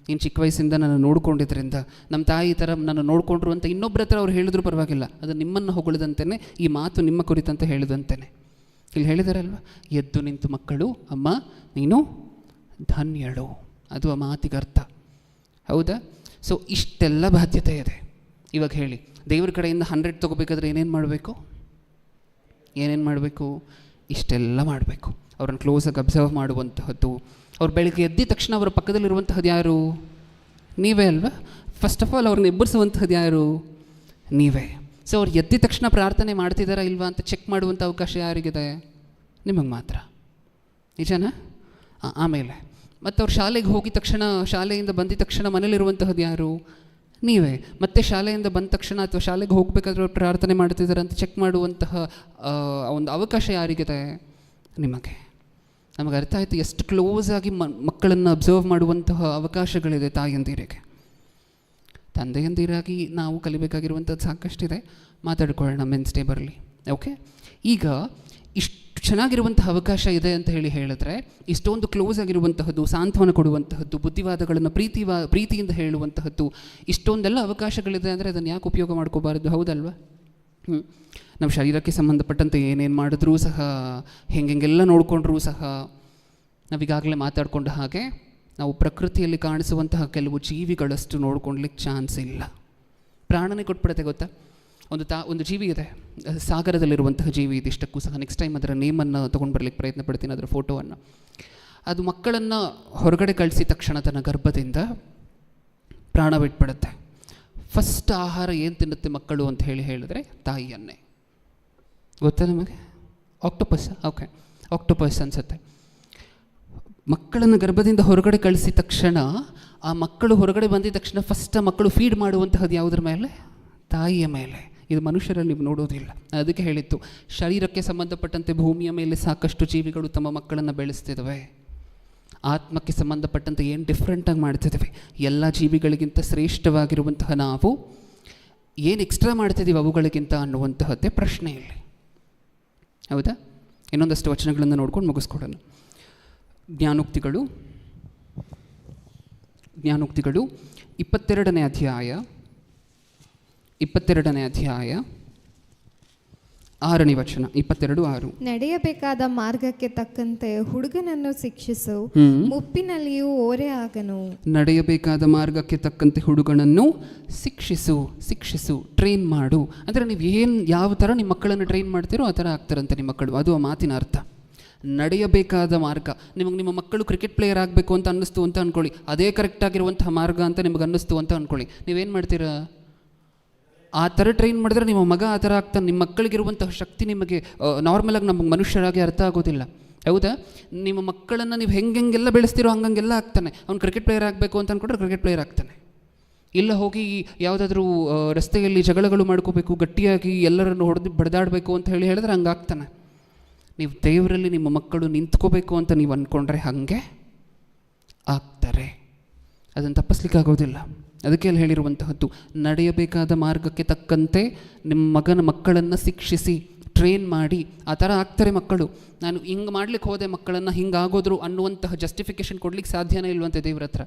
ನೀನು ಚಿಕ್ಕ ವಯಸ್ಸಿಂದ ನಾನು ನೋಡ್ಕೊಂಡಿದ್ದರಿಂದ, ನಮ್ಮ ತಾಯಿ ಈ ಥರ ನಾನು ನೋಡಿಕೊಂಡ್ರು ಅಂತ ಇನ್ನೊಬ್ಬರ ಹತ್ರ ಅವ್ರು ಹೇಳಿದ್ರು ಪರವಾಗಿಲ್ಲ, ಅದು ನಿಮ್ಮನ್ನು ಹೊಗಳಿದಂತೆಯೇ, ಈ ಮಾತು ನಿಮ್ಮ ಕುರಿತಂತೆ ಹೇಳಿದಂತೆಯೇ. ಇಲ್ಲಿ ಹೇಳಿದಾರಲ್ವ, ಎದ್ದು ನಿಂತು ಮಕ್ಕಳು, ಅಮ್ಮ ನೀನು ಧನ್ಯಳು. ಅದು ಆ ಮಾತಿಗೆ ಅರ್ಥ, ಹೌದಾ? ಸೊ ಇಷ್ಟೆಲ್ಲ ಬಾಧ್ಯತೆ ಇದೆ. ಇವಾಗ ಹೇಳಿ, ದೇವ್ರ ಕಡೆಯಿಂದ 100 ತೊಗೋಬೇಕಾದ್ರೆ ಏನೇನು ಮಾಡಬೇಕು? ಇಷ್ಟೆಲ್ಲ ಮಾಡಬೇಕು. ಅವ್ರನ್ನ ಕ್ಲೋಸಾಗಿ ಅಬ್ಸರ್ವ್ ಮಾಡುವಂತಹದ್ದು. ಅವ್ರು ಬೆಳಗ್ಗೆ ಎದ್ದ ತಕ್ಷಣ ಅವರ ಪಕ್ಕದಲ್ಲಿರುವಂತಹದ್ದು ಯಾರು? ನೀವೇ ಅಲ್ವಾ? ಫಸ್ಟ್ ಆಫ್ ಆಲ್ ಅವ್ರನ್ನ ಎಬ್ಬರಿಸುವಂಥದ್ದು ಯಾರು? ನೀವೇ. ಸೊ ಅವ್ರು ಎದ್ದ ತಕ್ಷಣ ಪ್ರಾರ್ಥನೆ ಮಾಡ್ತಿದ್ದಾರಾ ಇಲ್ವಾ ಅಂತ ಚೆಕ್ ಮಾಡುವಂಥ ಅವಕಾಶ ಯಾರಿಗಿದೆ? ನಿಮಗೆ ಮಾತ್ರ. ನಿಜನಾ? ಆಮೇಲೆ ಮತ್ತು ಅವ್ರು ಶಾಲೆಗೆ ಹೋಗಿದ ತಕ್ಷಣ, ಶಾಲೆಯಿಂದ ಬಂದಿದ ತಕ್ಷಣ ಮನೇಲಿರುವಂತಹದ್ದು ಯಾರು? ನೀವೇ. ಮತ್ತೆ ಶಾಲೆಯಿಂದ ಬಂದ ತಕ್ಷಣ ಅಥವಾ ಶಾಲೆಗೆ ಹೋಗಬೇಕಾದ್ರೆ ಅವ್ರು ಪ್ರಾರ್ಥನೆ ಮಾಡ್ತಿದ್ದಾರೆ ಅಂತ ಚೆಕ್ ಮಾಡುವಂತಹ ಒಂದು ಅವಕಾಶ ಯಾರಿಗಿದೆ? ನಿಮಗೆ. ನಮಗೆ ಅರ್ಥ ಆಯಿತು ಎಷ್ಟು ಕ್ಲೋಸಾಗಿ ಮಕ್ಕಳನ್ನು ಅಬ್ಸರ್ವ್ ಮಾಡುವಂತಹ ಅವಕಾಶಗಳಿದೆ ತಾಯಂದಿರಿಗೆ. ತಂದೆಯಂದಿರಾಗಿ ನಾವು ಕಲಿಬೇಕಾಗಿರುವಂಥದ್ದು ಸಾಕಷ್ಟಿದೆ. ಮಾತಾಡ್ಕೊಳ್ಳೋಣ, ಮೆನ್ಸ್ಡೇ ಬರಲಿ. ಓಕೆ, ಈಗ ಇಷ್ಟು ಚೆನ್ನಾಗಿರುವಂತಹ ಅವಕಾಶ ಇದೆ ಅಂತ ಹೇಳಿದ್ರೆ, ಇಷ್ಟೊಂದು ಕ್ಲೋಸ್ ಆಗಿರುವಂತಹದ್ದು, ಸಾಂತ್ವನ ಕೊಡುವಂತಹದ್ದು, ಬುದ್ಧಿವಾದಗಳನ್ನು ಪ್ರೀತಿಯಿಂದ ಹೇಳುವಂತಹದ್ದು, ಇಷ್ಟೊಂದೆಲ್ಲ ಅವಕಾಶಗಳಿದೆ ಅಂದರೆ ಅದನ್ನು ಯಾಕೆ ಉಪಯೋಗ ಮಾಡ್ಕೋಬಾರ್ದು? ಹೌದಲ್ವಾ? ನಮ್ಮ ಶರೀರಕ್ಕೆ ಸಂಬಂಧಪಟ್ಟಂತೆ ಏನೇನು ಮಾಡಿದ್ರೂ ಸಹ, ಹೆಂಗೆಲ್ಲ ನೋಡಿಕೊಂಡ್ರೂ ಸಹ, ನಾವೀಗಾಗಲೇ ಮಾತಾಡ್ಕೊಂಡ ಹಾಗೆ ನಾವು ಪ್ರಕೃತಿಯಲ್ಲಿ ಕಾಣಿಸುವಂತಹ ಕೆಲವು ಜೀವಿಗಳಷ್ಟು ನೋಡ್ಕೊಳ್ಲಿಕ್ಕೆ ಚಾನ್ಸ್ ಇಲ್ಲ. ಪ್ರಾಣನೇ ಕೊಟ್ಬಿಡುತ್ತೆ ಗೊತ್ತಾ? ಒಂದು ಜೀವಿ ಇದೆ, ಸಾಗರದಲ್ಲಿರುವಂತಹ ಜೀವಿ ಇದೆ. ಇಷ್ಟಕ್ಕೂ ಸಹ ನೆಕ್ಸ್ಟ್ ಟೈಮ್ ಅದರ ನೇಮನ್ನು ತೊಗೊಂಡು ಬರಲಿಕ್ಕೆ ಪ್ರಯತ್ನ ಪಡ್ತೀನಿ, ಅದರ ಫೋಟೋವನ್ನು. ಅದು ಮಕ್ಕಳನ್ನು ಹೊರಗಡೆ ಕಳಿಸಿದ ತಕ್ಷಣ ತನ್ನ ಗರ್ಭದಿಂದ ಪ್ರಾಣ ಬಿಟ್ಬಿಡುತ್ತೆ. ಫಸ್ಟ್ ಆಹಾರ ಏನು ತಿನ್ನುತ್ತೆ ಮಕ್ಕಳು ಅಂತ ಹೇಳಿದ್ರೆ ತಾಯಿಯನ್ನೇ. ಗೊತ್ತಾ ನಿಮಗೆ? ಆಕ್ಟೋಪಸ್. ಓಕೆ, ಆಕ್ಟೋಪಸ್ ಅನಿಸುತ್ತೆ. ಮಕ್ಕಳನ್ನು ಗರ್ಭದಿಂದ ಹೊರಗಡೆ ಕಳಿಸಿದ ತಕ್ಷಣ, ಆ ಮಕ್ಕಳು ಹೊರಗಡೆ ಬಂದಿದ ತಕ್ಷಣ ಫಸ್ಟ್ ಆ ಮಕ್ಕಳು ಫೀಡ್ ಮಾಡುವಂತಹದ್ದು ಯಾವುದ್ರ ಮೇಲೆ? ತಾಯಿಯ ಮೇಲೆ. ಇದು ಮನುಷ್ಯರಲ್ಲಿ ನೀವು ನೋಡೋದಿಲ್ಲ. ಅದಕ್ಕೆ ಹೇಳಿತ್ತು, ಶರೀರಕ್ಕೆ ಸಂಬಂಧಪಟ್ಟಂತೆ ಭೂಮಿಯ ಮೇಲೆ ಸಾಕಷ್ಟು ಜೀವಿಗಳು ತಮ್ಮ ಮಕ್ಕಳನ್ನು ಬೆಳೆಸ್ತಿದ್ದಾವೆ. ಆತ್ಮಕ್ಕೆ ಸಂಬಂಧಪಟ್ಟಂತೆ ಏನು ಡಿಫ್ರೆಂಟಾಗಿ ಮಾಡ್ತಿದ್ದೀವಿ. ಎಲ್ಲ ಜೀವಿಗಳಿಗಿಂತ ಶ್ರೇಷ್ಠವಾಗಿರುವಂತಹ ನಾವು ಏನು ಎಕ್ಸ್ಟ್ರಾ ಮಾಡ್ತಿದ್ದೀವಿ ಅವುಗಳಿಗಿಂತ ಅನ್ನುವಂತಹದ್ದೇ ಪ್ರಶ್ನೆ ಇಲ್ಲಿ. ಹೌದಾ? ಇನ್ನೊಂದಷ್ಟು ವಚನಗಳನ್ನು ನೋಡ್ಕೊಂಡು ಮುಗಿಸ್ಕೊಡೋಣ. ಜ್ಞಾನೋಕ್ತಿಗಳು 22ನೇ ಅಧ್ಯಾಯ 6ನೇ ವಚನ. 22:6. ನಡೆಯಬೇಕಾದ ಮಾರ್ಗಕ್ಕೆ ತಕ್ಕಂತೆ ಹುಡುಗನನ್ನು ಶಿಕ್ಷಿಸು, ಮುಪ್ಪಿನಲ್ಲಿಯೂ ಓರೆ ಆಗನು. ನಡೆಯಬೇಕಾದ ಮಾರ್ಗಕ್ಕೆ ತಕ್ಕಂತೆ ಹುಡುಗನನ್ನು ಶಿಕ್ಷಿಸು, ಟ್ರೈನ್ ಮಾಡು. ಅಂದರೆ ನೀವು ಯಾವ ಥರ ನಿಮ್ಮ ಮಕ್ಕಳನ್ನು ಟ್ರೈನ್ ಮಾಡ್ತೀರೋ ಆ ಥರ ಆಗ್ತಾರಂತೆ ನಿಮ್ಮ ಮಕ್ಕಳು. ಅದು ಆ ಮಾತಿನ ಅರ್ಥ. ನಡೆಯಬೇಕಾದ ಮಾರ್ಗ. ನಿಮ್ಮ ಮಕ್ಕಳು ಕ್ರಿಕೆಟ್ ಪ್ಲೇಯರ್ ಆಗಬೇಕು ಅಂತ ಅನ್ನಿಸ್ತು ಅಂತ ಅಂದ್ಕೊಳ್ಳಿ, ಅದೇ ಕರೆಕ್ಟಾಗಿರುವಂತಹ ಮಾರ್ಗ ಅಂತ ನಿಮಗೆ ಅನ್ನಿಸ್ತು ಅಂತ ಅಂದ್ಕೊಳ್ಳಿ. ನೀವೇನು ಮಾಡ್ತೀರಾ? ಆ ಥರ ಟ್ರೈನ್ ಮಾಡಿದ್ರೆ ನಿಮ್ಮ ಮಗ ಆ ಥರ ಆಗ್ತಾನೆ. ನಿಮ್ಮ ಮಕ್ಕಳಿಗಿರುವಂತಹ ಶಕ್ತಿ ನಿಮಗೆ ನಾರ್ಮಲಾಗಿ ನಮಗೆ ಮನುಷ್ಯರಾಗಿ ಅರ್ಥ ಆಗೋದಿಲ್ಲ. ಹೌದಾ? ನಿಮ್ಮ ಮಕ್ಕಳನ್ನು ನೀವು ಹೆಂಗೆಲ್ಲ ಬೆಳೆಸ್ತೀರೋ ಹಂಗೆಲ್ಲ ಆಗ್ತಾನೆ. ಅವ್ನು ಕ್ರಿಕೆಟ್ ಪ್ಲೇಯರ್ ಆಗಬೇಕು ಅಂತ ಅಂದ್ಕೊಂಡ್ರೆ ಕ್ರಿಕೆಟ್ ಪ್ಲೇಯರ್ ಆಗ್ತಾನೆ. ಇಲ್ಲ ಹೋಗಿ ಯಾವುದಾದ್ರೂ ರಸ್ತೆಯಲ್ಲಿ ಜಗಳಗಳು ಮಾಡ್ಕೋಬೇಕು, ಗಟ್ಟಿಯಾಗಿ ಎಲ್ಲರನ್ನು ಬಡ್ದಾಡಬೇಕು ಅಂತ ಹೇಳಿದ್ರೆ ಹಂಗಾಗ್ತಾನೆ. ನೀವು ದೇವರಲ್ಲಿ ನಿಮ್ಮ ಮಕ್ಕಳು ನಿಂತ್ಕೋಬೇಕು ಅಂತ ನೀವು ಅಂದ್ಕೊಂಡ್ರೆ ಹಾಗೆ ಆಗ್ತಾರೆ. ಅದನ್ನು ತಪ್ಪಿಸ್ಲಿಕ್ಕಾಗೋದಿಲ್ಲ. ಅದಕ್ಕೆ ಅಲ್ಲಿ ಹೇಳಿರುವಂತಹದ್ದು, ನಡೆಯಬೇಕಾದ ಮಾರ್ಗಕ್ಕೆ ತಕ್ಕಂತೆ ನಿಮ್ಮ ಮಕ್ಕಳನ್ನು ಶಿಕ್ಷಿಸಿ, ಟ್ರೈನ್ ಮಾಡಿ. ಆ ಥರ ಆಗ್ತಾರೆ ಮಕ್ಕಳು. ನಾನು ಹಿಂಗೆ ಮಾಡ್ಲಿಕ್ಕೆ ಹೋದೆ, ಮಕ್ಕಳನ್ನು ಹಿಂಗಾಗೋದ್ರು ಅನ್ನುವಂತಹ ಜಸ್ಟಿಫಿಕೇಷನ್ ಕೊಡ್ಲಿಕ್ಕೆ ಸಾಧ್ಯನೇ ಇಲ್ವಂತೆ ದೇವ್ರ ಹತ್ರ.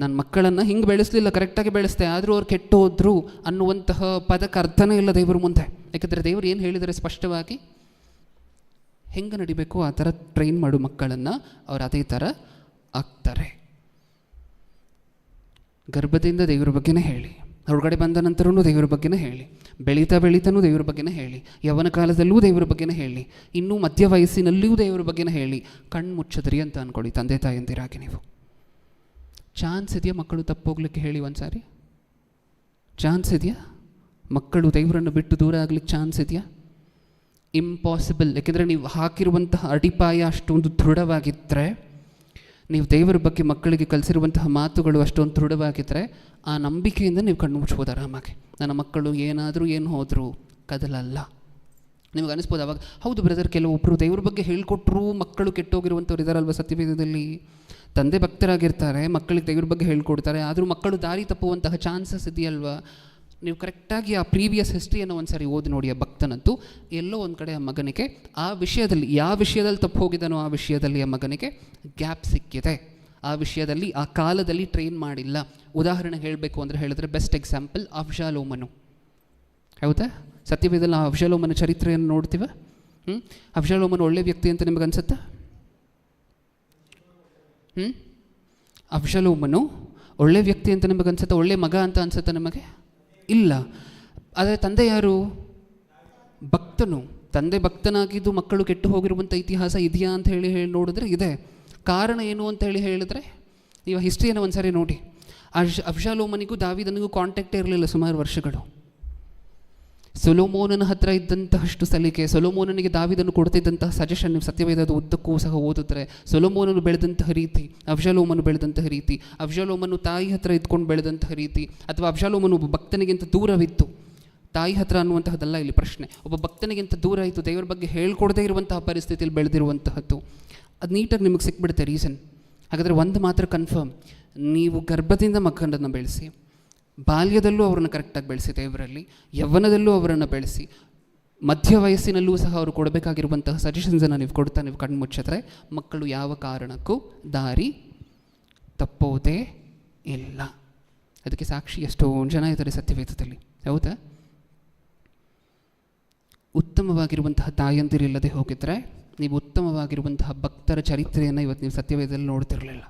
ನನ್ನ ಮಕ್ಕಳನ್ನು ಹಿಂಗೆ ಬೆಳೆಸಲಿಲ್ಲ, ಕರೆಕ್ಟಾಗಿ ಬೆಳೆಸ್ತೆ, ಆದರೂ ಅವ್ರು ಕೆಟ್ಟೋದ್ರು ಅನ್ನುವಂತಹ ಪದಕ್ಕೆ ಅರ್ಥನೇ ಇಲ್ಲ ದೇವ್ರ ಮುಂದೆ. ಯಾಕಂದರೆ ದೇವ್ರು ಏನು ಹೇಳಿದರೆ ಸ್ಪಷ್ಟವಾಗಿ, ಹೆಂಗೆ ನಡಿಬೇಕು ಆ ಥರ ಟ್ರೈನ್ ಮಾಡು ಮಕ್ಕಳನ್ನು, ಅವ್ರು ಅದೇ ಥರ ಆಗ್ತಾರೆ. ಗರ್ಭದಿಂದ ದೇವರ ಬಗ್ಗೆನೇ ಹೇಳಿ, ಹೊರಗಡೆ ಬಂದ ನಂತರನೂ ದೇವರ ಬಗ್ಗೆನೇ ಹೇಳಿ, ಬೆಳೀತಾನೂ ದೇವರ ಬಗ್ಗೆನೇ ಹೇಳಿ, ಯೌವನ ಕಾಲದಲ್ಲೂ ದೇವರ ಬಗ್ಗೆನೇ ಹೇಳಿ, ಇನ್ನೂ ಮಧ್ಯ ವಯಸ್ಸಿನಲ್ಲಿಯೂ ದೇವರ ಬಗ್ಗೆನೇ ಹೇಳಿ. ಕಣ್ಣು ಮುಚ್ಚದ್ರಿ ಅಂತ ಅಂದ್ಕೊಳ್ಳಿ ತಂದೆ ತಾಯಿಯಂದಿರಾಗಿ. ನೀವು ಚಾನ್ಸ್ ಇದೆಯಾ ಮಕ್ಕಳು ತಪ್ಪೋಗ್ಲಿಕ್ಕೆ? ಹೇಳಿ ಒಂದು ಸಾರಿ. ಚಾನ್ಸ್ ಇದೆಯಾ ಮಕ್ಕಳು ದೇವರನ್ನು ಬಿಟ್ಟು ದೂರ ಆಗ್ಲಿಕ್ಕೆ? ಚಾನ್ಸ್ ಇದೆಯಾ? ಇಂಪಾಸಿಬಲ್. ಯಾಕೆಂದರೆ ನೀವು ಹಾಕಿರುವಂತಹ ಅಡಿಪಾಯ ಅಷ್ಟೊಂದು ದೃಢವಾಗಿದ್ದರೆ, ನೀವು ದೇವರ ಬಗ್ಗೆ ಮಕ್ಕಳಿಗೆ ಕಲಿಸಿರುವಂತಹ ಮಾತುಗಳು ಅಷ್ಟೊಂದು ದೃಢವಾಗಿದ್ದರೆ, ಆ ನಂಬಿಕೆಯಿಂದ ನೀವು ಕಣ್ಣು ಮುಚ್ಬೋದು ಆರಾಮಾಗಿ. ನನ್ನ ಮಕ್ಕಳು ಏನಾದರೂ ಏನು ಹೋದರೂ ಕದಲಲ್ಲ. ನಿಮಗೆ ಅನಿಸ್ಬೋದು ಅವಾಗ, ಹೌದು ಬ್ರದರ್, ಕೆಲವೊಬ್ಬರು ದೇವ್ರ ಬಗ್ಗೆ ಹೇಳ್ಕೊಟ್ರು ಮಕ್ಕಳು ಕೆಟ್ಟೋಗಿರುವಂಥವ್ರು ಇದ್ದಾರಲ್ವ ಸತ್ಯವೇದದಲ್ಲಿ. ತಂದೆ ಭಕ್ತರಾಗಿರ್ತಾರೆ, ಮಕ್ಕಳಿಗೆ ದೇವ್ರ ಬಗ್ಗೆ ಹೇಳ್ಕೊಡ್ತಾರೆ, ಆದರೂ ಮಕ್ಕಳು ದಾರಿ ತಪ್ಪುವಂತಹ ಚಾನ್ಸಸ್ ಇದೆಯಲ್ವ. ನೀವು ಕರೆಕ್ಟಾಗಿ ಆ ಪ್ರೀವಿಯಸ್ ಹಿಸ್ಟ್ರಿಯನ್ನು ಒಂದು ಸಾರಿ ಓದಿ ನೋಡಿ. ಆ ಭಕ್ತನಂತೂ ಎಲ್ಲೋ ಒಂದು ಕಡೆ ಆ ಮಗನಿಗೆ ಆ ವಿಷಯದಲ್ಲಿ, ಯಾವ ವಿಷಯದಲ್ಲಿ ತಪ್ಪು ಹೋಗಿದ್ದಾನೋ ಆ ವಿಷಯದಲ್ಲಿ ಆ ಮಗನಿಗೆ ಗ್ಯಾಪ್ ಸಿಕ್ಕಿದೆ. ಆ ವಿಷಯದಲ್ಲಿ ಆ ಕಾಲದಲ್ಲಿ ಟ್ರೈನ್ ಮಾಡಿಲ್ಲ. ಉದಾಹರಣೆ ಹೇಳಬೇಕು ಅಂದರೆ ಹೇಳಿದ್ರೆ ಬೆಸ್ಟ್ ಎಕ್ಸಾಂಪಲ್ ಅಬ್ಷಾಲೋಮನು. ಹೌದಾ? ಸತ್ಯವೇದದಲ್ಲಿ ಆ ಅಬ್ಷಾಲೋಮನ ಚರಿತ್ರೆಯನ್ನು ನೋಡ್ತೀವ. ಅಬ್ಷಾಲೋಮನು ಒಳ್ಳೆ ವ್ಯಕ್ತಿ ಅಂತ ನಿಮಗೆ ಅನ್ಸುತ್ತಾ? ಅಬ್ಷಾಲೋಮನು ಒಳ್ಳೆ ವ್ಯಕ್ತಿ ಅಂತ ನಿಮಗೆ ಅನ್ಸುತ್ತೆ? ಒಳ್ಳೆ ಮಗ ಅಂತ ಅನ್ಸುತ್ತೆ ನಿಮಗೆ? ಇಲ್ಲ. ಆದರೆ ತಂದೆ ಯಾರು? ಭಕ್ತನು. ತಂದೆ ಭಕ್ತನಾಗಿದ್ದು ಮಕ್ಕಳು ಕೆಟ್ಟು ಹೋಗಿರುವಂಥ ಇತಿಹಾಸ ಇದೆಯಾ ಅಂತ ಹೇಳಿ ನೋಡಿದ್ರೆ ಇದೆ. ಕಾರಣ ಏನು ಅಂತ ಹೇಳಿದ್ರೆ, ನೀವು ಹಿಸ್ಟ್ರಿಯನ್ನು ಒಂದು ಸಾರಿ ನೋಡಿ. ಅಬ್ಷಾಲೋಮನಿಗೂ ದಾವೀದನಿಗೂ ಕಾಂಟ್ಯಾಕ್ಟೇ ಇರಲಿಲ್ಲ ಸುಮಾರು ವರ್ಷಗಳು. ಸೊಲೊಮೋನನ ಹತ್ರ ಇದ್ದಂತಹಷ್ಟು ಸಲಿಕೆ, ಸೊಲೊಮೋನನಿಗೆ ದಾವೀದನು ಕೊಡ್ತಿದ್ದಂತಹ ಸಜೆಷನ್ ನೀವು ಸತ್ಯವೇದದ ಉದ್ದಕ್ಕೂ ಸಹ ಓದಿದ್ರೆ, ಸೊಲೊಮೋನನು ಬೆಳೆದಂತಹ ರೀತಿ, ಅಬ್ಷಾಲೋಮನು ಬೆಳೆದಂತಹ ರೀತಿ, ಅಬ್ಷಾಲೋಮನು ತಾಯಿ ಹತ್ರ ಇದ್ಕೊಂಡು ಬೆಳೆದಂತಹ ರೀತಿ, ಅಥವಾ ಅಬ್ಷಾಲೋಮನು ಒಬ್ಬ ಭಕ್ತನಿಗಿಂತ ದೂರವಿತ್ತು. ತಾಯಿ ಹತ್ರ ಅನ್ನುವಂತಹದ್ದಲ್ಲ ಇಲ್ಲಿ ಪ್ರಶ್ನೆ. ಒಬ್ಬ ಭಕ್ತನಿಗಿಂತ ದೂರ ಇತ್ತು, ದೇವರ ಬಗ್ಗೆ ಹೇಳ್ಕೊಡದೇ ಇರುವಂತಹ ಪರಿಸ್ಥಿತಿಯಲ್ಲಿ ಬೆಳೆದಿರುವಂತಹದ್ದು. ಅದು ನೀಟಾಗಿ ನಿಮಗೆ ಸಿಕ್ಬಿಡುತ್ತೆ ರೀಸನ್. ಹಾಗಾದರೆ ಒಂದು ಮಾತ್ರ ಕನ್ಫರ್ಮ್, ನೀವು ಗರ್ಭದಿಂದ ಮಕ್ಕಳನ್ನು ಬೆಳೆಸಿ, ಬಾಲ್ಯದಲ್ಲೂ ಅವರನ್ನು ಕರೆಕ್ಟಾಗಿ ಬೆಳೆಸಿ, ದೇವರಲ್ಲಿ ಯೌವನದಲ್ಲೂ ಅವರನ್ನು ಬೆಳೆಸಿ, ಮಧ್ಯ ವಯಸ್ಸಿನಲ್ಲೂ ಸಹ ಅವರು ಕೊಡಬೇಕಾಗಿರುವಂತಹ ಸಜೆಷನ್ಸನ್ನು ನೀವು ಕೊಡ್ತಾ ನೀವು ಕಣ್ಣು ಮುಚ್ಚಿದ್ರೆ ಮಕ್ಕಳು ಯಾವ ಕಾರಣಕ್ಕೂ ದಾರಿ ತಪ್ಪೋದೇ ಇಲ್ಲ. ಅದಕ್ಕೆ ಸಾಕ್ಷಿ ಎಷ್ಟೊಂದು ಜನ ಇದ್ದಾರೆ ಸತ್ಯವೇದದಲ್ಲಿ, ಹೌದಾ? ಉತ್ತಮವಾಗಿರುವಂತಹ ತಾಯಂದಿರಿಲ್ಲದೆ ಹೋಗಿದ್ರೆ ನೀವು ಉತ್ತಮವಾಗಿರುವಂತಹ ಭಕ್ತರ ಚರಿತ್ರೆಯನ್ನು ಇವತ್ತು ನೀವು ಸತ್ಯವೇದದಲ್ಲಿ ನೋಡ್ತಿರಲಿಲ್ಲ.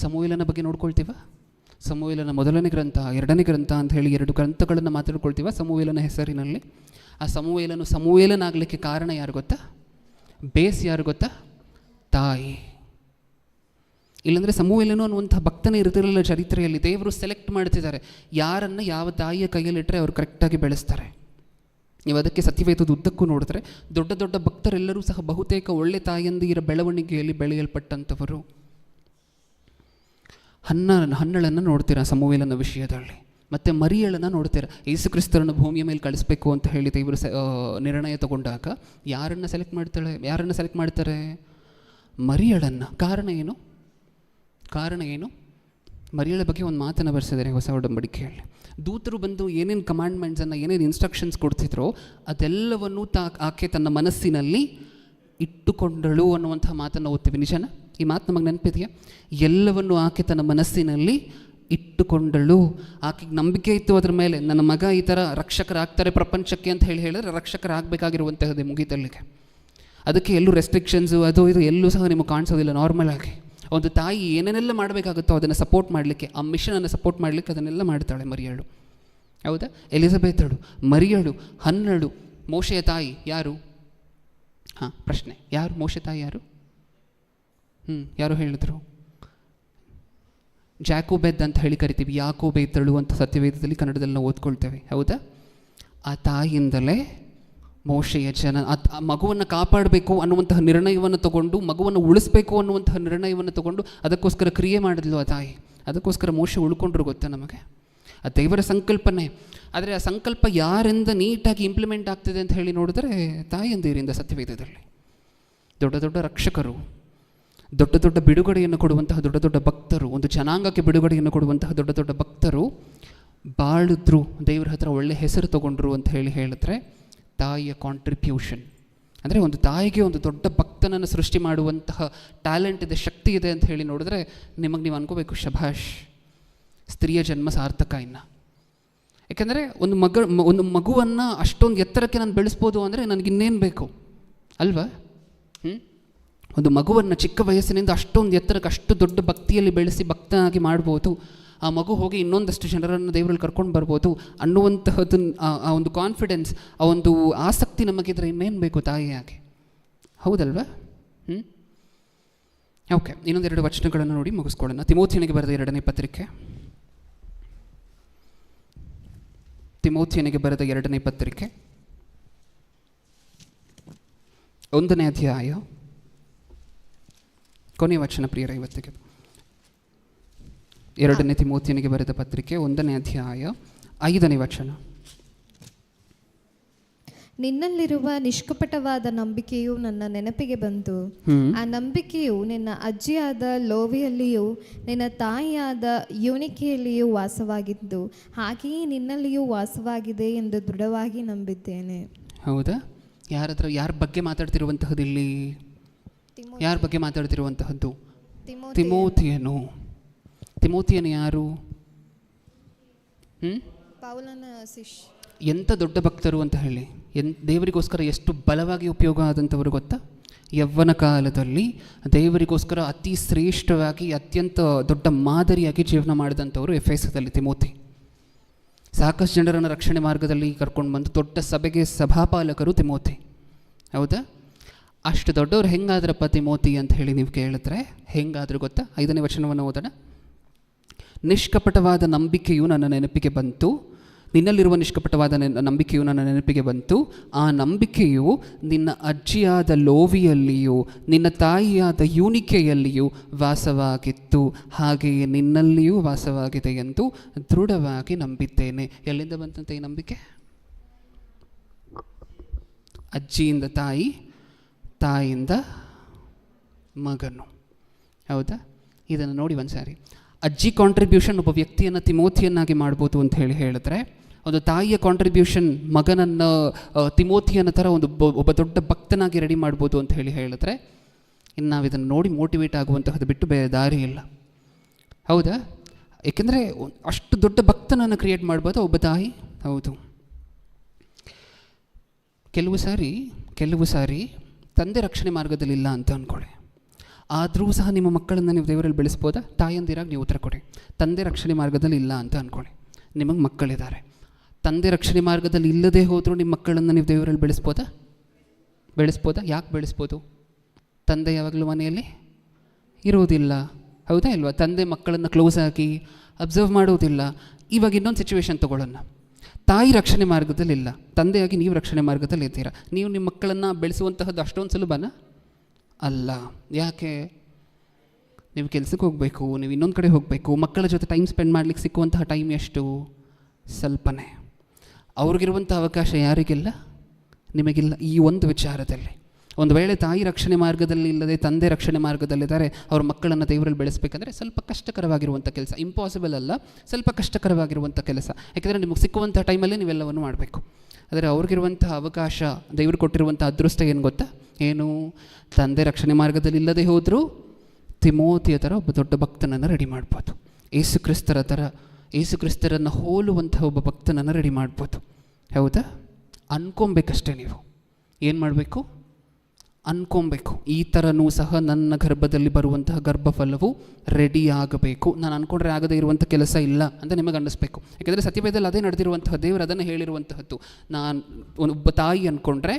ಸಮುವೇಲನ ಬಗ್ಗೆ ನೋಡ್ಕೊಳ್ತೀವ? ಸಮುವೇಲನ ಮೊದಲನೇ ಗ್ರಂಥ, ಎರಡನೇ ಗ್ರಂಥ ಅಂತ ಹೇಳಿ 2 ಗ್ರಂಥಗಳನ್ನು ಮಾತಾಡ್ಕೊಳ್ತೀವ ಸಮುವೇಲನ ಹೆಸರಿನಲ್ಲಿ. ಆ ಸಮುವೇಲನಾಗಲಿಕ್ಕೆ ಕಾರಣ ಯಾರು ಗೊತ್ತಾ? ಬೇಸ್ ಯಾರು ಗೊತ್ತಾ? ತಾಯಿ. ಇಲ್ಲಾಂದರೆ ಸಮುವೇಲನು ಅನ್ನುವಂಥ ಭಕ್ತನೇ ಇರ್ತಿರಲಿಲ್ಲ ಚರಿತ್ರೆಯಲ್ಲಿ. ದೇವರು ಸೆಲೆಕ್ಟ್ ಮಾಡ್ತಿದ್ದಾರೆ ಯಾರನ್ನು ಯಾವ ತಾಯಿಯ ಕೈಯಲ್ಲಿಟ್ಟರೆ ಅವರು ಕರೆಕ್ಟಾಗಿ ಬೆಳೆಸ್ತಾರೆ. ನೀವು ಅದಕ್ಕೆ ಸತ್ಯವೇದದ ಉದ್ದಕ್ಕೂ ನೋಡಿದ್ರೆ ದೊಡ್ಡ ದೊಡ್ಡ ಭಕ್ತರೆಲ್ಲರೂ ಸಹ ಬಹುತೇಕ ಒಳ್ಳೆ ತಾಯಂದಿರ ಬೆಳವಣಿಗೆಯಲ್ಲಿ ಬೆಳೆಯಲ್ಪಟ್ಟಂಥವರು. ಹನ್ನಳನ್ನು ನೋಡ್ತೀರಾ ಸಮುವೇಲನ ವಿಷಯದಲ್ಲಿ, ಮತ್ತು ಮರಿಯಳನ್ನು ನೋಡ್ತೀರಾ. ಯೇಸು ಕ್ರಿಸ್ತರನ್ನು ಭೂಮಿಯ ಮೇಲೆ ಕಳಿಸ್ಬೇಕು ಅಂತ ಹೇಳಿ ದೇವರು ನಿರ್ಣಯ ತಗೊಂಡಾಗ ಯಾರನ್ನು ಸೆಲೆಕ್ಟ್ ಮಾಡ್ತಾರೆ? ಮರಿಯಳನ್ನು. ಕಾರಣ ಏನು? ಮರಿಯಳ ಬಗ್ಗೆ ಒಂದು ಮಾತನ್ನು ಬರೆಸಿದ್ದಾರೆ ಹೊಸ ಒಡಂಬಡಿಕೆಯಲ್ಲಿ. ದೂತರು ಬಂದು ಏನೇನು ಕಮಾಂಡ್ಮೆಂಟ್ಸನ್ನು, ಏನೇನು ಇನ್ಸ್ಟ್ರಕ್ಷನ್ಸ್ ಕೊಡ್ತಿದ್ರೋ ಅದೆಲ್ಲವನ್ನು ಆಕೆ ತನ್ನ ಮನಸ್ಸಿನಲ್ಲಿ ಇಟ್ಟುಕೊಂಡಳು ಅನ್ನುವಂಥ ಮಾತನ್ನು ಓದ್ತೀವಿ. ನಿಜನ? ಈ ಮಾತು ನಮಗೆ ನೆನಪಿದೆಯಾ? ಎಲ್ಲವನ್ನು ಆಕೆ ತನ್ನ ಮನಸ್ಸಿನಲ್ಲಿ ಇಟ್ಟುಕೊಂಡಳು. ಆಕೆಗೆ ನಂಬಿಕೆ ಇತ್ತು ಅದರ ಮೇಲೆ, ನನ್ನ ಮಗ ಈ ಥರ ರಕ್ಷಕರಾಗ್ತಾರೆ ಪ್ರಪಂಚಕ್ಕೆ ಅಂತ ಹೇಳಿದ್ರೆ ರಕ್ಷಕರಾಗಬೇಕಾಗಿರುವಂತಹದ್ದೇ ಮುಗಿತಲ್ಲಿಗೆ. ಅದಕ್ಕೆ ಎಲ್ಲೂ ರೆಸ್ಟ್ರಿಕ್ಷನ್ಸು ಅದು ಇದು ಎಲ್ಲೂ ಸಹ ನಿಮಗೆ ಕಾಣಿಸೋದಿಲ್ಲ. ನಾರ್ಮಲ್ ಆಗಿ ಒಂದು ತಾಯಿ ಏನೇನೆಲ್ಲ ಮಾಡಬೇಕಾಗುತ್ತೋ ಅದನ್ನು ಸಪೋರ್ಟ್ ಮಾಡಲಿಕ್ಕೆ, ಆ ಮಿಷನನ್ನು ಸಪೋರ್ಟ್ ಮಾಡಲಿಕ್ಕೆ ಅದನ್ನೆಲ್ಲ ಮಾಡ್ತಾಳೆ ಮರಿಯಳು, ಹೌದಾ? ಎಲಿಜಬೆತಳು, ಮರಿಯಳು, ಹನ್ನಳು. ಮೋಶೆಯ ತಾಯಿ ಯಾರು? ಪ್ರಶ್ನೆ, ಯಾರು ಮೋಶೆ ತಾಯಿ? ಯಾರು? ಯಾರು ಹೇಳಿದ್ರು? ಜಾಕೋಬೆದ್ ಅಂತ ಹೇಳಿ ಕರಿತೀವಿ, ಯಾಕೋಬೇತಳು ಅಂತ ಸತ್ಯವೇದದಲ್ಲಿ ಕನ್ನಡದಲ್ಲಿ ನಾವು ಓದ್ಕೊಳ್ತೇವೆ, ಹೌದಾ? ಆ ತಾಯಿಯಿಂದಲೇ ಮೋಶೆಯ ಜನ ಆ ಮಗುವನ್ನು ಕಾಪಾಡಬೇಕು ಅನ್ನುವಂತಹ ನಿರ್ಣಯವನ್ನು ತಗೊಂಡು, ಮಗುವನ್ನು ಉಳಿಸ್ಬೇಕು ಅನ್ನುವಂತಹ ನಿರ್ಣಯವನ್ನು ತಗೊಂಡು ಅದಕ್ಕೋಸ್ಕರ ಕ್ರಿಯೆ ಮಾಡಿದ್ಲು ಆ ತಾಯಿ. ಅದಕ್ಕೋಸ್ಕರ ಮೋಶೆ ಉಳ್ಕೊಂಡ್ರು ಗೊತ್ತಾ ನಮಗೆ? ಆ ದೇವರ ಸಂಕಲ್ಪನೆ. ಆದರೆ ಆ ಸಂಕಲ್ಪ ಯಾರಿಂದ ನೀಟಾಗಿ ಇಂಪ್ಲಿಮೆಂಟ್ ಆಗ್ತಿದೆ ಅಂತ ಹೇಳಿ ನೋಡಿದ್ರೆ ತಾಯಿಯಂದಿರಿಂದ ಸತ್ಯವೇದದಲ್ಲಿ. ದೊಡ್ಡ ದೊಡ್ಡ ರಕ್ಷಕರು, ದೊಡ್ಡ ದೊಡ್ಡ ಬಿಡುಗಡೆಯನ್ನು ಕೊಡುವಂತಹ ದೊಡ್ಡ ದೊಡ್ಡ ಭಕ್ತರು, ಒಂದು ಜನಾಂಗಕ್ಕೆ ಬಿಡುಗಡೆಯನ್ನು ಕೊಡುವಂತಹ ದೊಡ್ಡ ದೊಡ್ಡ ಭಕ್ತರು ಬಾಳಿದ್ರು, ದೇವರ ಹತ್ರ ಒಳ್ಳೆ ಹೆಸರು ತಗೊಂಡ್ರು ಅಂತ ಹೇಳಿದ್ರೆ ತಾಯಿಯ ಕಾಂಟ್ರಿಬ್ಯೂಷನ್. ಅಂದರೆ ಒಂದು ತಾಯಿಗೆ ಒಂದು ದೊಡ್ಡ ಭಕ್ತನನ್ನು ಸೃಷ್ಟಿ ಮಾಡುವಂತಹ ಟ್ಯಾಲೆಂಟ್ ಇದೆ, ಶಕ್ತಿ ಇದೆ ಅಂತ ಹೇಳಿ ನೋಡಿದ್ರೆ ನೀವು ಅನ್ಕೋಬೇಕು, ಶಭಾಷ್, ಸ್ತ್ರೀಯ ಜನ್ಮ ಸಾರ್ಥಕ. ಇನ್ನು ಯಾಕೆಂದರೆ ಒಂದು ಮಗುವನ್ನು ಅಷ್ಟೊಂದು ಎತ್ತರಕ್ಕೆ ನಾನು ಬೆಳೆಸ್ಬೋದು ಅಂದರೆ ನನಗಿನ್ನೇನು ಬೇಕು ಅಲ್ವಾ? ಒಂದು ಮಗುವನ್ನು ಚಿಕ್ಕ ವಯಸ್ಸಿನಿಂದ ಅಷ್ಟೊಂದು ಎತ್ತರಕ್ಕೆ, ಅಷ್ಟು ದೊಡ್ಡ ಭಕ್ತಿಯಲ್ಲಿ ಬೆಳೆಸಿ ಭಕ್ತನಾಗಿ ಮಾಡ್ಬೋದು. ಆ ಮಗು ಹೋಗಿ ಇನ್ನೊಂದಷ್ಟು ಜನರನ್ನು ದೇವರಲ್ಲಿ ಕರ್ಕೊಂಡು ಬರ್ಬೋದು ಅನ್ನುವಂತಹದ್ದು, ಆ ಒಂದು ಕಾನ್ಫಿಡೆನ್ಸ್, ಆ ಒಂದು ಆಸಕ್ತಿ ನಮಗಿದ್ರೆ ಇನ್ನೇನು ಬೇಕು ತಾಯಿಯಾಗಿ, ಹೌದಲ್ವಾ? ಓಕೆ, ಇನ್ನೊಂದೆರಡು ವಚನಗಳನ್ನು ನೋಡಿ ಮುಗಿಸ್ಕೊಳ್ಳೋಣ. ತಿಮೋಥಿಯನಿಗೆ ಬರೆದ 2ನೇ ಪತ್ರಿಕೆ, ತಿಮೋಥಿಯನಿಗೆ ಬರೆದ 2ನೇ ಪತ್ರಿಕೆ 1ನೇ ಅಧ್ಯಾಯ ಕೊನೆಯ ವಚನ ಪ್ರಿಯರ ಇವತ್ತಿಗೆ. 2ನೇ ತಿಮೋಥಿಯನಿಗೆ ಬರೆದ ಪತ್ರಿಕೆ 1ನೇ ಅಧ್ಯಾಯ 5ನೇ ವಚನ. ನಿನ್ನಲ್ಲಿರುವ ನಿಷ್ಕಪಟವಾದ ನಂಬಿಕೆಯು ನನ್ನ ನೆನಪಿಗೆ ಬಂತು. ಆ ನಂಬಿಕೆಯು ನಿನ್ನ ಅಜ್ಜಿಯಾದ ಲೋವಿಯಲ್ಲಿಯೂ ನಿನ್ನ ತಾಯಿಯಾದ ಯೂನಿಕೆಯಲ್ಲಿಯೂ ವಾಸವಾಗಿದ್ದು, ಹಾಗೆಯೇ ನಿನ್ನಲ್ಲಿಯೂ ವಾಸವಾಗಿದೆ ಎಂದು ದೃಢವಾಗಿ ನಂಬಿದ್ದೇನೆ. ಹೌದಾ? ಯಾರ ಬಗ್ಗೆ ಮಾತಾಡ್ತಿರುವಂತಹದ್ದು ಇಲ್ಲಿ? ಯಾರ ಬಗ್ಗೆ ಮಾತಾಡ್ತಿರುವಂತಹದ್ದು? ತಿಮೋಥಿಯನು. ತಿಮೋಥಿಯನು ಯಾರು? ಪೌಲನ ಶಿಷ್ಯ. ಎಂಥ ದೊಡ್ಡ ಭಕ್ತರು ಅಂತ ಹೇಳಿ, ದೇವರಿಗೋಸ್ಕರ ಎಷ್ಟು ಬಲವಾಗಿ ಉಪಯೋಗ ಆದಂಥವ್ರು ಗೊತ್ತಾ? ಯವ್ವನ ಕಾಲದಲ್ಲಿ ದೇವರಿಗೋಸ್ಕರ ಅತಿ ಶ್ರೇಷ್ಠವಾಗಿ ಅತ್ಯಂತ ದೊಡ್ಡ ಮಾದರಿಯಾಗಿ ಜೀವನ ಮಾಡಿದಂಥವರು ಎಫೆಸದಲ್ಲಿ ತಿಮೋತಿ. ಸಾಕಷ್ಟು ಜನರನ್ನು ರಕ್ಷಣೆ ಮಾರ್ಗದಲ್ಲಿ ಕರ್ಕೊಂಡು ಬಂದು ದೊಡ್ಡ ಸಭೆಗೆ ಸಭಾಪಾಲಕರು ತಿಮೋತಿ. ಹೌದಾ? ಅಷ್ಟು ದೊಡ್ಡವ್ರು ಹೆಂಗಾದ್ರಪ್ಪ ತಿಮೋತಿ ಅಂತ ಹೇಳಿ ನೀವು ಕೇಳಿದ್ರೆ ಹೆಂಗಾದ್ರೂ ಗೊತ್ತಾ? 5ನೇ ವಚನವನ್ನು ಓದೋಣ. ನಿಷ್ಕಪಟವಾದ ನಂಬಿಕೆಯು ನನ್ನ ನೆನಪಿಗೆ ಬಂತು. ನಿನ್ನಲ್ಲಿರುವ ನಿಷ್ಕಪಟವಾದ ನಂಬಿಕೆಯು ನನ್ನ ನೆನಪಿಗೆ ಬಂತು. ಆ ನಂಬಿಕೆಯು ನಿನ್ನ ಅಜ್ಜಿಯಾದ ಲೋವಿಯಲ್ಲಿಯೂ ನಿನ್ನ ತಾಯಿಯಾದ ಯೂನಿಕೆಯಲ್ಲಿಯೂ ವಾಸವಾಗಿತ್ತು, ಹಾಗೆಯೇ ನಿನ್ನಲ್ಲಿಯೂ ವಾಸವಾಗಿದೆ ಎಂದು ದೃಢವಾಗಿ ನಂಬಿದ್ದೇನೆ. ಎಲ್ಲಿಂದ ಬಂತಂತೆ ಈ ನಂಬಿಕೆ? ಅಜ್ಜಿಯಿಂದ ತಾಯಿ, ತಾಯಿಯಿಂದ ಮಗನು. ಹೌದಾ? ಇದನ್ನು ನೋಡಿ ಒಂದು ಸಾರಿ. ಅಜ್ಜಿ ಕಾಂಟ್ರಿಬ್ಯೂಷನ್ ಒಬ್ಬ ವ್ಯಕ್ತಿಯನ್ನು ತಿಮೋತಿಯನ್ನಾಗಿ ಮಾಡ್ಬೋದು ಅಂತ ಹೇಳಿದ್ರೆ, ಒಂದು ತಾಯಿಯ ಕಾಂಟ್ರಿಬ್ಯೂಷನ್ ಮಗನನ್ನು ತಿಮೋತಿಯನ್ನ ಥರ ಒಬ್ಬ ದೊಡ್ಡ ಭಕ್ತನಾಗಿ ರೆಡಿ ಮಾಡ್ಬೋದು ಅಂತ ಹೇಳಿದ್ರೆ, ಇನ್ನು ನಾವು ಇದನ್ನು ನೋಡಿ ಮೋಟಿವೇಟ್ ಆಗುವಂತಹದ್ದು ಬಿಟ್ಟು ಬೇರೆ ದಾರಿ ಇಲ್ಲ. ಹೌದಾ? ಏಕೆಂದರೆ ಅಷ್ಟು ದೊಡ್ಡ ಭಕ್ತನನ್ನು ಕ್ರಿಯೇಟ್ ಮಾಡ್ಬೋದು ಒಬ್ಬ ತಾಯಿ. ಹೌದು. ಕೆಲವು ಸಾರಿ ತಂದೆ ರಕ್ಷಣೆ ಮಾರ್ಗದಲ್ಲಿ ಇಲ್ಲ ಅಂತ ಅಂದ್ಕೊಳ್ಳಿ. ಆದರೂ ಸಹ ನಿಮ್ಮ ಮಕ್ಕಳನ್ನು ನೀವು ದೇವರಲ್ಲಿ ಬೆಳೆಸ್ಬೋದಾ? ತಾಯಂದಿರಾಗಿ ನೀವು ಉತ್ತರ ಕೊಡಿ. ತಂದೆ ರಕ್ಷಣೆ ಮಾರ್ಗದಲ್ಲಿ ಇಲ್ಲ ಅಂತ ಅಂದ್ಕೊಳ್ಳಿ, ನಿಮಗೆ ಮಕ್ಕಳಿದ್ದಾರೆ. ತಂದೆ ರಕ್ಷಣೆ ಮಾರ್ಗದಲ್ಲಿ ಇಲ್ಲದೆ ಹೋದರೂ ನಿಮ್ಮ ಮಕ್ಕಳನ್ನು ನೀವು ದೇವರಲ್ಲಿ ಬೆಳೆಸ್ಬೋದಾ? ಯಾಕೆ ಬೆಳೆಸ್ಬೋದು? ತಂದೆ ಯಾವಾಗಲೂ ಮನೆಯಲ್ಲಿ ಇರೋದಿಲ್ಲ. ಹೌದಾ ಇಲ್ವಾ? ತಂದೆ ಮಕ್ಕಳನ್ನು ಕ್ಲೋಸ್ ಆಗಿ ಅಬ್ಸರ್ವ್ ಮಾಡೋದಿಲ್ಲ. ಇವಾಗ ಇನ್ನೊಂದು ಸಿಚುವೇಶನ್ ತೊಗೊಳ್ಳೋಣ. ತಾಯಿ ರಕ್ಷಣೆ ಮಾರ್ಗದಲ್ಲಿಲ್ಲ, ತಂದೆಯಾಗಿ ನೀವು ರಕ್ಷಣೆ ಮಾರ್ಗದಲ್ಲಿ ಇದ್ದೀರಾ. ನೀವು ನಿಮ್ಮ ಮಕ್ಕಳನ್ನು ಬೆಳೆಸುವಂತಹದ್ದು ಅಷ್ಟೊಂದು ಸುಲಭನಾ? ಅಲ್ಲ. ಯಾಕೆ? ನೀವು ಕೆಲಸಕ್ಕೆ ಹೋಗಬೇಕು, ನೀವು ಇನ್ನೊಂದು ಕಡೆ ಹೋಗಬೇಕು, ಮಕ್ಕಳ ಜೊತೆ ಟೈಮ್ ಸ್ಪೆಂಡ್ ಮಾಡಲಿಕ್ಕೆ ಸಿಕ್ಕುವಂತಹ ಟೈಮ್ ಎಷ್ಟು? ಸ್ವಲ್ಪನೇ. ಅವ್ರಿಗಿರುವಂಥ ಅವಕಾಶ ಯಾರಿಗಿಲ್ಲ? ನಿಮಗಿಲ್ಲ. ಈ ಒಂದು ವಿಚಾರದಲ್ಲಿ ಒಂದು ವೇಳೆ ತಾಯಿ ರಕ್ಷಣೆ ಮಾರ್ಗದಲ್ಲಿ ಇಲ್ಲದೆ ತಂದೆ ರಕ್ಷಣೆ ಮಾರ್ಗದಲ್ಲಿದ್ದಾರೆ, ಅವ್ರ ಮಕ್ಕಳನ್ನು ದೇವರಲ್ಲಿ ಬೆಳೆಸಬೇಕಂದ್ರೆ ಸ್ವಲ್ಪ ಕಷ್ಟಕರವಾಗಿರುವಂಥ ಕೆಲಸ. ಇಂಪಾಸಿಬಲ್ ಅಲ್ಲ, ಸ್ವಲ್ಪ ಕಷ್ಟಕರವಾಗಿರುವಂಥ ಕೆಲಸ. ಯಾಕೆಂದರೆ ನಿಮಗೆ ಸಿಕ್ಕುವಂಥ ಟೈಮಲ್ಲಿ ನೀವೆಲ್ಲವನ್ನು ಮಾಡಬೇಕು. ಆದರೆ ಅವ್ರಿಗಿರುವಂಥ ಅವಕಾಶ, ದೇವರು ಕೊಟ್ಟಿರುವಂಥ ಅದೃಷ್ಟ ಏನು ಗೊತ್ತಾ? ಏನು? ತಂದೆ ರಕ್ಷಣೆ ಮಾರ್ಗದಲ್ಲಿ ಇಲ್ಲದೆ ಹೋದರೂ ತಿಮೋತಿಯ ಥರ ಒಬ್ಬ ದೊಡ್ಡ ಭಕ್ತನನ್ನು ರೆಡಿ ಮಾಡ್ಬೋದು. ಯೇಸು ಕ್ರಿಸ್ತರನ್ನು ಹೋಲುವಂಥ ಒಬ್ಬ ಭಕ್ತನನ್ನು ರೆಡಿ ಮಾಡ್ಬೋದು. ಹೌದಾ? ಅನ್ಕೊಬೇಕಷ್ಟೇ. ನೀವು ಏನು ಮಾಡಬೇಕು? ಅನ್ಕೊಬೇಕು. ಈ ಥರನೂ ಸಹ ನನ್ನ ಗರ್ಭದಲ್ಲಿ ಬರುವಂತಹ ಗರ್ಭಫಲವು ರೆಡಿ ಆಗಬೇಕು. ನಾನು ಅಂದ್ಕೊಂಡ್ರೆ ಆಗದೇ ಇರುವಂಥ ಕೆಲಸ ಇಲ್ಲ ಅಂತ ನಿಮಗೆ ಅನ್ನಿಸ್ಬೇಕು. ಯಾಕೆಂದರೆ ಸತ್ಯವೇದದಲ್ಲಿ ಅದೇ ನಡೆದಿರುವಂತಹ, ದೇವರು ಅದನ್ನು ಹೇಳಿರುವಂತಹದ್ದು. ನಾನು ಒಬ್ಬ ತಾಯಿ ಅಂದ್ಕೊಂಡ್ರೆ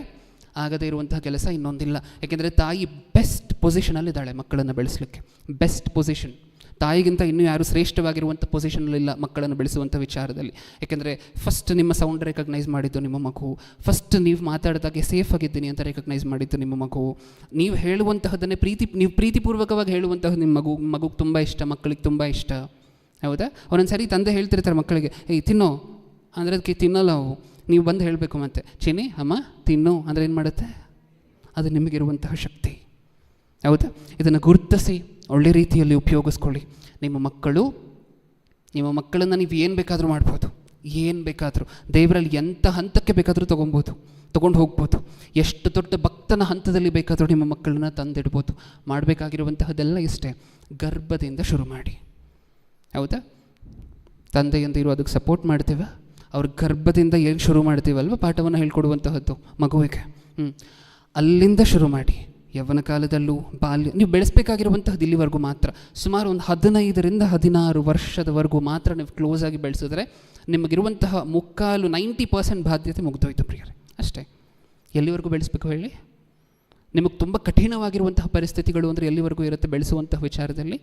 ಆಗದೇ ಇರುವಂತಹ ಕೆಲಸ ಇನ್ನೊಂದಿಲ್ಲ. ಯಾಕೆಂದರೆ ತಾಯಿ ಬೆಸ್ಟ್ ಪೊಸಿಷನಲ್ಲಿದ್ದಾಳೆ ಮಕ್ಕಳನ್ನು ಬೆಳೆಸಲಿಕ್ಕೆ. Best position. ತಾಯಿಗಿಂತ ಇನ್ನೂ ಯಾರು ಶ್ರೇಷ್ಠವಾಗಿರುವಂಥ ಪೊಸಿಷನಲ್ಲಿಲ್ಲ ಮಕ್ಕಳನ್ನು ಬೆಳೆಸುವಂಥ ವಿಚಾರದಲ್ಲಿ. ಯಾಕೆಂದರೆ ಫಸ್ಟ್ ನಿಮ್ಮ ಸೌಂಡ್ ರೆಕಗ್ನೈಸ್ ಮಾಡಿದ್ದು ನಿಮ್ಮ ಮಗು. ಫಸ್ಟ್ ನೀವು ಮಾತಾಡಿದಾಗೆ ಸೇಫ್ ಆಗಿದ್ದೀನಿ ಅಂತ ರೆಕಗ್ನೈಸ್ ಮಾಡಿದ್ದು ನಿಮ್ಮ ಮಗು. ನೀವು ಹೇಳುವಂತಹದನ್ನೇ ಪ್ರೀತಿಪೂರ್ವಕವಾಗಿ ಹೇಳುವಂತಹ ನಿಮ್ಮ ಮಗುಗೆ ತುಂಬ ಇಷ್ಟ, ಮಕ್ಕಳಿಗೆ ತುಂಬ ಇಷ್ಟ. ಹೌದಾ? ಒಂದೊಂದು ಸರಿ ತಂದೆ ಹೇಳ್ತಿರ್ತಾರೆ ಮಕ್ಕಳಿಗೆ, ತಿನ್ನೋ ಅಂದರೆ ಅದಕ್ಕೆ ತಿನ್ನಲ್ಲ ಅವು. ನೀವು ಬಂದು ಹೇಳಬೇಕು ಮತ್ತೆ, ಚಿನ್ನಿ ಅಮ್ಮ ತಿನ್ನು ಅಂದರೆ ಏನು ಮಾಡುತ್ತೆ? ಅದು ನಿಮಗಿರುವಂತಹ ಶಕ್ತಿ. ಹೌದಾ? ಇದನ್ನು ಗುರುತಿಸಿ ಒಳ್ಳೆ ರೀತಿಯಲ್ಲಿ ಉಪಯೋಗಿಸ್ಕೊಳ್ಳಿ. ನಿಮ್ಮ ಮಕ್ಕಳನ್ನು ನೀವು ಏನು ಬೇಕಾದರೂ ಮಾಡ್ಬೋದು, ಏನು ಬೇಕಾದರೂ ದೇವರಲ್ಲಿ ಎಂಥ ಹಂತಕ್ಕೆ ಬೇಕಾದರೂ ತೊಗೊಂಡು ಹೋಗ್ಬೋದು. ಎಷ್ಟು ದೊಡ್ಡ ಭಕ್ತನ ಹಂತದಲ್ಲಿ ಬೇಕಾದರೂ ನಿಮ್ಮ ಮಕ್ಕಳನ್ನ ತಂದಿಡ್ಬೋದು. ಮಾಡಬೇಕಾಗಿರುವಂತಹದ್ದೆಲ್ಲ ಇಷ್ಟೇ, ಗರ್ಭದಿಂದ ಶುರು ಮಾಡಿ. ಹೌದಾ? ತಂದೆಯಂದಿರು ಅದಕ್ಕೆ ಸಪೋರ್ಟ್ ಮಾಡ್ತೀವ. ಅವ್ರ ಗರ್ಭದಿಂದ ಏನು ಶುರು ಮಾಡ್ತೀವಲ್ವ ಪಾಠವನ್ನು ಹೇಳ್ಕೊಡುವಂತಹದ್ದು ಮಗುವಿಗೆ. ಅಲ್ಲಿಂದ ಶುರು ಮಾಡಿ. ಯವ್ವನ ಕಾಲದಲ್ಲೂ ಬಾಲ್ಯ ನೀವು ಬೆಳೆಸಬೇಕಾಗಿರುವಂತಹದ್ದು ಇಲ್ಲಿವರೆಗೂ ಮಾತ್ರ. ಸುಮಾರು ಒಂದು 15ರಿಂದ 16 ವರ್ಷದವರೆಗೂ ಮಾತ್ರ ನೀವು ಕ್ಲೋಸ್ ಆಗಿ ಬೆಳೆಸಿದ್ರೆ ನಿಮಗಿರುವಂತಹ 90% ಬಾಧ್ಯತೆ ಮುಗ್ದೋಯ್ತು ಪ್ರಿಯರೇ. ಅಷ್ಟೇ. ಎಲ್ಲಿವರೆಗೂ ಬೆಳೆಸಬೇಕು ಹೇಳಿ? ನಿಮಗೆ ತುಂಬ ಕಠಿಣವಾಗಿರುವಂತಹ ಪರಿಸ್ಥಿತಿಗಳು ಅಂದರೆ ಎಲ್ಲಿವರೆಗೂ ಇರುತ್ತೆ ಬೆಳೆಸುವಂತಹ ವಿಚಾರದಲ್ಲಿ?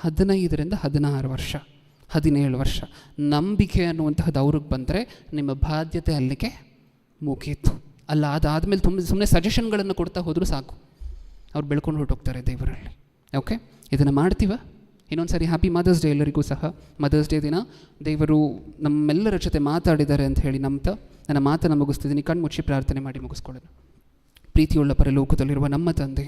15ರಿಂದ 16 ವರ್ಷ, 17 ವರ್ಷ. ನಂಬಿಕೆ ಅನ್ನುವಂತಹದ್ದು ಅವ್ರಿಗೆ ಬಂದರೆ ನಿಮ್ಮ ಬಾಧ್ಯತೆ ಅಲ್ಲಿಗೆ ಮುಗೀತು. ಅಲ್ಲ, ಅದಾದಮೇಲೆ ಸುಮ್ಮನೆ ಸಜೆಷನ್ಗಳನ್ನು ಕೊಡ್ತಾ ಹೋದರೂ ಸಾಕು, ಅವ್ರು ಬೆಳ್ಕೊಂಡು ಹೊರಟೋಗ್ತಾರೆ ದೇವರಲ್ಲಿ. ಓಕೆ, ಇದನ್ನು ಮಾಡ್ತೀವ? ಇನ್ನೊಂದು ಸಾರಿ ಹ್ಯಾಪಿ ಮದರ್ಸ್ ಡೇ ಎಲ್ಲರಿಗೂ ಸಹ. ಮದರ್ಸ್ ಡೇ ದಿನ ದೇವರು ನಮ್ಮೆಲ್ಲರ ಜೊತೆ ಮಾತಾಡಿದ್ದಾರೆ ಅಂತ ಹೇಳಿ ನಂಬ್ತಾ ನನ್ನ ಮಾತನ್ನು ಮುಗಿಸ್ತಿದ್ದೀನಿ. ಕಣ್ಮುಚ್ಚಿ ಪ್ರಾರ್ಥನೆ ಮಾಡಿ ಮುಗಿಸ್ಕೊಳ್ಳೋಣ. ಪ್ರೀತಿಯುಳ್ಳ ಪರಲೋಕದಲ್ಲಿರುವ ನಮ್ಮ ತಂದೆ,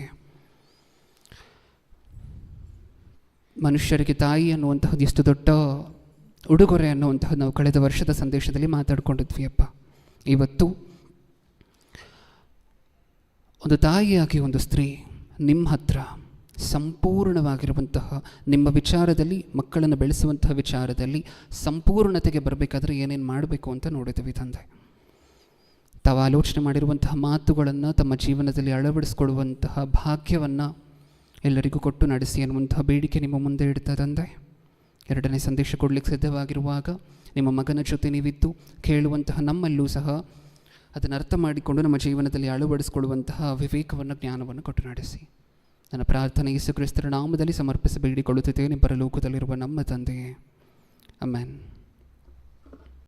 ಮನುಷ್ಯರಿಗೆ ತಾಯಿ ಅನ್ನುವಂತಹದ್ದು ಎಷ್ಟು ದೊಡ್ಡ ಉಡುಗೊರೆ ಅನ್ನುವಂತಹದ್ದು ನಾವು ಕಳೆದ ವರ್ಷದ ಸಂದೇಶದಲ್ಲಿ ಮಾತಾಡ್ಕೊಂಡಿದ್ವಿ ಅಪ್ಪ. ಇವತ್ತು ಒಂದು ತಾಯಿಯಾಗಿ ಒಂದು ಸ್ತ್ರೀ ನಿಮ್ಮ ಹತ್ರ ಸಂಪೂರ್ಣವಾಗಿರುವಂತಹ ನಿಮ್ಮ ವಿಚಾರದಲ್ಲಿ, ಮಕ್ಕಳನ್ನು ಬೆಳೆಸುವಂತಹ ವಿಚಾರದಲ್ಲಿ ಸಂಪೂರ್ಣತೆಗೆ ಬರಬೇಕಾದ್ರೆ ಏನೇನು ಮಾಡಬೇಕು ಅಂತ ನೋಡಿದ್ವಿ ತಂದೆ. ತಾವು ಆಲೋಚನೆ ಮಾಡಿರುವಂತಹ ಮಾತುಗಳನ್ನು ತಮ್ಮ ಜೀವನದಲ್ಲಿ ಅಳವಡಿಸ್ಕೊಳ್ಳುವಂತಹ ಭಾಗ್ಯವನ್ನು ಎಲ್ಲರಿಗೂ ಕೊಟ್ಟು ನಡೆಸಿ ಅನ್ನುವಂತಹ ಬೇಡಿಕೆ ನಿಮ್ಮ ಮುಂದೆ ಇಡ್ತಾ ತಂದೆ. ಎರಡನೇ ಸಂದೇಶ ಕೊಡಲಿಕ್ಕೆ ಸಿದ್ಧವಾಗಿರುವಾಗ ನಿಮ್ಮ ಮಗನ ಜೊತೆ ನೀವಿದ್ದು ಕೇಳುವಂತಹ ನಮ್ಮಲ್ಲೂ ಸಹ ಅದನ್ನು ಅರ್ಥ ಮಾಡಿಕೊಂಡು ನಮ್ಮ ಜೀವನದಲ್ಲಿ ಅಳವಡಿಸಿಕೊಳ್ಳುವಂತಹ ವಿವೇಕವನ್ನು, ಜ್ಞಾನವನ್ನು ಕೊಟ್ಟು ನಡೆಸಿ. ನನ್ನ ಪ್ರಾರ್ಥನೆ ಯೇಸು ಕ್ರಿಸ್ತರ ನಾಮದಲ್ಲಿ ಸಮರ್ಪಿಸಿ ಬೇಡಿಕೊಳ್ಳುತ್ತಿದ್ದೇನೆ, ಪರಲೋಕದಲ್ಲಿರುವ ನಮ್ಮ ತಂದೆಯೇ. ಆಮೆನ್.